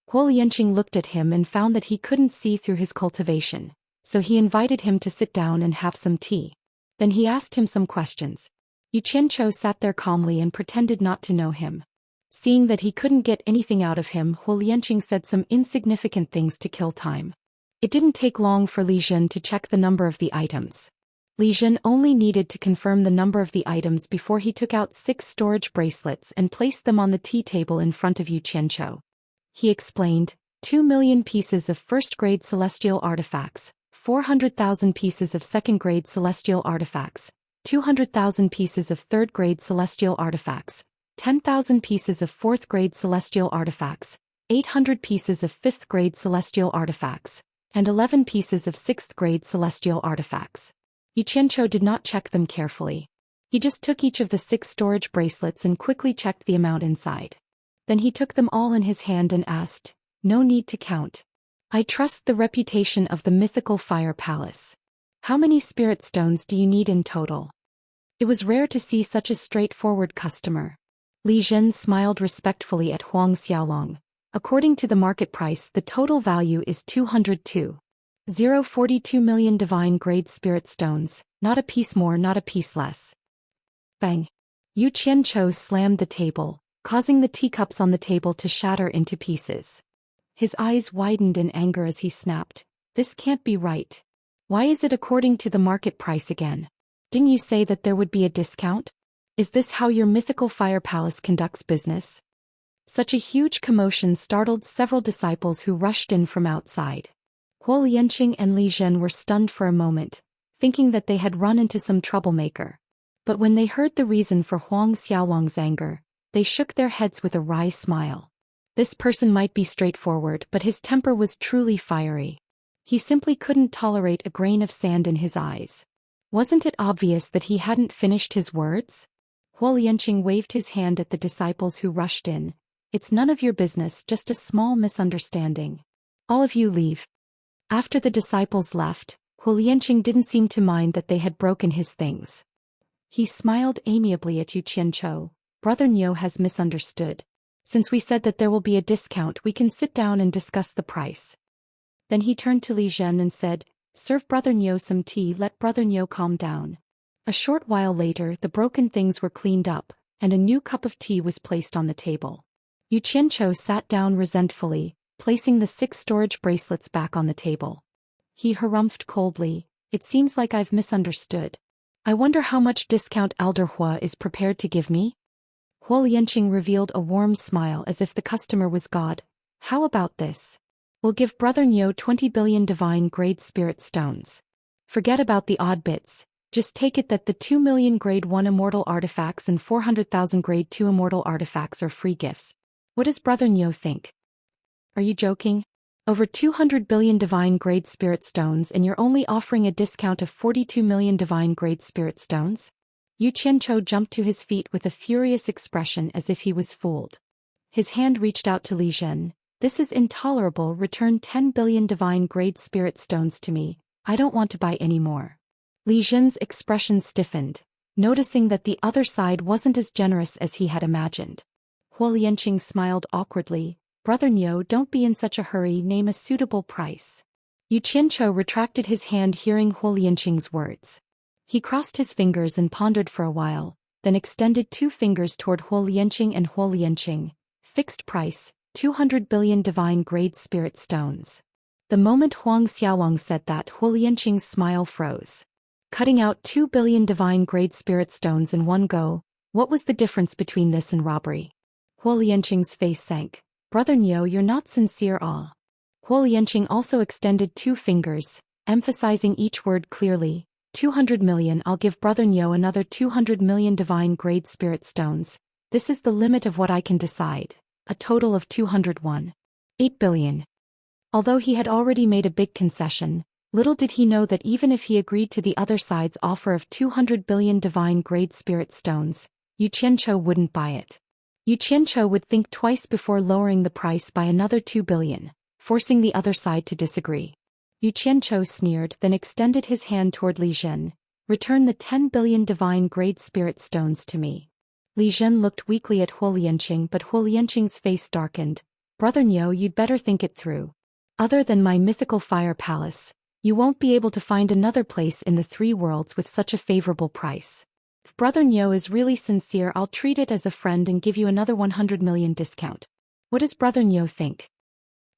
Huo Lianqing looked at him and found that he couldn't see through his cultivation, so he invited him to sit down and have some tea. Then he asked him some questions. Yu Qianchou sat there calmly and pretended not to know him. Seeing that he couldn't get anything out of him, Huo Lianqing said some insignificant things to kill time. It didn't take long for Li Zhen to check the number of the items. Li Zhen only needed to confirm the number of the items before he took out 6 storage bracelets and placed them on the tea table in front of Yu Qianchou. He explained, 2 million pieces of first-grade celestial artifacts, 400,000 pieces of second-grade celestial artifacts, 200,000 pieces of third-grade celestial artifacts, 10,000 pieces of fourth-grade celestial artifacts, 800 pieces of fifth-grade celestial artifacts, and 11 pieces of sixth-grade celestial artifacts. Yu Qianchou did not check them carefully. He just took each of the 6 storage bracelets and quickly checked the amount inside. Then he took them all in his hand and asked, no need to count. I trust the reputation of the mythical fire palace. How many spirit stones do you need in total? It was rare to see such a straightforward customer. Li Zhen smiled respectfully at Huang Xiaolong. According to the market price, the total value is 202.042 million divine-grade spirit stones, not a piece more, not a piece less. Bang! Yu Qianchou slammed the table, causing the teacups on the table to shatter into pieces. His eyes widened in anger as he snapped, this can't be right. Why is it according to the market price again? Didn't you say that there would be a discount? Is this how your mythical fire palace conducts business? Such a huge commotion startled several disciples who rushed in from outside. Huo Lianqing and Li Zhen were stunned for a moment, thinking that they had run into some troublemaker. But when they heard the reason for Huang Xiaolong's anger, they shook their heads with a wry smile. This person might be straightforward, but his temper was truly fiery. He simply couldn't tolerate a grain of sand in his eyes. Wasn't it obvious that he hadn't finished his words? Huo Lianqing waved his hand at the disciples who rushed in. It's none of your business, just a small misunderstanding. All of you leave. After the disciples left, Huo Lianqing didn't seem to mind that they had broken his things. He smiled amiably at Yu Qianchou. Brother Niu has misunderstood. Since we said that there will be a discount, we can sit down and discuss the price. Then he turned to Li Zhen and said, serve Brother Niu some tea, let Brother Niu calm down. A short while later, the broken things were cleaned up, and a new cup of tea was placed on the table. Yu Qianchou sat down resentfully, placing the 6 storage bracelets back on the table. He harumphed coldly, it seems like I've misunderstood. I wonder how much discount Elder Hua is prepared to give me? Huo Lianqing revealed a warm smile as if the customer was God. How about this? We'll give Brother Niu 20 billion divine-grade spirit stones. Forget about the odd bits. Just take it that the 2 million grade 1 immortal artifacts and 400,000 grade 2 immortal artifacts are free gifts. What does Brother Niu think? Are you joking? Over 200 billion divine-grade spirit stones and you're only offering a discount of 42 million divine-grade spirit stones? Yu Qianchou jumped to his feet with a furious expression as if he was fooled. His hand reached out to Li Zhen. This is intolerable, return 10 billion divine-grade spirit stones to me, I don't want to buy any more. Li Zhen's expression stiffened, noticing that the other side wasn't as generous as he had imagined. Huo Lianqing smiled awkwardly. Brother Niu, don't be in such a hurry, name a suitable price. Yu Qianchou retracted his hand hearing Huo Lianqing's words. He crossed his fingers and pondered for a while, then extended 2 fingers toward Huo Lianqing and Huo Lianqing. Fixed price, 200 billion divine-grade spirit stones. The moment Huang Xiaolong said that, Huo Lianqing's smile froze. Cutting out 2 billion divine-grade spirit stones in one go, what was the difference between this and robbery? Huo Lianqing's face sank. Brother Niu, you're not sincere. Ah. Huo Lianqing also extended 2 fingers, emphasizing each word clearly. 200 million. I'll give Brother Niu another 200 million divine-grade spirit stones. This is the limit of what I can decide. A total of 201. 8 billion. Although he had already made a big concession, little did he know that even if he agreed to the other side's offer of 200 billion divine-grade spirit stones, Yu Qianzhou wouldn't buy it. Yu Qianzhou would think twice before lowering the price by another 2 billion, forcing the other side to disagree. Yu Qianzhou sneered, then extended his hand toward Li Zhen. Return the 10 billion divine-grade spirit stones to me. Li Zhen looked weakly at Huo Lianqing, but Huo Lianqing's face darkened. Brother Niu, you'd better think it through. Other than my mythical fire palace, you won't be able to find another place in the 3 worlds with such a favorable price. If Brother Niu is really sincere, I'll treat it as a friend and give you another 100 million discount. What does Brother Niu think?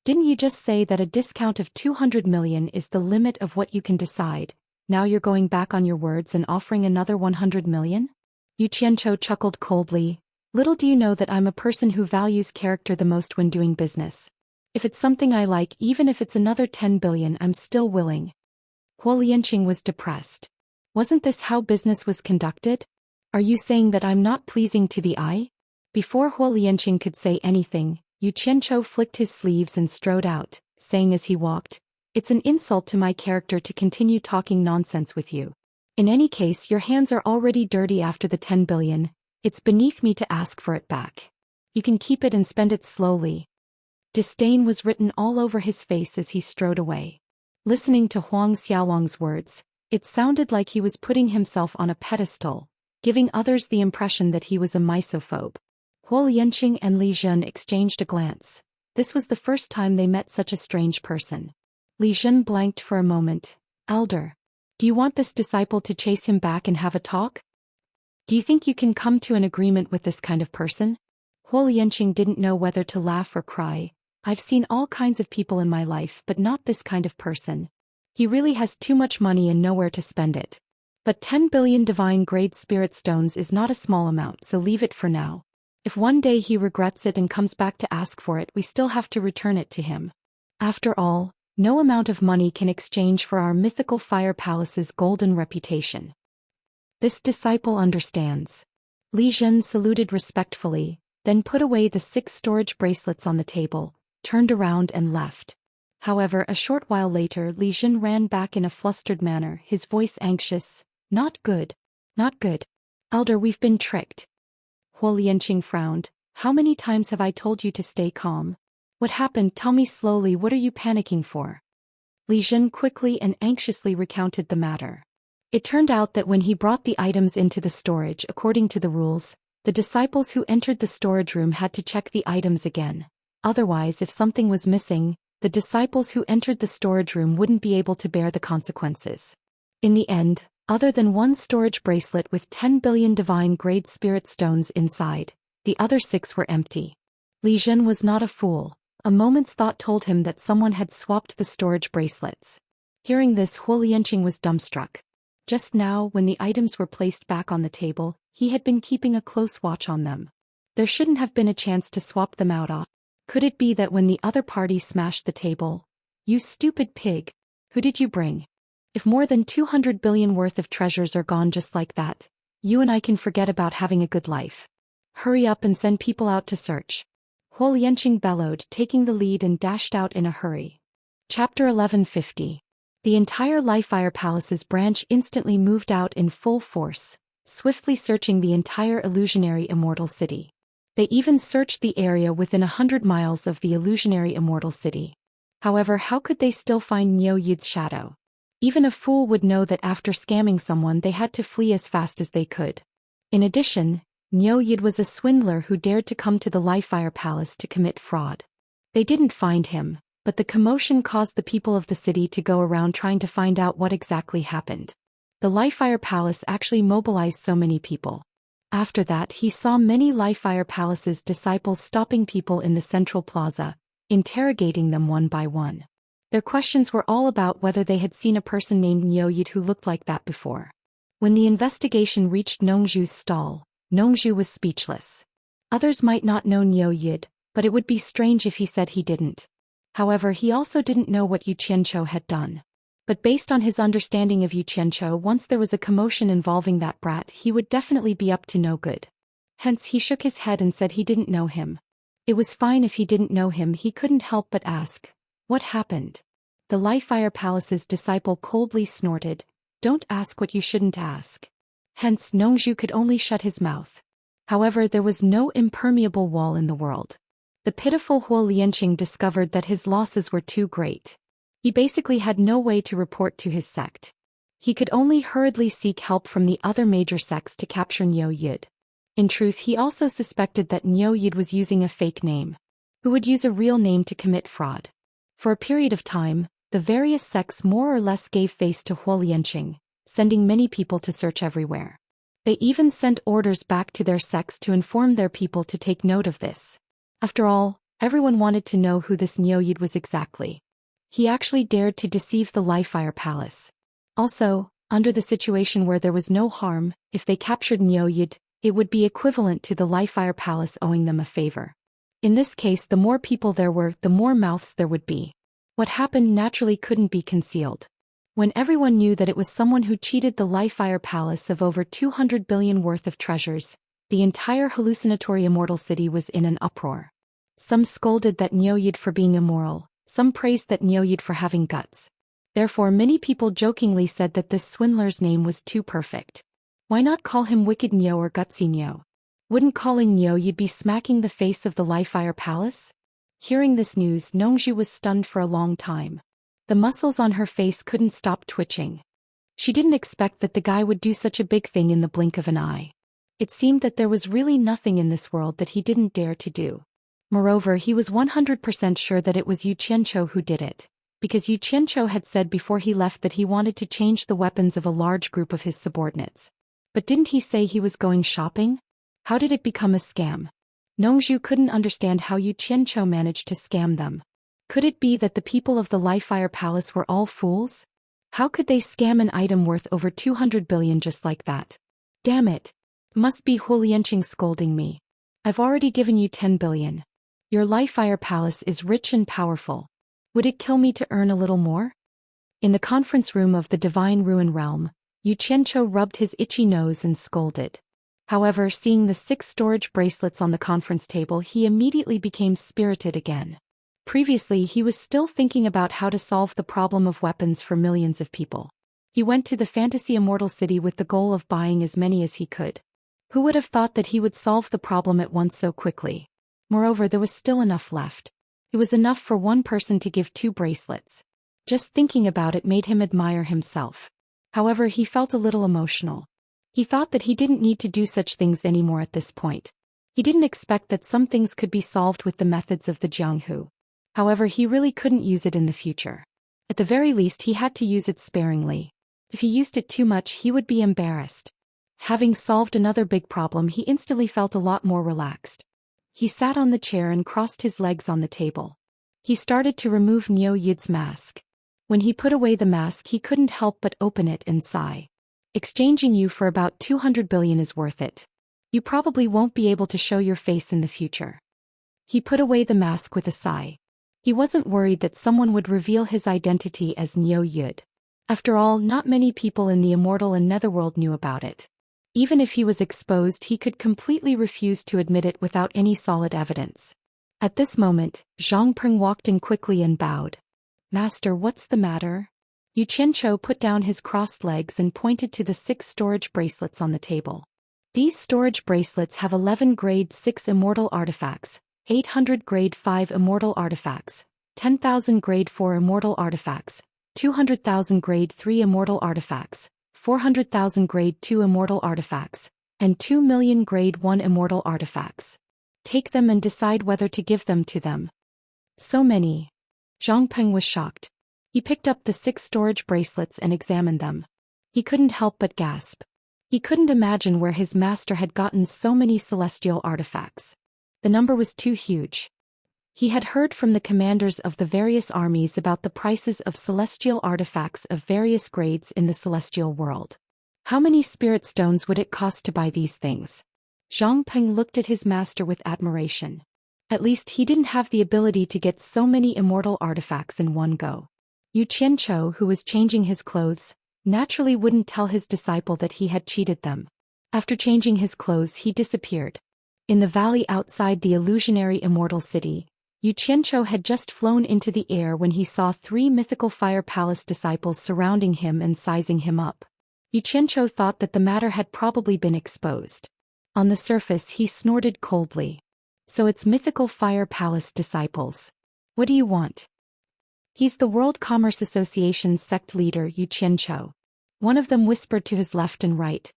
Didn't you just say that a discount of 200 million is the limit of what you can decide? Now you're going back on your words and offering another 100 million? Yu Qianzhou chuckled coldly. Little do you know that I'm a person who values character the most when doing business. If it's something I like, even if it's another 10 billion, I'm still willing. Huo Lianqing was depressed. Wasn't this how business was conducted? Are you saying that I'm not pleasing to the eye? Before Huo Lianqing could say anything, Yu Qianzhou flicked his sleeves and strode out, saying as he walked, "It's an insult to my character to continue talking nonsense with you. In any case, your hands are already dirty after the 10 billion. It's beneath me to ask for it back. You can keep it and spend it slowly." Disdain was written all over his face as he strode away. Listening to Huang Xiaolong's words, it sounded like he was putting himself on a pedestal, giving others the impression that he was a misophobe. Huo Lianqing and Li Zhen exchanged a glance. This was the first time they met such a strange person. Li Zhen blanked for a moment. "Elder, do you want this disciple to chase him back and have a talk? Do you think you can come to an agreement with this kind of person?" Huo Lianqing didn't know whether to laugh or cry. "I've seen all kinds of people in my life, but not this kind of person. He really has too much money and nowhere to spend it. But 10 billion divine-grade spirit stones is not a small amount, so leave it for now. If one day he regrets it and comes back to ask for it, we still have to return it to him. After all, no amount of money can exchange for our mythical fire palace's golden reputation. This disciple understands." Li Zhen saluted respectfully, then put away the 6 storage bracelets on the table, turned around and left. However, a short while later, Li Zhen ran back in a flustered manner, his voice anxious. "Not good. Not good. Elder, we've been tricked." Huo Lianqing frowned. "How many times have I told you to stay calm? What happened? Tell me slowly, what are you panicking for?" Li Zhen quickly and anxiously recounted the matter. It turned out that when he brought the items into the storage, according to the rules, the disciples who entered the storage room had to check the items again. Otherwise, if something was missing, the disciples who entered the storage room wouldn't be able to bear the consequences. In the end, other than 1 storage bracelet with 10 billion divine-grade spirit stones inside, the other 6 were empty. Li Zhen was not a fool. A moment's thought told him that someone had swapped the storage bracelets. Hearing this, Huo Lianqing was dumbstruck. Just now, when the items were placed back on the table, he had been keeping a close watch on them. There shouldn't have been a chance to swap them out. Could it be that when the other party smashed the table? "You stupid pig! Who did you bring? If more than 200 billion worth of treasures are gone just like that, you and I can forget about having a good life. Hurry up and send people out to search." Huo Lianqing bellowed, taking the lead, and dashed out in a hurry. Chapter 1150. The entire Lifefire Palace's branch instantly moved out in full force, swiftly searching the entire illusionary Immortal City. They even searched the area within 100 miles of the illusionary Immortal City. However, how could they still find Niu Yid's shadow? Even a fool would know that after scamming someone they had to flee as fast as they could. In addition, Niu Yid was a swindler who dared to come to the Lifefire Palace to commit fraud. They didn't find him, but the commotion caused the people of the city to go around trying to find out what exactly happened. The Lifefire Palace actually mobilized so many people. After that he saw many Lifefire Palace's disciples stopping people in the central plaza, interrogating them one by one. Their questions were all about whether they had seen a person named Nyoyid who looked like that before. When the investigation reached Nongzhu's stall, Nongzhu was speechless. Others might not know Nyoyid, but it would be strange if he said he didn't. However, he also didn't know what Yu Qianqiu had done. But based on his understanding of Yu Qianqiu, once there was a commotion involving that brat, he would definitely be up to no good. Hence he shook his head and said he didn't know him. It was fine if he didn't know him, he couldn't help but ask, "What happened?" The Lifefire Palace's disciple coldly snorted, "Don't ask what you shouldn't ask." Hence Nongzhu could only shut his mouth. However, there was no impermeable wall in the world. The pitiful Huo Lianqing discovered that his losses were too great. He basically had no way to report to his sect. He could only hurriedly seek help from the other major sects to capture Nyoyid. In truth, he also suspected that Nyoyid was using a fake name. Who would use a real name to commit fraud? For a period of time, the various sects more or less gave face to Huo Lianqing, sending many people to search everywhere. They even sent orders back to their sects to inform their people to take note of this. After all, everyone wanted to know who this Nyoyid was exactly. He actually dared to deceive the Lifefire Palace. Also, under the situation where there was no harm, if they captured Nyoyid, it would be equivalent to the Lifefire Palace owing them a favor. In this case, the more people there were, the more mouths there would be. What happened naturally couldn't be concealed. When everyone knew that it was someone who cheated the Lifefire Palace of over 200 billion worth of treasures, the entire hallucinatory immortal city was in an uproar. Some scolded that Nyoyid for being immoral, some praised that Nyoyid for having guts. Therefore many people jokingly said that this swindler's name was too perfect. Why not call him Wicked Nyo or Gutsy Nyo? Wouldn't calling Nyoyid be smacking the face of the Lifefire Palace? Hearing this news, Nongzhu was stunned for a long time. The muscles on her face couldn't stop twitching. She didn't expect that the guy would do such a big thing in the blink of an eye. It seemed that there was really nothing in this world that he didn't dare to do. Moreover, he was 100% sure that it was Yu Qianqiu who did it, because Yu Qianqiu had said before he left that he wanted to change the weapons of a large group of his subordinates. But didn't he say he was going shopping? How did it become a scam? Nongzhu couldn't understand how Yu Qianqiu managed to scam them. Could it be that the people of the Lifefire Palace were all fools? How could they scam an item worth over 200 billion just like that? Damn it! Must be Huo Lianqing scolding me. I've already given you 10 billion. Your Lifefire Palace is rich and powerful. Would it kill me to earn a little more? In the conference room of the Divine Ruin Realm, Yu Qianqiu rubbed his itchy nose and scolded. However, seeing the 6 storage bracelets on the conference table, he immediately became spirited again. Previously, he was still thinking about how to solve the problem of weapons for millions of people. He went to the fantasy immortal city with the goal of buying as many as he could. Who would have thought that he would solve the problem at once so quickly? Moreover, there was still enough left. It was enough for one person to give 2 bracelets. Just thinking about it made him admire himself. However, he felt a little emotional. He thought that he didn't need to do such things anymore at this point. He didn't expect that some things could be solved with the methods of the Jianghu. However, he really couldn't use it in the future. At the very least, he had to use it sparingly. If he used it too much, he would be embarrassed. Having solved another big problem, he instantly felt a lot more relaxed. He sat on the chair and crossed his legs on the table. He started to remove Nyoyid's mask. When he put away the mask, he couldn't help but open it and sigh. Exchanging you for about 200 billion is worth it. You probably won't be able to show your face in the future. He put away the mask with a sigh. He wasn't worried that someone would reveal his identity as Nyoyid. After all, not many people in the Immortal and Netherworld knew about it. Even if he was exposed, he could completely refuse to admit it without any solid evidence. At this moment, Zhang Peng walked in quickly and bowed. "Master, what's the matter?" Yu Qianqiu put down his crossed legs and pointed to the 6 storage bracelets on the table. These storage bracelets have 11 grade 6 immortal artifacts, 800 grade 5 immortal artifacts, 10,000 grade 4 immortal artifacts, 200,000 grade 3 immortal artifacts, 400,000 grade 2 immortal artifacts, and 2 million grade 1 immortal artifacts. Take them and decide whether to give them to them. So many. Zhang Peng was shocked. He picked up the 6 storage bracelets and examined them. He couldn't help but gasp. He couldn't imagine where his master had gotten so many celestial artifacts. The number was too huge. He had heard from the commanders of the various armies about the prices of celestial artifacts of various grades in the celestial world. How many spirit stones would it cost to buy these things? Zhang Peng looked at his master with admiration. At least he didn't have the ability to get so many immortal artifacts in one go. Yu Qianzhou, who was changing his clothes, naturally wouldn't tell his disciple that he had cheated them. After changing his clothes, he disappeared. In the valley outside the illusionary immortal city, Yu Qianzhou had just flown into the air when he saw 3 mythical fire palace disciples surrounding him and sizing him up. Yu Qianzhou thought that the matter had probably been exposed. On the surface, he snorted coldly. So it's mythical fire palace disciples. What do you want? He's the World Commerce Association's sect leader, Yu Qianzhou. One of them whispered to his left and right.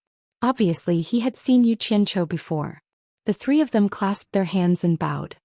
Obviously, he had seen Yu Qianzhou before. The 3 of them clasped their hands and bowed.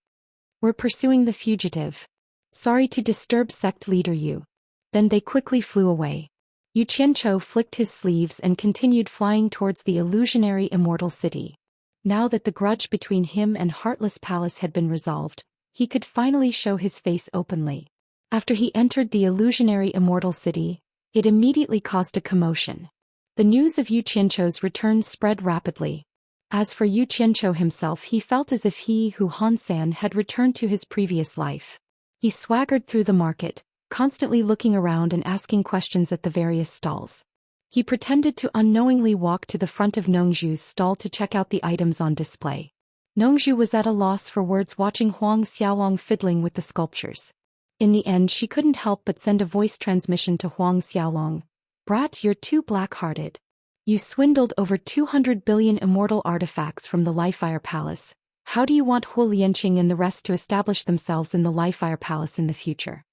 We're pursuing the fugitive. Sorry to disturb sect leader Yu. Then they quickly flew away. Yu Qianzhou flicked his sleeves and continued flying towards the illusionary immortal city. Now that the grudge between him and Heartless Palace had been resolved, he could finally show his face openly. After he entered the illusionary immortal city, it immediately caused a commotion. The news of Yu Qianzhou's return spread rapidly. As for Yu Qianzhou himself, he felt as if he, Hansan, had returned to his previous life. He swaggered through the market, constantly looking around and asking questions at the various stalls. He pretended to unknowingly walk to the front of Nongzhu's stall to check out the items on display. Nongzhu was at a loss for words watching Huang Xiaolong fiddling with the sculptures. In the end, she couldn't help but send a voice transmission to Huang Xiaolong. Brat, you're too black-hearted. You swindled over 200 billion immortal artifacts from the Lifefire Palace. How do you want Hu Lianqing and the rest to establish themselves in the Lifefire Palace in the future?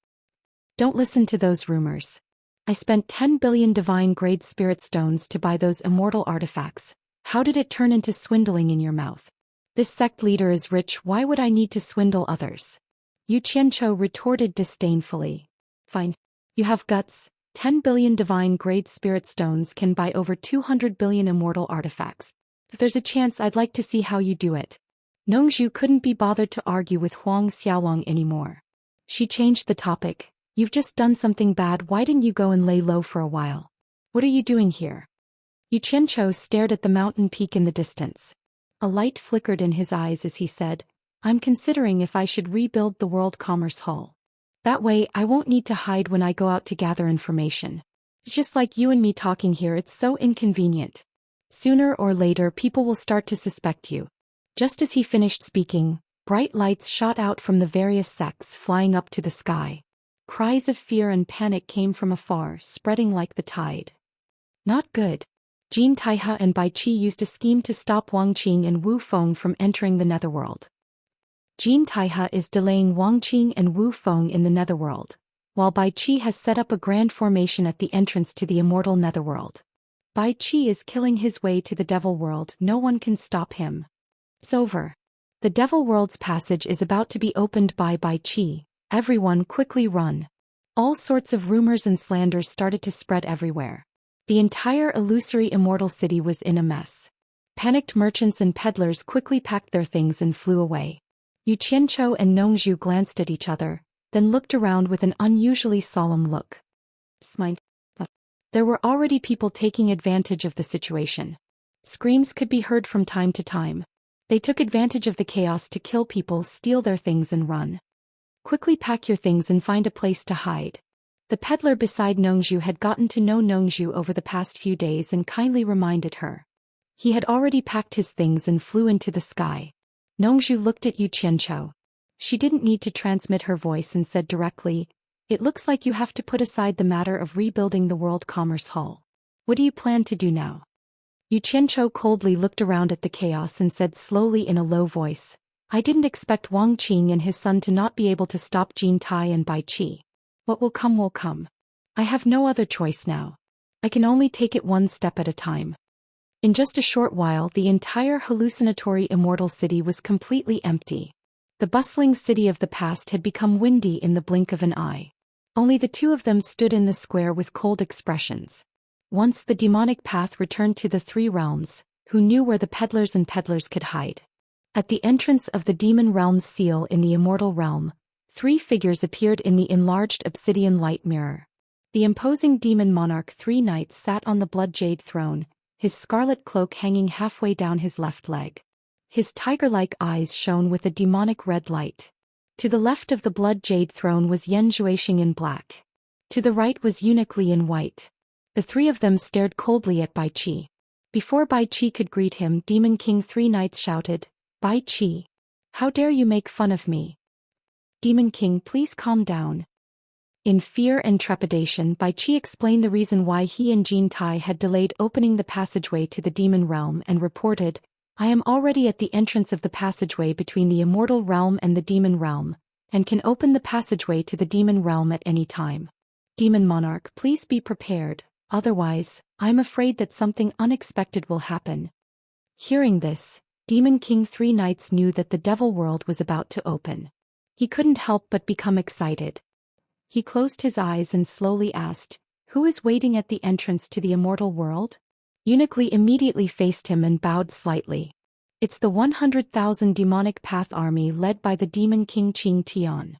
Don't listen to those rumors. I spent 10 billion divine-grade spirit stones to buy those immortal artifacts. How did it turn into swindling in your mouth? This sect leader is rich, why would I need to swindle others? Yu Qianzhou retorted disdainfully. Fine. You have guts. 10 billion divine-grade spirit stones can buy over 200 billion immortal artifacts. If there's a chance, I'd like to see how you do it. Nongzhu couldn't be bothered to argue with Huang Xiaolong anymore. She changed the topic. You've just done something bad, why didn't you go and lay low for a while? What are you doing here? Yu Qianzhou stared at the mountain peak in the distance. A light flickered in his eyes as he said, I'm considering if I should rebuild the World Commerce Hall. That way, I won't need to hide when I go out to gather information. It's just like you and me talking here, it's so inconvenient. Sooner or later, people will start to suspect you. Just as he finished speaking, bright lights shot out from the various sects flying up to the sky. Cries of fear and panic came from afar, spreading like the tide. Not good. Jin Taihe and Bai Qi used a scheme to stop Wang Qing and Wu Feng from entering the netherworld. Jin Taihe is delaying Wang Qing and Wu Feng in the netherworld, while Bai Qi has set up a grand formation at the entrance to the immortal netherworld. Bai Qi is killing his way to the devil world, no one can stop him. It's over. The devil world's passage is about to be opened by Bai Qi. Everyone quickly run. All sorts of rumors and slanders started to spread everywhere. The entire illusory immortal city was in a mess. Panicked merchants and peddlers quickly packed their things and flew away. Yu Qianzhou and Nongzhu glanced at each other, then looked around with an unusually solemn look. Smile. But there were already people taking advantage of the situation. Screams could be heard from time to time. They took advantage of the chaos to kill people, steal their things and run. Quickly pack your things and find a place to hide. The peddler beside Nongzhu had gotten to know Nongzhu over the past few days and kindly reminded her. He had already packed his things and flew into the sky. Nongzhu looked at Yu Qianzhou. She didn't need to transmit her voice and said directly, It looks like you have to put aside the matter of rebuilding the World Commerce Hall. What do you plan to do now? Yu Qianzhou coldly looked around at the chaos and said slowly in a low voice, I didn't expect Wang Qing and his son to not be able to stop Jin Tai and Bai Qi. What will come will come. I have no other choice now. I can only take it one step at a time. In just a short while, the entire hallucinatory immortal city was completely empty. The bustling city of the past had become windy in the blink of an eye. Only the 2 of them stood in the square with cold expressions. Once the demonic path returned to the three realms, who knew where the peddlers and peddlers could hide? At the entrance of the demon realm's seal in the immortal realm, three figures appeared in the enlarged obsidian light mirror. The imposing demon monarch three knights sat on the blood jade throne, his scarlet cloak hanging halfway down his left leg. His tiger-like eyes shone with a demonic red light. To the left of the blood jade throne was Zhou Xian in black. To the right was Eunuch Li in white. The three of them stared coldly at Bai Qi. Before Bai Qi could greet him, Demon King three knights shouted, "Bai Qi! How dare you make fun of me? Demon King, please calm down." In fear and trepidation, Bai Qi explained the reason why he and Jin Tai had delayed opening the passageway to the demon realm and reported, "I am already at the entrance of the passageway between the immortal realm and the demon realm, and can open the passageway to the demon realm at any time. Demon Monarch, please be prepared, otherwise, I'm afraid that something unexpected will happen." Hearing this, Demon King three knights knew that the devil world was about to open. He couldn't help but become excited. He closed his eyes and slowly asked, "Who is waiting at the entrance to the immortal world?" Eunuch Li immediately faced him and bowed slightly. "It's the 100,000 demonic path army led by the demon king Qing Tian.